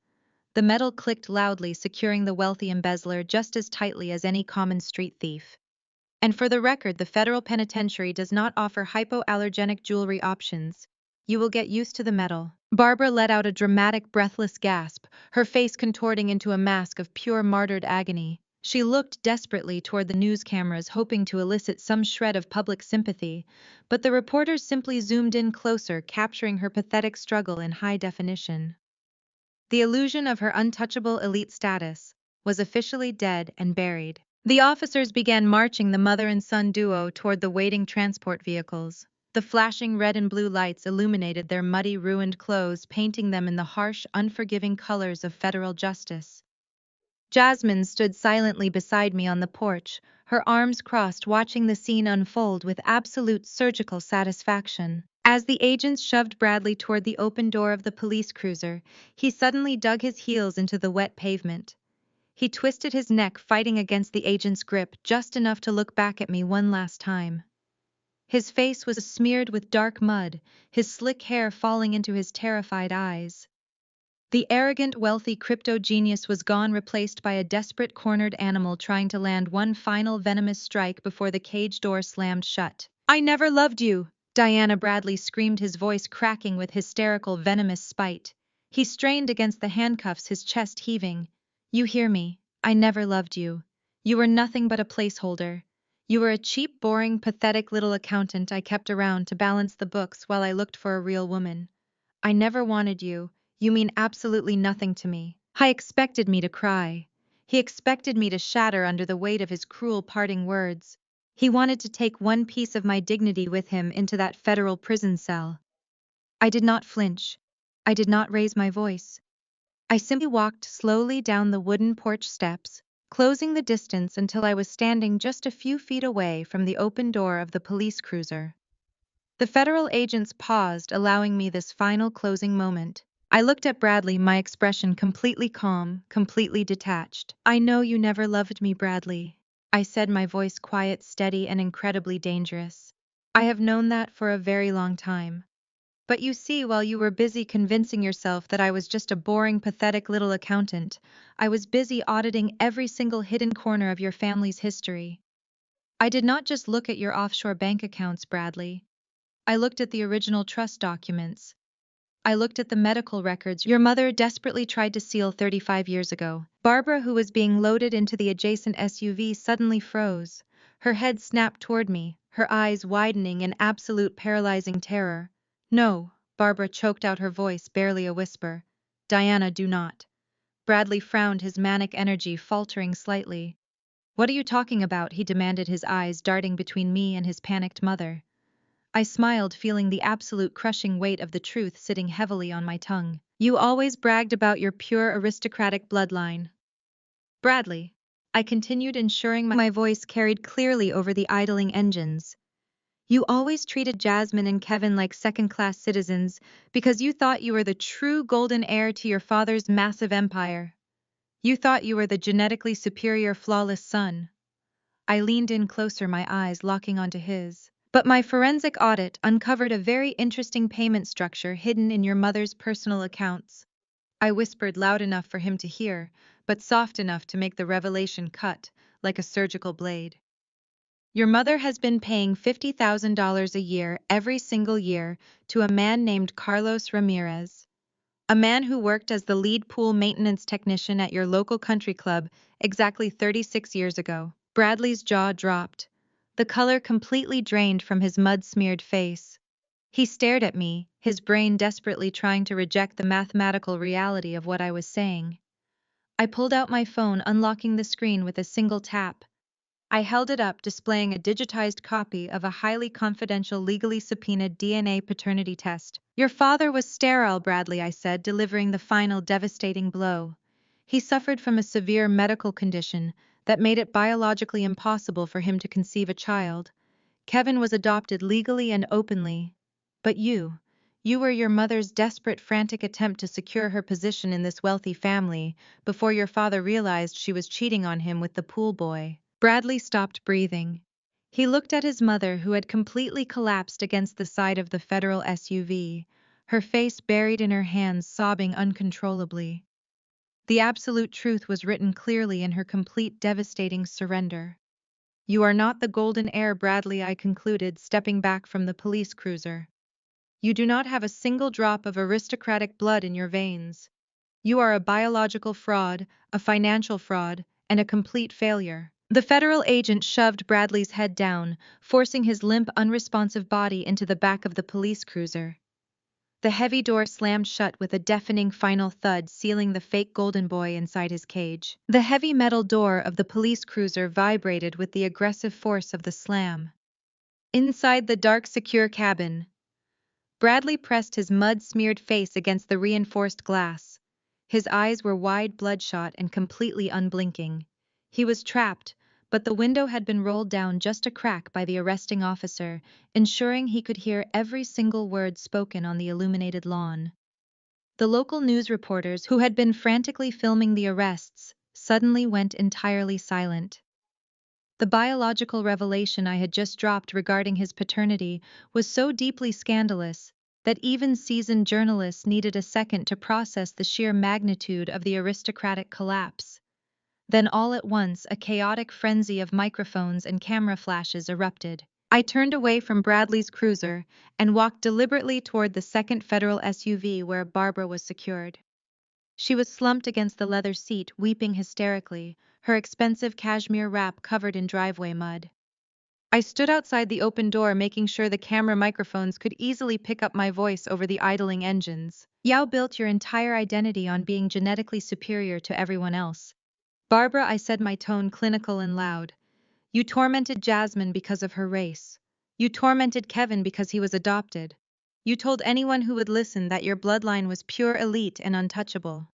The metal clicked loudly, securing the wealthy embezzler just as tightly as any common street thief. "And for the record, the federal penitentiary does not offer hypoallergenic jewelry options. You will get used to the metal." Barbara let out a dramatic, breathless gasp, her face contorting into a mask of pure martyred agony. She looked desperately toward the news cameras, hoping to elicit some shred of public sympathy, but the reporters simply zoomed in closer, capturing her pathetic struggle in high definition. The illusion of her untouchable elite status was officially dead and buried. The officers began marching the mother and son duo toward the waiting transport vehicles. The flashing red and blue lights illuminated their muddy, ruined clothes, painting them in the harsh, unforgiving colors of federal justice. Jasmine stood silently beside me on the porch, her arms crossed, watching the scene unfold with absolute surgical satisfaction. As the agents shoved Bradley toward the open door of the police cruiser, he suddenly dug his heels into the wet pavement. He twisted his neck, fighting against the agent's grip, just enough to look back at me one last time. His face was smeared with dark mud, his slick hair falling into his terrified eyes. The arrogant, wealthy crypto genius was gone, replaced by a desperate, cornered animal trying to land one final venomous strike before the cage door slammed shut. "I never loved you!" Diana Bradley screamed, his voice cracking with hysterical, venomous spite. He strained against the handcuffs, his chest heaving. "You hear me? I never loved you. You were nothing but a placeholder. You were a cheap, boring, pathetic little accountant I kept around to balance the books while I looked for a real woman. I never wanted you. You mean absolutely nothing to me." He expected me to cry. He expected me to shatter under the weight of his cruel parting words. He wanted to take one piece of my dignity with him into that federal prison cell. I did not flinch. I did not raise my voice. I simply walked slowly down the wooden porch steps, closing the distance until I was standing just a few feet away from the open door of the police cruiser. The federal agents paused, allowing me this final closing moment. I looked at Bradley, my expression completely calm, completely detached. "I know you never loved me, Bradley," I said, my voice quiet, steady, and incredibly dangerous. "I have known that for a very long time. But you see, while you were busy convincing yourself that I was just a boring, pathetic little accountant, I was busy auditing every single hidden corner of your family's history. I did not just look at your offshore bank accounts, Bradley. I looked at the original trust documents. I looked at the medical records your mother desperately tried to seal 35 years ago." Barbara, who was being loaded into the adjacent SUV, suddenly froze. Her head snapped toward me, her eyes widening in absolute paralyzing terror. "No," Barbara choked out, her voice barely a whisper. "Diana, do not." Bradley frowned, his manic energy faltering slightly. "What are you talking about?" he demanded, his eyes darting between me and his panicked mother. I smiled, feeling the absolute crushing weight of the truth sitting heavily on my tongue. "You always bragged about your pure aristocratic bloodline, Bradley," I continued, ensuring my voice carried clearly over the idling engines. "You always treated Jasmine and Kevin like second-class citizens because you thought you were the true golden heir to your father's massive empire. You thought you were the genetically superior, flawless son." I leaned in closer, my eyes locking onto his. "But my forensic audit uncovered a very interesting payment structure hidden in your mother's personal accounts." I whispered, loud enough for him to hear, but soft enough to make the revelation cut, like a surgical blade. "Your mother has been paying $50,000 a year every single year to a man named Carlos Ramirez, a man who worked as the lead pool maintenance technician at your local country club exactly 36 years ago." Bradley's jaw dropped. The color completely drained from his mud-smeared face. He stared at me, his brain desperately trying to reject the mathematical reality of what I was saying. I pulled out my phone, unlocking the screen with a single tap. I held it up, displaying a digitized copy of a highly confidential, legally subpoenaed DNA paternity test. "Your father was sterile, Bradley," I said, delivering the final devastating blow. "He suffered from a severe medical condition that made it biologically impossible for him to conceive a child. Kevin was adopted legally and openly. But you were your mother's desperate, frantic attempt to secure her position in this wealthy family before your father realized she was cheating on him with the pool boy." Bradley stopped breathing. He looked at his mother, who had completely collapsed against the side of the federal SUV, her face buried in her hands, sobbing uncontrollably. The absolute truth was written clearly in her complete, devastating surrender. "You are not the golden heir, Bradley," I concluded, stepping back from the police cruiser. "You do not have a single drop of aristocratic blood in your veins. You are a biological fraud, a financial fraud, and a complete failure." The federal agent shoved Bradley's head down, forcing his limp, unresponsive body into the back of the police cruiser. The heavy door slammed shut with a deafening final thud, sealing the fake golden boy inside his cage. The heavy metal door of the police cruiser vibrated with the aggressive force of the slam. Inside the dark, secure cabin, Bradley pressed his mud-smeared face against the reinforced glass. His eyes were wide, bloodshot, and completely unblinking. He was trapped, but the window had been rolled down just a crack by the arresting officer, ensuring he could hear every single word spoken on the illuminated lawn. The local news reporters, who had been frantically filming the arrests, suddenly went entirely silent. The biological revelation I had just dropped regarding his paternity was so deeply scandalous that even seasoned journalists needed a second to process the sheer magnitude of the aristocratic collapse. Then all at once, a chaotic frenzy of microphones and camera flashes erupted. I turned away from Bradley's cruiser and walked deliberately toward the second federal SUV where Barbara was secured. She was slumped against the leather seat, weeping hysterically, her expensive cashmere wrap covered in driveway mud. I stood outside the open door, making sure the camera microphones could easily pick up my voice over the idling engines. "You built your entire identity on being genetically superior to everyone else. Barbara," I said, my tone clinical and loud. "You tormented Jasmine because of her race. You tormented Kevin because he was adopted. You told anyone who would listen that your bloodline was pure elite and untouchable.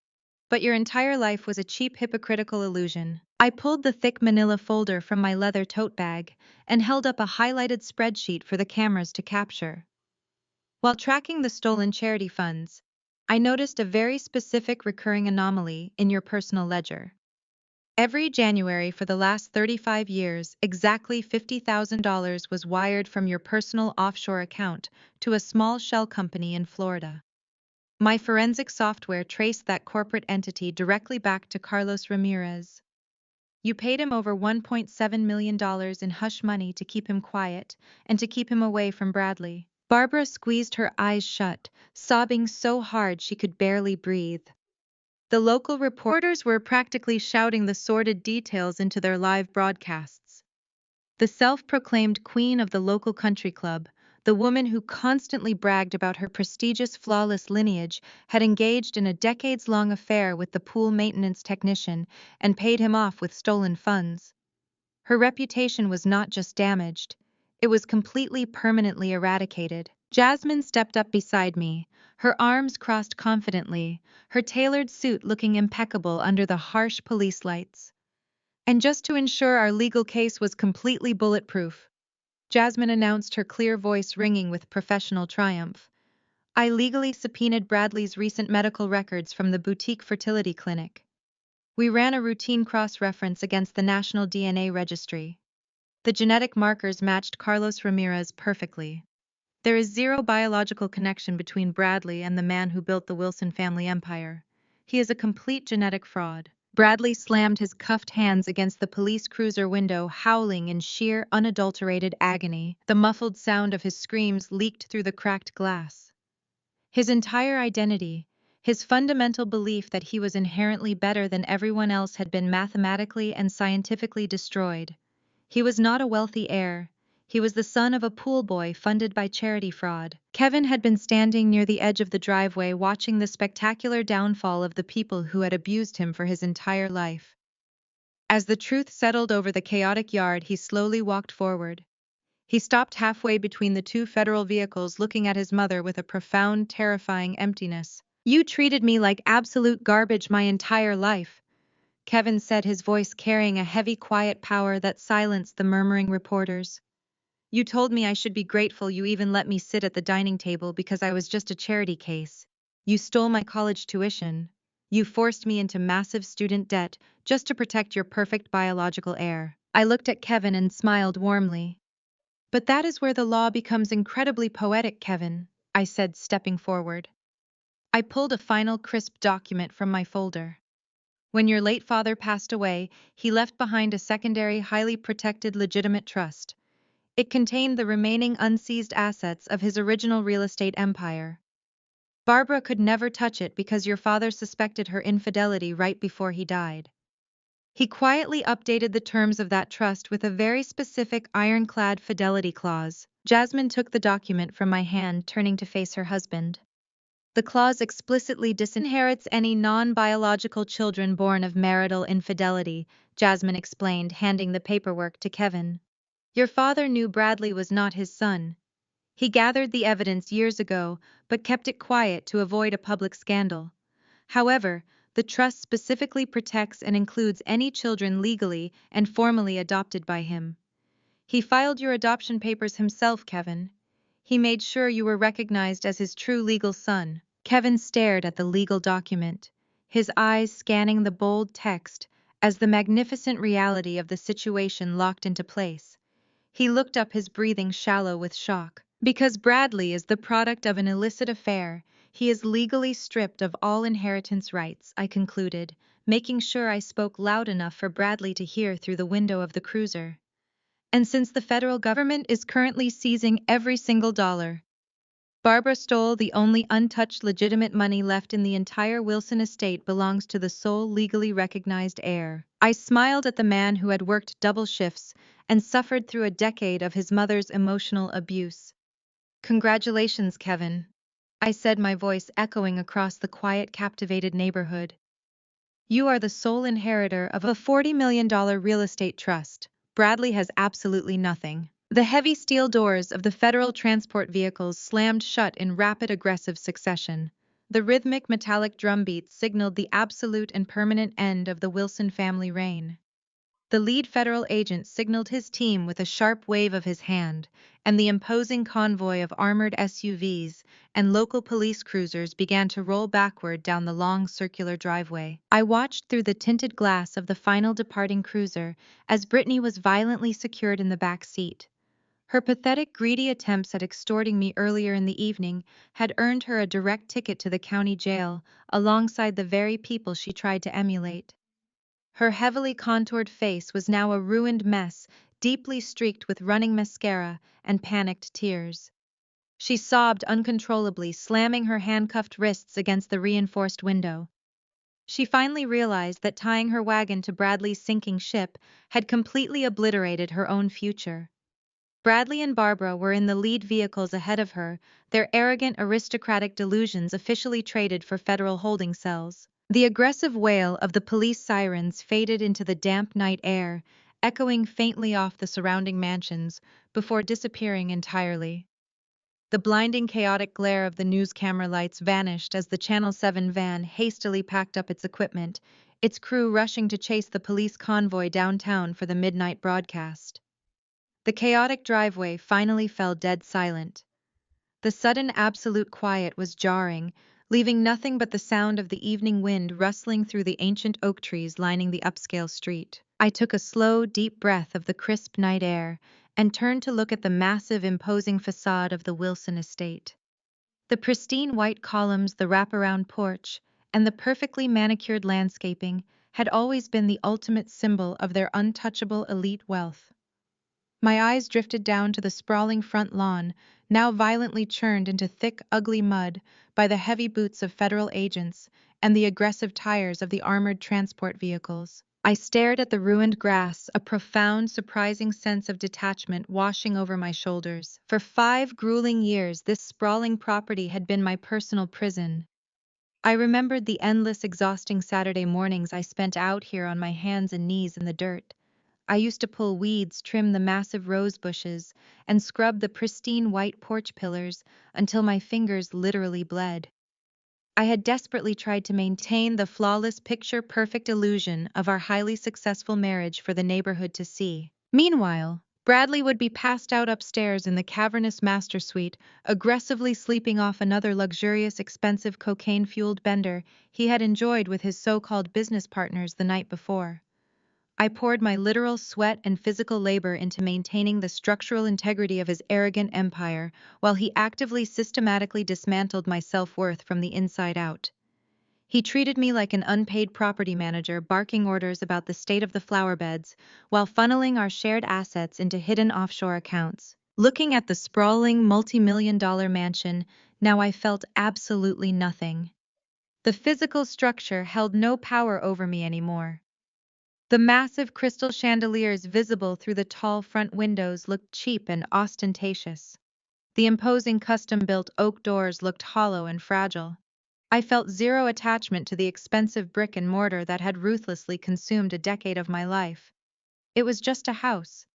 But your entire life was a cheap, hypocritical illusion." I pulled the thick manila folder from my leather tote bag and held up a highlighted spreadsheet for the cameras to capture. While tracking the stolen charity funds, I noticed a very specific recurring anomaly in your personal ledger. Every January for the last 35 years, exactly $50,000 was wired from your personal offshore account to a small shell company in Florida. My forensic software traced that corporate entity directly back to Carlos Ramirez. You paid him over $1.7 million in hush money to keep him quiet and to keep him away from Bradley. Barbara squeezed her eyes shut, sobbing so hard she could barely breathe. The local reporters were practically shouting the sordid details into their live broadcasts. The self-proclaimed queen of the local country club, the woman who constantly bragged about her prestigious, flawless lineage, had engaged in a decades-long affair with the pool maintenance technician and paid him off with stolen funds. Her reputation was not just damaged, it was completely, permanently eradicated. Jasmine stepped up beside me, her arms crossed confidently, her tailored suit looking impeccable under the harsh police lights. "And just to ensure our legal case was completely bulletproof," Jasmine announced, her clear voice ringing with professional triumph, "I legally subpoenaed Bradley's recent medical records from the boutique fertility clinic. We ran a routine cross-reference against the National DNA Registry. The genetic markers matched Carlos Ramirez perfectly. There is zero biological connection between Bradley and the man who built the Wilson family empire. He is a complete genetic fraud." Bradley slammed his cuffed hands against the police cruiser window, howling in sheer, unadulterated agony. The muffled sound of his screams leaked through the cracked glass. His entire identity, his fundamental belief that he was inherently better than everyone else, had been mathematically and scientifically destroyed. He was not a wealthy heir. He was the son of a pool boy funded by charity fraud. Kevin had been standing near the edge of the driveway watching the spectacular downfall of the people who had abused him for his entire life. As the truth settled over the chaotic yard, he slowly walked forward. He stopped halfway between the two federal vehicles, looking at his mother with a profound, terrifying emptiness. "You treated me like absolute garbage my entire life," Kevin said, his voice carrying a heavy, quiet power that silenced the murmuring reporters. "You told me I should be grateful you even let me sit at the dining table because I was just a charity case. You stole my college tuition. You forced me into massive student debt just to protect your perfect biological heir." I looked at Kevin and smiled warmly. "But that is where the law becomes incredibly poetic, Kevin," I said, stepping forward. I pulled a final crisp document from my folder. "When your late father passed away, he left behind a secondary, highly protected, legitimate trust. It contained the remaining unseized assets of his original real estate empire. Barbara could never touch it because your father suspected her infidelity right before he died. He quietly updated the terms of that trust with a very specific ironclad fidelity clause." Jasmine took the document from my hand, turning to face her husband. "The clause explicitly disinherits any non-biological children born of marital infidelity," Jasmine explained, handing the paperwork to Kevin. "Your father knew Bradley was not his son. He gathered the evidence years ago, but kept it quiet to avoid a public scandal. However, the trust specifically protects and includes any children legally and formally adopted by him. He filed your adoption papers himself, Kevin. He made sure you were recognized as his true legal son." Kevin stared at the legal document, his eyes scanning the bold text as the magnificent reality of the situation locked into place. He looked up, his breathing shallow with shock. Because Bradley is the product of an illicit affair, he is legally stripped of all inheritance rights, I concluded, making sure I spoke loud enough for Bradley to hear through the window of the cruiser. And since the federal government is currently seizing every single dollar, Barbara stole the only untouched legitimate money left in the entire Wilson estate belongs to the sole legally recognized heir. I smiled at the man who had worked double shifts and suffered through a decade of his mother's emotional abuse. Congratulations, Kevin, I said, my voice echoing across the quiet, captivated neighborhood. You are the sole inheritor of a $40 million real estate trust. Bradley has absolutely nothing. The heavy steel doors of the federal transport vehicles slammed shut in rapid aggressive succession. The rhythmic metallic drumbeats signaled the absolute and permanent end of the Wilson family reign. The lead federal agent signaled his team with a sharp wave of his hand, and the imposing convoy of armored SUVs and local police cruisers began to roll backward down the long circular driveway. I watched through the tinted glass of the final departing cruiser as Brittany was violently secured in the back seat. Her pathetic, greedy attempts at extorting me earlier in the evening had earned her a direct ticket to the county jail, alongside the very people she tried to emulate. Her heavily contoured face was now a ruined mess, deeply streaked with running mascara and panicked tears. She sobbed uncontrollably, slamming her handcuffed wrists against the reinforced window. She finally realized that tying her wagon to Bradley's sinking ship had completely obliterated her own future. Bradley and Barbara were in the lead vehicles ahead of her, their arrogant aristocratic delusions officially traded for federal holding cells. The aggressive wail of the police sirens faded into the damp night air, echoing faintly off the surrounding mansions, before disappearing entirely. The blinding chaotic glare of the news camera lights vanished as the Channel 7 van hastily packed up its equipment, its crew rushing to chase the police convoy downtown for the midnight broadcast. The chaotic driveway finally fell dead silent. The sudden absolute quiet was jarring, leaving nothing but the sound of the evening wind rustling through the ancient oak trees lining the upscale street. I took a slow, deep breath of the crisp night air and turned to look at the massive, imposing facade of the Wilson estate. The pristine white columns, the wraparound porch, and the perfectly manicured landscaping had always been the ultimate symbol of their untouchable elite wealth. My eyes drifted down to the sprawling front lawn, now violently churned into thick, ugly mud by the heavy boots of federal agents and the aggressive tires of the armored transport vehicles. I stared at the ruined grass, a profound, surprising sense of detachment washing over my shoulders. For 5 grueling years, this sprawling property had been my personal prison. I remembered the endless, exhausting Saturday mornings I spent out here on my hands and knees in the dirt. I used to pull weeds, trim the massive rose bushes, and scrub the pristine white porch pillars until my fingers literally bled. I had desperately tried to maintain the flawless, picture-perfect illusion of our highly successful marriage for the neighborhood to see. Meanwhile, Bradley would be passed out upstairs in the cavernous master suite, aggressively sleeping off another luxurious, expensive cocaine-fueled bender he had enjoyed with his so-called business partners the night before. I poured my literal sweat and physical labor into maintaining the structural integrity of his arrogant empire, while he actively, systematically dismantled my self-worth from the inside out. He treated me like an unpaid property manager, barking orders about the state of the flower beds, while funneling our shared assets into hidden offshore accounts. Looking at the sprawling, multi-million-dollar mansion, now I felt absolutely nothing. The physical structure held no power over me anymore. The massive crystal chandeliers visible through the tall front windows looked cheap and ostentatious. The imposing custom-built oak doors looked hollow and fragile. I felt zero attachment to the expensive brick and mortar that had ruthlessly consumed a decade of my life. It was just a house.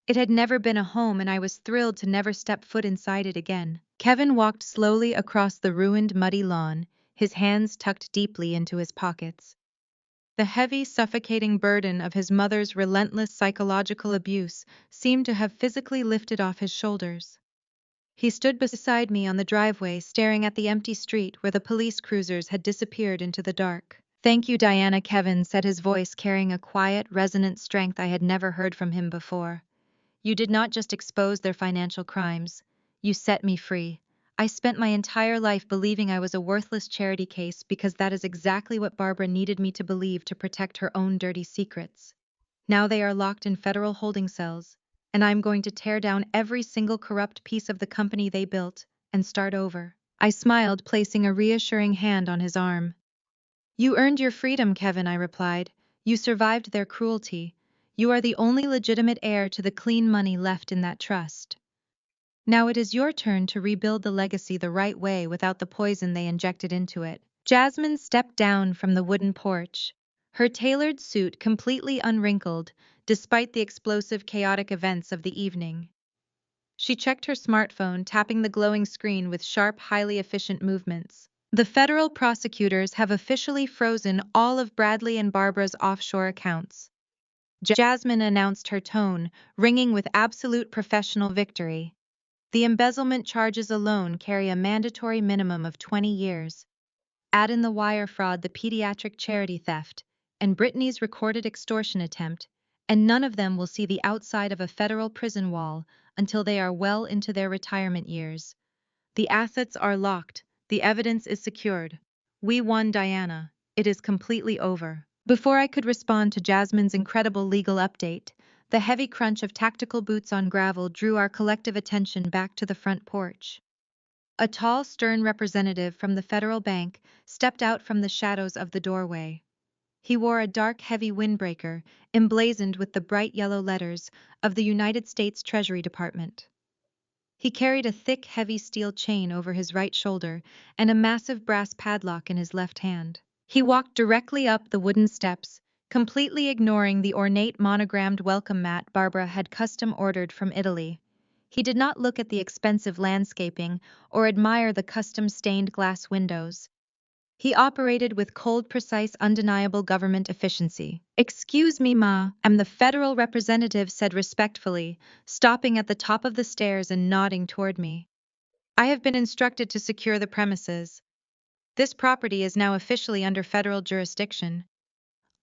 It had never been a home, and I was thrilled to never step foot inside it again. Kevin walked slowly across the ruined, muddy lawn, his hands tucked deeply into his pockets. The heavy, suffocating burden of his mother's relentless psychological abuse seemed to have physically lifted off his shoulders. He stood beside me on the driveway, staring at the empty street where the police cruisers had disappeared into the dark. "Thank you, Diana," Kevin said, his voice carrying a quiet, resonant strength I had never heard from him before. "You did not just expose their financial crimes. You set me free. I spent my entire life believing I was a worthless charity case because that is exactly what Barbara needed me to believe to protect her own dirty secrets. Now they are locked in federal holding cells, and I'm going to tear down every single corrupt piece of the company they built and start over. I smiled, placing a reassuring hand on his arm. You earned your freedom, Kevin, I replied. You survived their cruelty. You are the only legitimate heir to the clean money left in that trust. Now it is your turn to rebuild the legacy the right way without the poison they injected into it. Jasmine stepped down from the wooden porch, her tailored suit completely unwrinkled, despite the explosive, chaotic events of the evening. She checked her smartphone, tapping the glowing screen with sharp, highly efficient movements. The federal prosecutors have officially frozen all of Bradley and Barbara's offshore accounts. Jasmine announced, her tone ringing with absolute professional victory. The embezzlement charges alone carry a mandatory minimum of 20 years. Add in the wire fraud, the pediatric charity theft, and Brittany's recorded extortion attempt, and none of them will see the outside of a federal prison wall until they are well into their retirement years. The assets are locked, the evidence is secured. We won, Diana. It is completely over. Before I could respond to Jasmine's incredible legal update, the heavy crunch of tactical boots on gravel drew our collective attention back to the front porch. A tall, stern representative from the federal bank stepped out from the shadows of the doorway. He wore a dark, heavy windbreaker, emblazoned with the bright yellow letters of the United States Treasury Department. He carried a thick, heavy steel chain over his right shoulder and a massive brass padlock in his left hand. He walked directly up the wooden steps, completely ignoring the ornate monogrammed welcome mat Barbara had custom ordered from Italy. He did not look at the expensive landscaping or admire the custom stained glass windows. He operated with cold, precise, undeniable government efficiency. "Excuse me, Ma," the federal representative said respectfully, stopping at the top of the stairs and nodding toward me. "I have been instructed to secure the premises. This property is now officially under federal jurisdiction.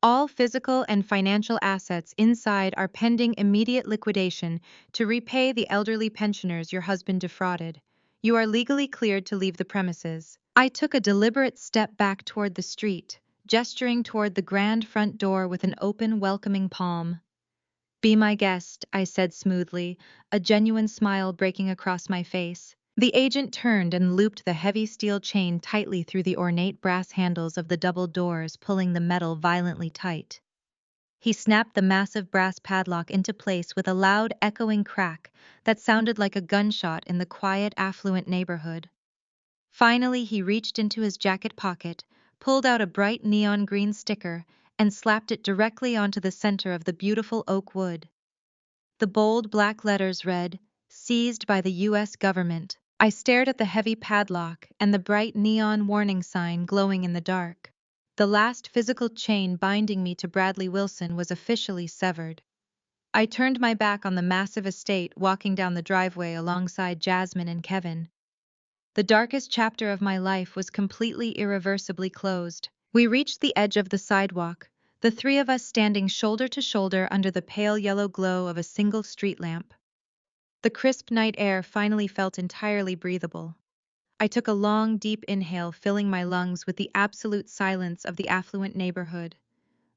All physical and financial assets inside are pending immediate liquidation to repay the elderly pensioners your husband defrauded. You are legally cleared to leave the premises." I took a deliberate step back toward the street, gesturing toward the grand front door with an open, welcoming palm. "Be my guest," I said smoothly, a genuine smile breaking across my face. The agent turned and looped the heavy steel chain tightly through the ornate brass handles of the double doors, pulling the metal violently tight. He snapped the massive brass padlock into place with a loud, echoing crack that sounded like a gunshot in the quiet, affluent neighborhood. Finally, he reached into his jacket pocket, pulled out a bright neon green sticker, and slapped it directly onto the center of the beautiful oak wood. The bold black letters read, "Seized by the U.S. government." I stared at the heavy padlock and the bright neon warning sign glowing in the dark. The last physical chain binding me to Bradley Wilson was officially severed. I turned my back on the massive estate, walking down the driveway alongside Jasmine and Kevin. The darkest chapter of my life was completely, irreversibly closed. We reached the edge of the sidewalk, the three of us standing shoulder to shoulder under the pale yellow glow of a single street lamp. The crisp night air finally felt entirely breathable. I took a long, deep inhale, filling my lungs with the absolute silence of the affluent neighborhood.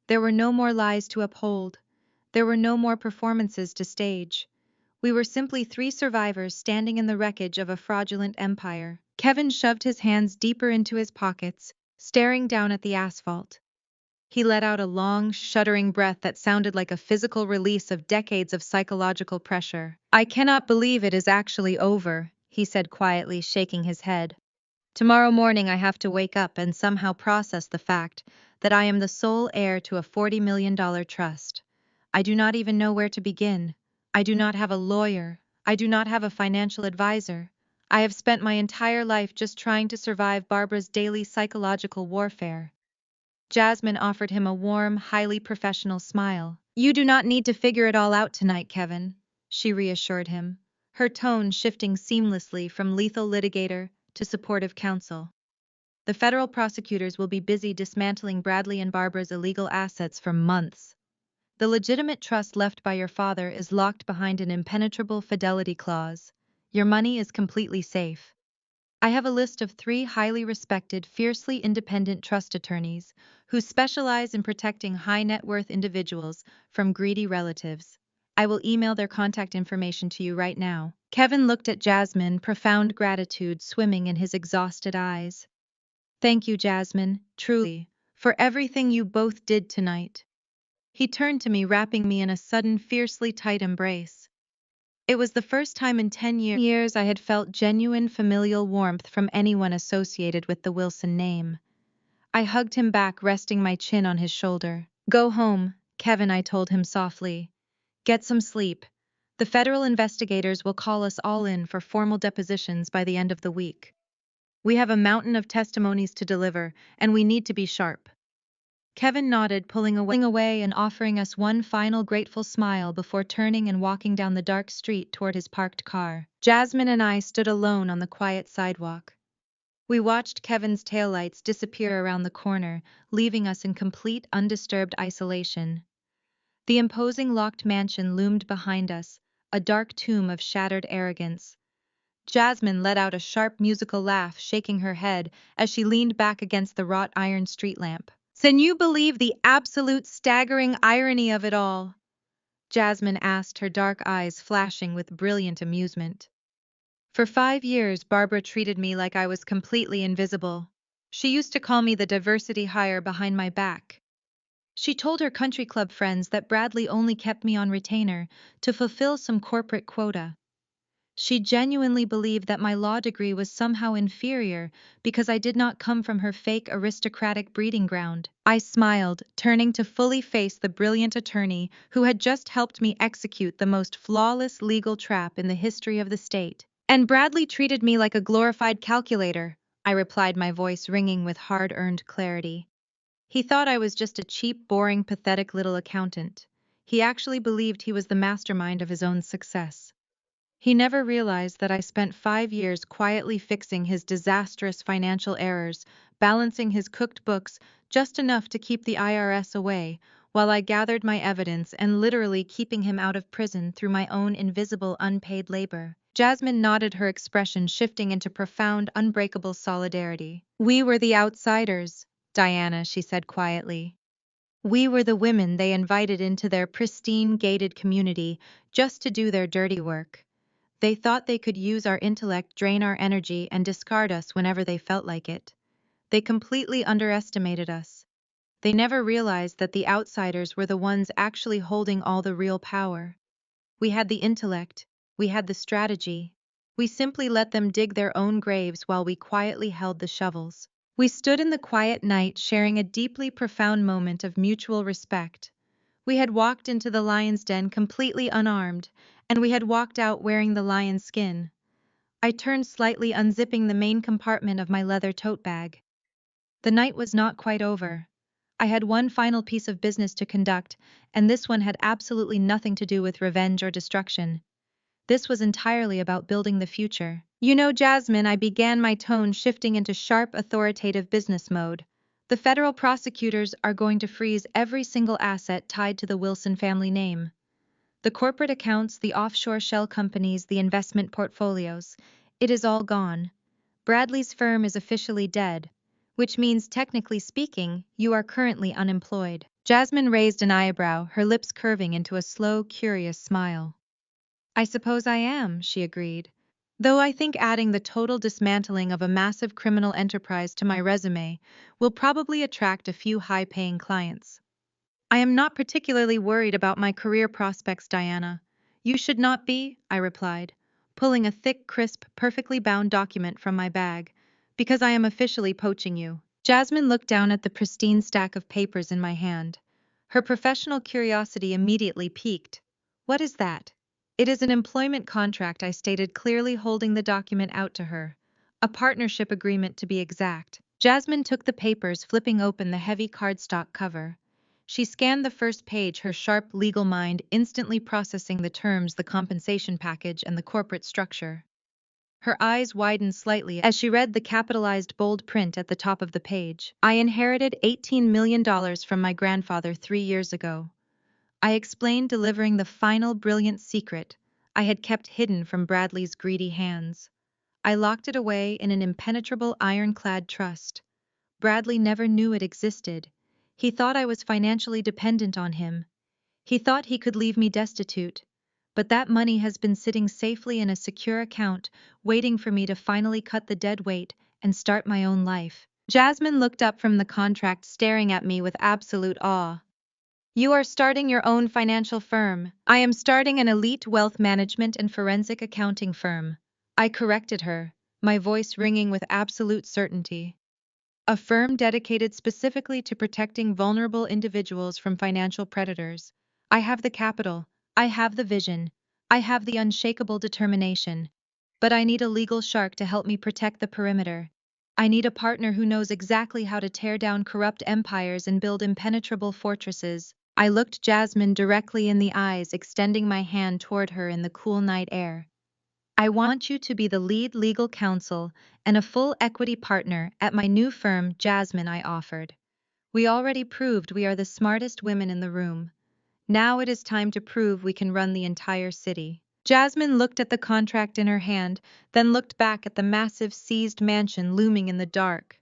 There were no more lies to uphold. There were no more performances to stage. We were simply three survivors standing in the wreckage of a fraudulent empire. Kevin shoved his hands deeper into his pockets, staring down at the asphalt. He let out a long, shuddering breath that sounded like a physical release of decades of psychological pressure. "I cannot believe it is actually over," he said quietly, shaking his head. "Tomorrow morning I have to wake up and somehow process the fact that I am the sole heir to a $40 million trust. I do not even know where to begin. I do not have a lawyer. I do not have a financial advisor. I have spent my entire life just trying to survive Barbara's daily psychological warfare." Jasmine offered him a warm, highly professional smile. "You do not need to figure it all out tonight, Kevin," she reassured him, her tone shifting seamlessly from lethal litigator to supportive counsel. "The federal prosecutors will be busy dismantling Bradley and Barbara's illegal assets for months. The legitimate trust left by your father is locked behind an impenetrable fidelity clause. Your money is completely safe. I have a list of 3 highly respected, fiercely independent trust attorneys who specialize in protecting high net worth individuals from greedy relatives. I will email their contact information to you right now. Kevin looked at Jasmine, profound gratitude swimming in his exhausted eyes. Thank you, Jasmine, truly, for everything you both did tonight. He turned to me, wrapping me in a sudden, fiercely tight embrace. It was the first time in 10 years I had felt genuine familial warmth from anyone associated with the Wilson name. I hugged him back, resting my chin on his shoulder. Go home, Kevin, I told him softly. Get some sleep. The federal investigators will call us all in for formal depositions by the end of the week. We have a mountain of testimonies to deliver, and we need to be sharp. Kevin nodded, pulling away and offering us one final grateful smile before turning and walking down the dark street toward his parked car. Jasmine and I stood alone on the quiet sidewalk. We watched Kevin's taillights disappear around the corner, leaving us in complete, undisturbed isolation. The imposing locked mansion loomed behind us, a dark tomb of shattered arrogance. Jasmine let out a sharp musical laugh, shaking her head as she leaned back against the wrought iron street lamp. Can you believe the absolute staggering irony of it all? Jasmine asked, her dark eyes flashing with brilliant amusement. For 5 years, Barbara treated me like I was completely invisible. She used to call me the diversity hire behind my back. She told her country club friends that Bradley only kept me on retainer to fulfill some corporate quota. She genuinely believed that my law degree was somehow inferior because I did not come from her fake aristocratic breeding ground. I smiled, turning to fully face the brilliant attorney who had just helped me execute the most flawless legal trap in the history of the state. And Bradley treated me like a glorified calculator, I replied, my voice ringing with hard-earned clarity. He thought I was just a cheap, boring, pathetic little accountant. He actually believed he was the mastermind of his own success. He never realized that I spent 5 years quietly fixing his disastrous financial errors, balancing his cooked books just enough to keep the IRS away, while I gathered my evidence and literally keeping him out of prison through my own invisible unpaid labor. Jasmine nodded, her expression shifting into profound, unbreakable solidarity. We were the outsiders, Diana, she said quietly. We were the women they invited into their pristine, gated community just to do their dirty work. They thought they could use our intellect, drain our energy, and discard us whenever they felt like it. They completely underestimated us. They never realized that the outsiders were the ones actually holding all the real power. We had the intellect, we had the strategy. We simply let them dig their own graves while we quietly held the shovels. We stood in the quiet night, sharing a deeply profound moment of mutual respect. We had walked into the lion's den completely unarmed, and we had walked out wearing the lion's skin. I turned slightly, unzipping the main compartment of my leather tote bag. The night was not quite over. I had one final piece of business to conduct, and this one had absolutely nothing to do with revenge or destruction. This was entirely about building the future. You know, Jasmine, I began, my tone shifting into sharp, authoritative business mode. The federal prosecutors are going to freeze every single asset tied to the Wilson family name. The corporate accounts, the offshore shell companies, the investment portfolios. It is all gone. Bradley's firm is officially dead, which means, technically speaking, you are currently unemployed. Jasmine raised an eyebrow, her lips curving into a slow, curious smile. I suppose I am, she agreed. Though I think adding the total dismantling of a massive criminal enterprise to my resume will probably attract a few high-paying clients. I am not particularly worried about my career prospects, Diana. You should not be, I replied, pulling a thick, crisp, perfectly bound document from my bag, because I am officially poaching you. Jasmine looked down at the pristine stack of papers in my hand. Her professional curiosity immediately piqued. What is that? It is an employment contract, I stated, clearly, holding the document out to her. A partnership agreement, to be exact. Jasmine took the papers, flipping open the heavy cardstock cover. She scanned the first page, her sharp legal mind instantly processing the terms, the compensation package, and the corporate structure. Her eyes widened slightly as she read the capitalized bold print at the top of the page. I inherited $18 million from my grandfather 3 years ago. I explained, delivering the final brilliant secret, I had kept hidden from Bradley's greedy hands. I locked it away in an impenetrable ironclad trust. Bradley never knew it existed. He thought I was financially dependent on him. He thought he could leave me destitute. But that money has been sitting safely in a secure account, waiting for me to finally cut the dead weight and start my own life. Jasmine looked up from the contract, staring at me with absolute awe. You are starting your own financial firm. I am starting an elite wealth management and forensic accounting firm. I corrected her, my voice ringing with absolute certainty. A firm dedicated specifically to protecting vulnerable individuals from financial predators. I have the capital, I have the vision, I have the unshakable determination. But I need a legal shark to help me protect the perimeter. I need a partner who knows exactly how to tear down corrupt empires and build impenetrable fortresses. I looked Jasmine directly in the eyes, extending my hand toward her in the cool night air. I want you to be the lead legal counsel and a full equity partner at my new firm, Jasmine, I offered. We already proved we are the smartest women in the room. Now it is time to prove we can run the entire city. Jasmine looked at the contract in her hand, then looked back at the massive seized mansion looming in the dark.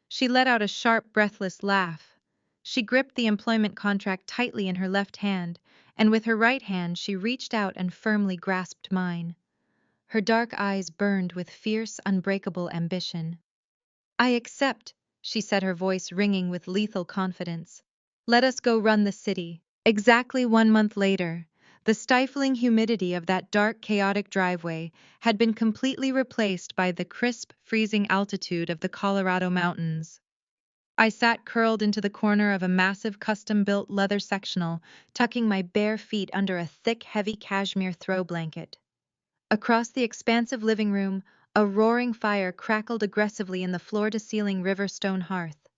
She let out a sharp, breathless laugh. She gripped the employment contract tightly in her left hand, and with her right hand she reached out and firmly grasped mine. Her dark eyes burned with fierce, unbreakable ambition. I accept, she said, her voice ringing with lethal confidence. Let us go run the city. Exactly 1 month later, the stifling humidity of that dark, chaotic driveway had been completely replaced by the crisp, freezing altitude of the Colorado mountains. I sat curled into the corner of a massive custom-built leather sectional, tucking my bare feet under a thick, heavy cashmere throw blanket. Across the expansive living room, a roaring fire crackled aggressively in the floor-to-ceiling river stone hearth.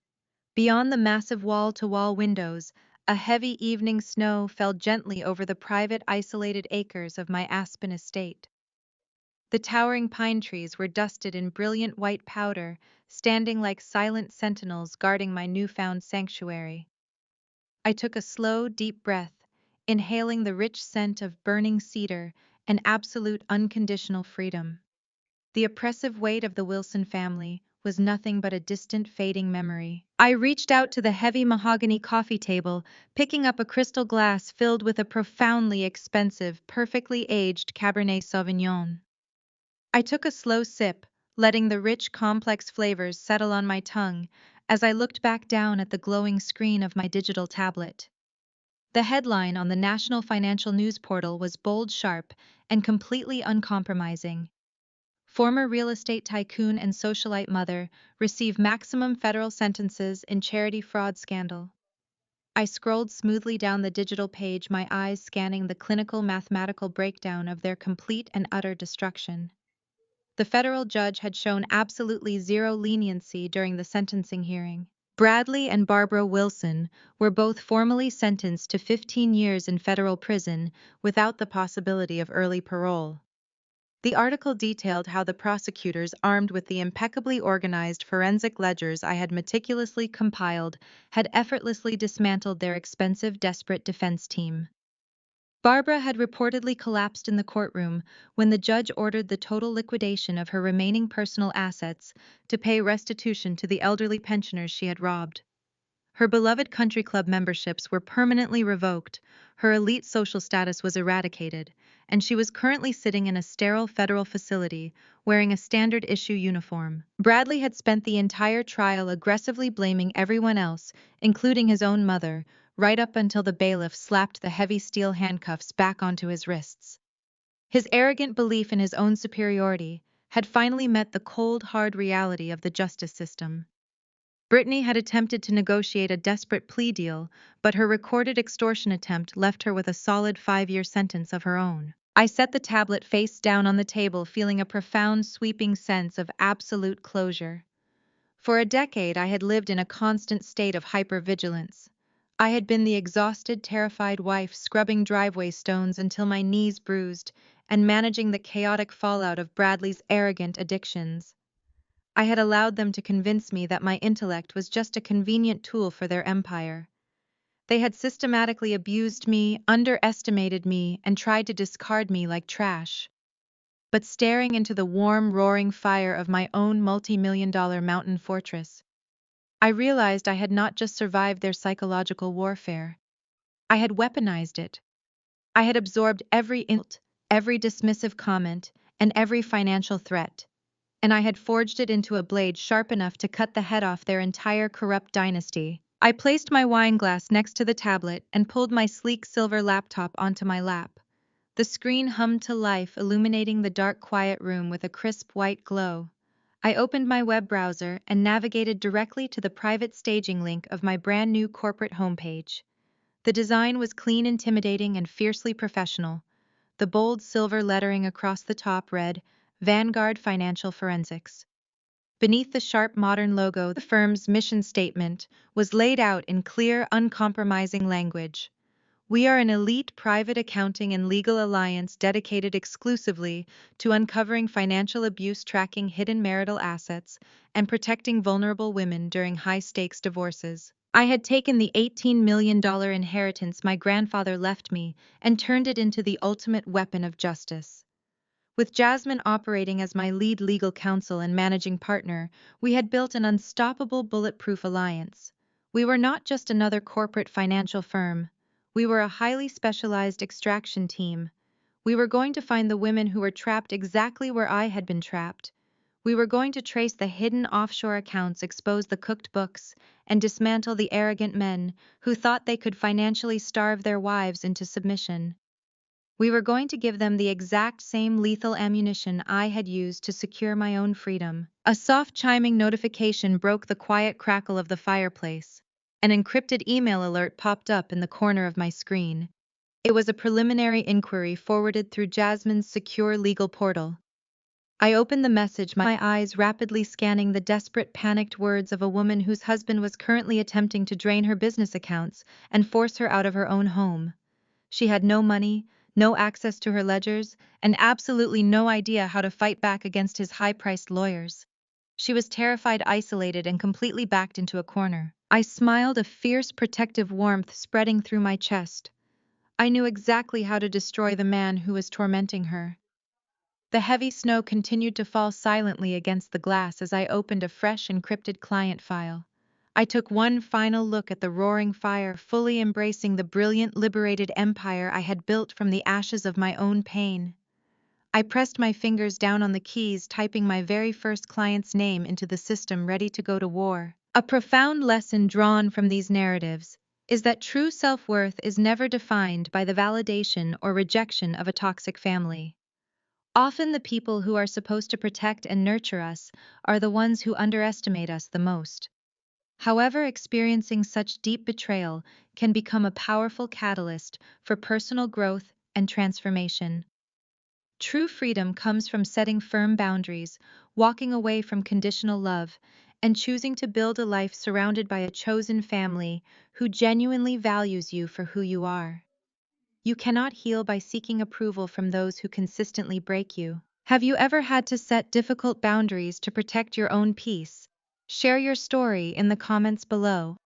Beyond the massive wall-to-wall windows, a heavy evening snow fell gently over the private, isolated acres of my Aspen estate. The towering pine trees were dusted in brilliant white powder, standing like silent sentinels guarding my newfound sanctuary. I took a slow, deep breath, inhaling the rich scent of burning cedar and absolute unconditional freedom. The oppressive weight of the Wilson family was nothing but a distant, fading memory. I reached out to the heavy mahogany coffee table, picking up a crystal glass filled with a profoundly expensive, perfectly aged Cabernet Sauvignon. I took a slow sip, letting the rich, complex flavors settle on my tongue as I looked back down at the glowing screen of my digital tablet. The headline on the National Financial News Portal was bold, sharp, and completely uncompromising. Former real estate tycoon and socialite mother receive maximum federal sentences in charity fraud scandal. I scrolled smoothly down the digital page, my eyes scanning the clinical mathematical breakdown of their complete and utter destruction. The federal judge had shown absolutely zero leniency during the sentencing hearing. Bradley and Barbara Wilson were both formally sentenced to 15 years in federal prison without the possibility of early parole. The article detailed how the prosecutors, armed with the impeccably organized forensic ledgers I had meticulously compiled, had effortlessly dismantled their expensive, desperate defense team. Barbara had reportedly collapsed in the courtroom when the judge ordered the total liquidation of her remaining personal assets to pay restitution to the elderly pensioners she had robbed. Her beloved country club memberships were permanently revoked, her elite social status was eradicated, and she was currently sitting in a sterile federal facility wearing a standard issue uniform. Bradley had spent the entire trial aggressively blaming everyone else, including his own mother, right up until the bailiff slapped the heavy steel handcuffs back onto his wrists. His arrogant belief in his own superiority had finally met the cold, hard reality of the justice system. Brittany had attempted to negotiate a desperate plea deal, but her recorded extortion attempt left her with a solid 5-year sentence of her own. I set the tablet face down on the table, feeling a profound, sweeping sense of absolute closure. For a decade, I had lived in a constant state of hypervigilance. I had been the exhausted, terrified wife scrubbing driveway stones until my knees bruised and managing the chaotic fallout of Bradley's arrogant addictions. I had allowed them to convince me that my intellect was just a convenient tool for their empire. They had systematically abused me, underestimated me, and tried to discard me like trash. But staring into the warm, roaring fire of my own multi-million-dollar mountain fortress, I realized I had not just survived their psychological warfare. I had weaponized it. I had absorbed every insult, every dismissive comment, and every financial threat, and I had forged it into a blade sharp enough to cut the head off their entire corrupt dynasty. I placed my wine glass next to the tablet and pulled my sleek silver laptop onto my lap. The screen hummed to life, illuminating the dark, quiet room with a crisp white glow. I opened my web browser and navigated directly to the private staging link of my brand new corporate homepage. The design was clean, intimidating, and fiercely professional. The bold silver lettering across the top read, Vanguard Financial Forensics. Beneath the sharp modern logo, the firm's mission statement was laid out in clear, uncompromising language. We are an elite private accounting and legal alliance dedicated exclusively to uncovering financial abuse, tracking hidden marital assets, and protecting vulnerable women during high-stakes divorces. I had taken the $18 million inheritance my grandfather left me and turned it into the ultimate weapon of justice. With Jasmine operating as my lead legal counsel and managing partner, we had built an unstoppable, bulletproof alliance. We were not just another corporate financial firm. We were a highly specialized extraction team. We were going to find the women who were trapped exactly where I had been trapped. We were going to trace the hidden offshore accounts, expose the cooked books, and dismantle the arrogant men who thought they could financially starve their wives into submission. We were going to give them the exact same lethal ammunition I had used to secure my own freedom. A soft chiming notification broke the quiet crackle of the fireplace. An encrypted email alert popped up in the corner of my screen. It was a preliminary inquiry forwarded through Jasmine's secure legal portal. I opened the message, my eyes rapidly scanning the desperate, panicked words of a woman whose husband was currently attempting to drain her business accounts and force her out of her own home. She had no money, no access to her ledgers, and absolutely no idea how to fight back against his high-priced lawyers. She was terrified, isolated, and completely backed into a corner. I smiled, a fierce, protective warmth spreading through my chest. I knew exactly how to destroy the man who was tormenting her. The heavy snow continued to fall silently against the glass as I opened a fresh, encrypted client file. I took one final look at the roaring fire, fully embracing the brilliant, liberated empire I had built from the ashes of my own pain. I pressed my fingers down on the keys, typing my very first client's name into the system, ready to go to war. A profound lesson drawn from these narratives is that true self-worth is never defined by the validation or rejection of a toxic family. Often the people who are supposed to protect and nurture us are the ones who underestimate us the most. However, experiencing such deep betrayal can become a powerful catalyst for personal growth and transformation. True freedom comes from setting firm boundaries, walking away from conditional love, and choosing to build a life surrounded by a chosen family who genuinely values you for who you are. You cannot heal by seeking approval from those who consistently break you. Have you ever had to set difficult boundaries to protect your own peace? Share your story in the comments below.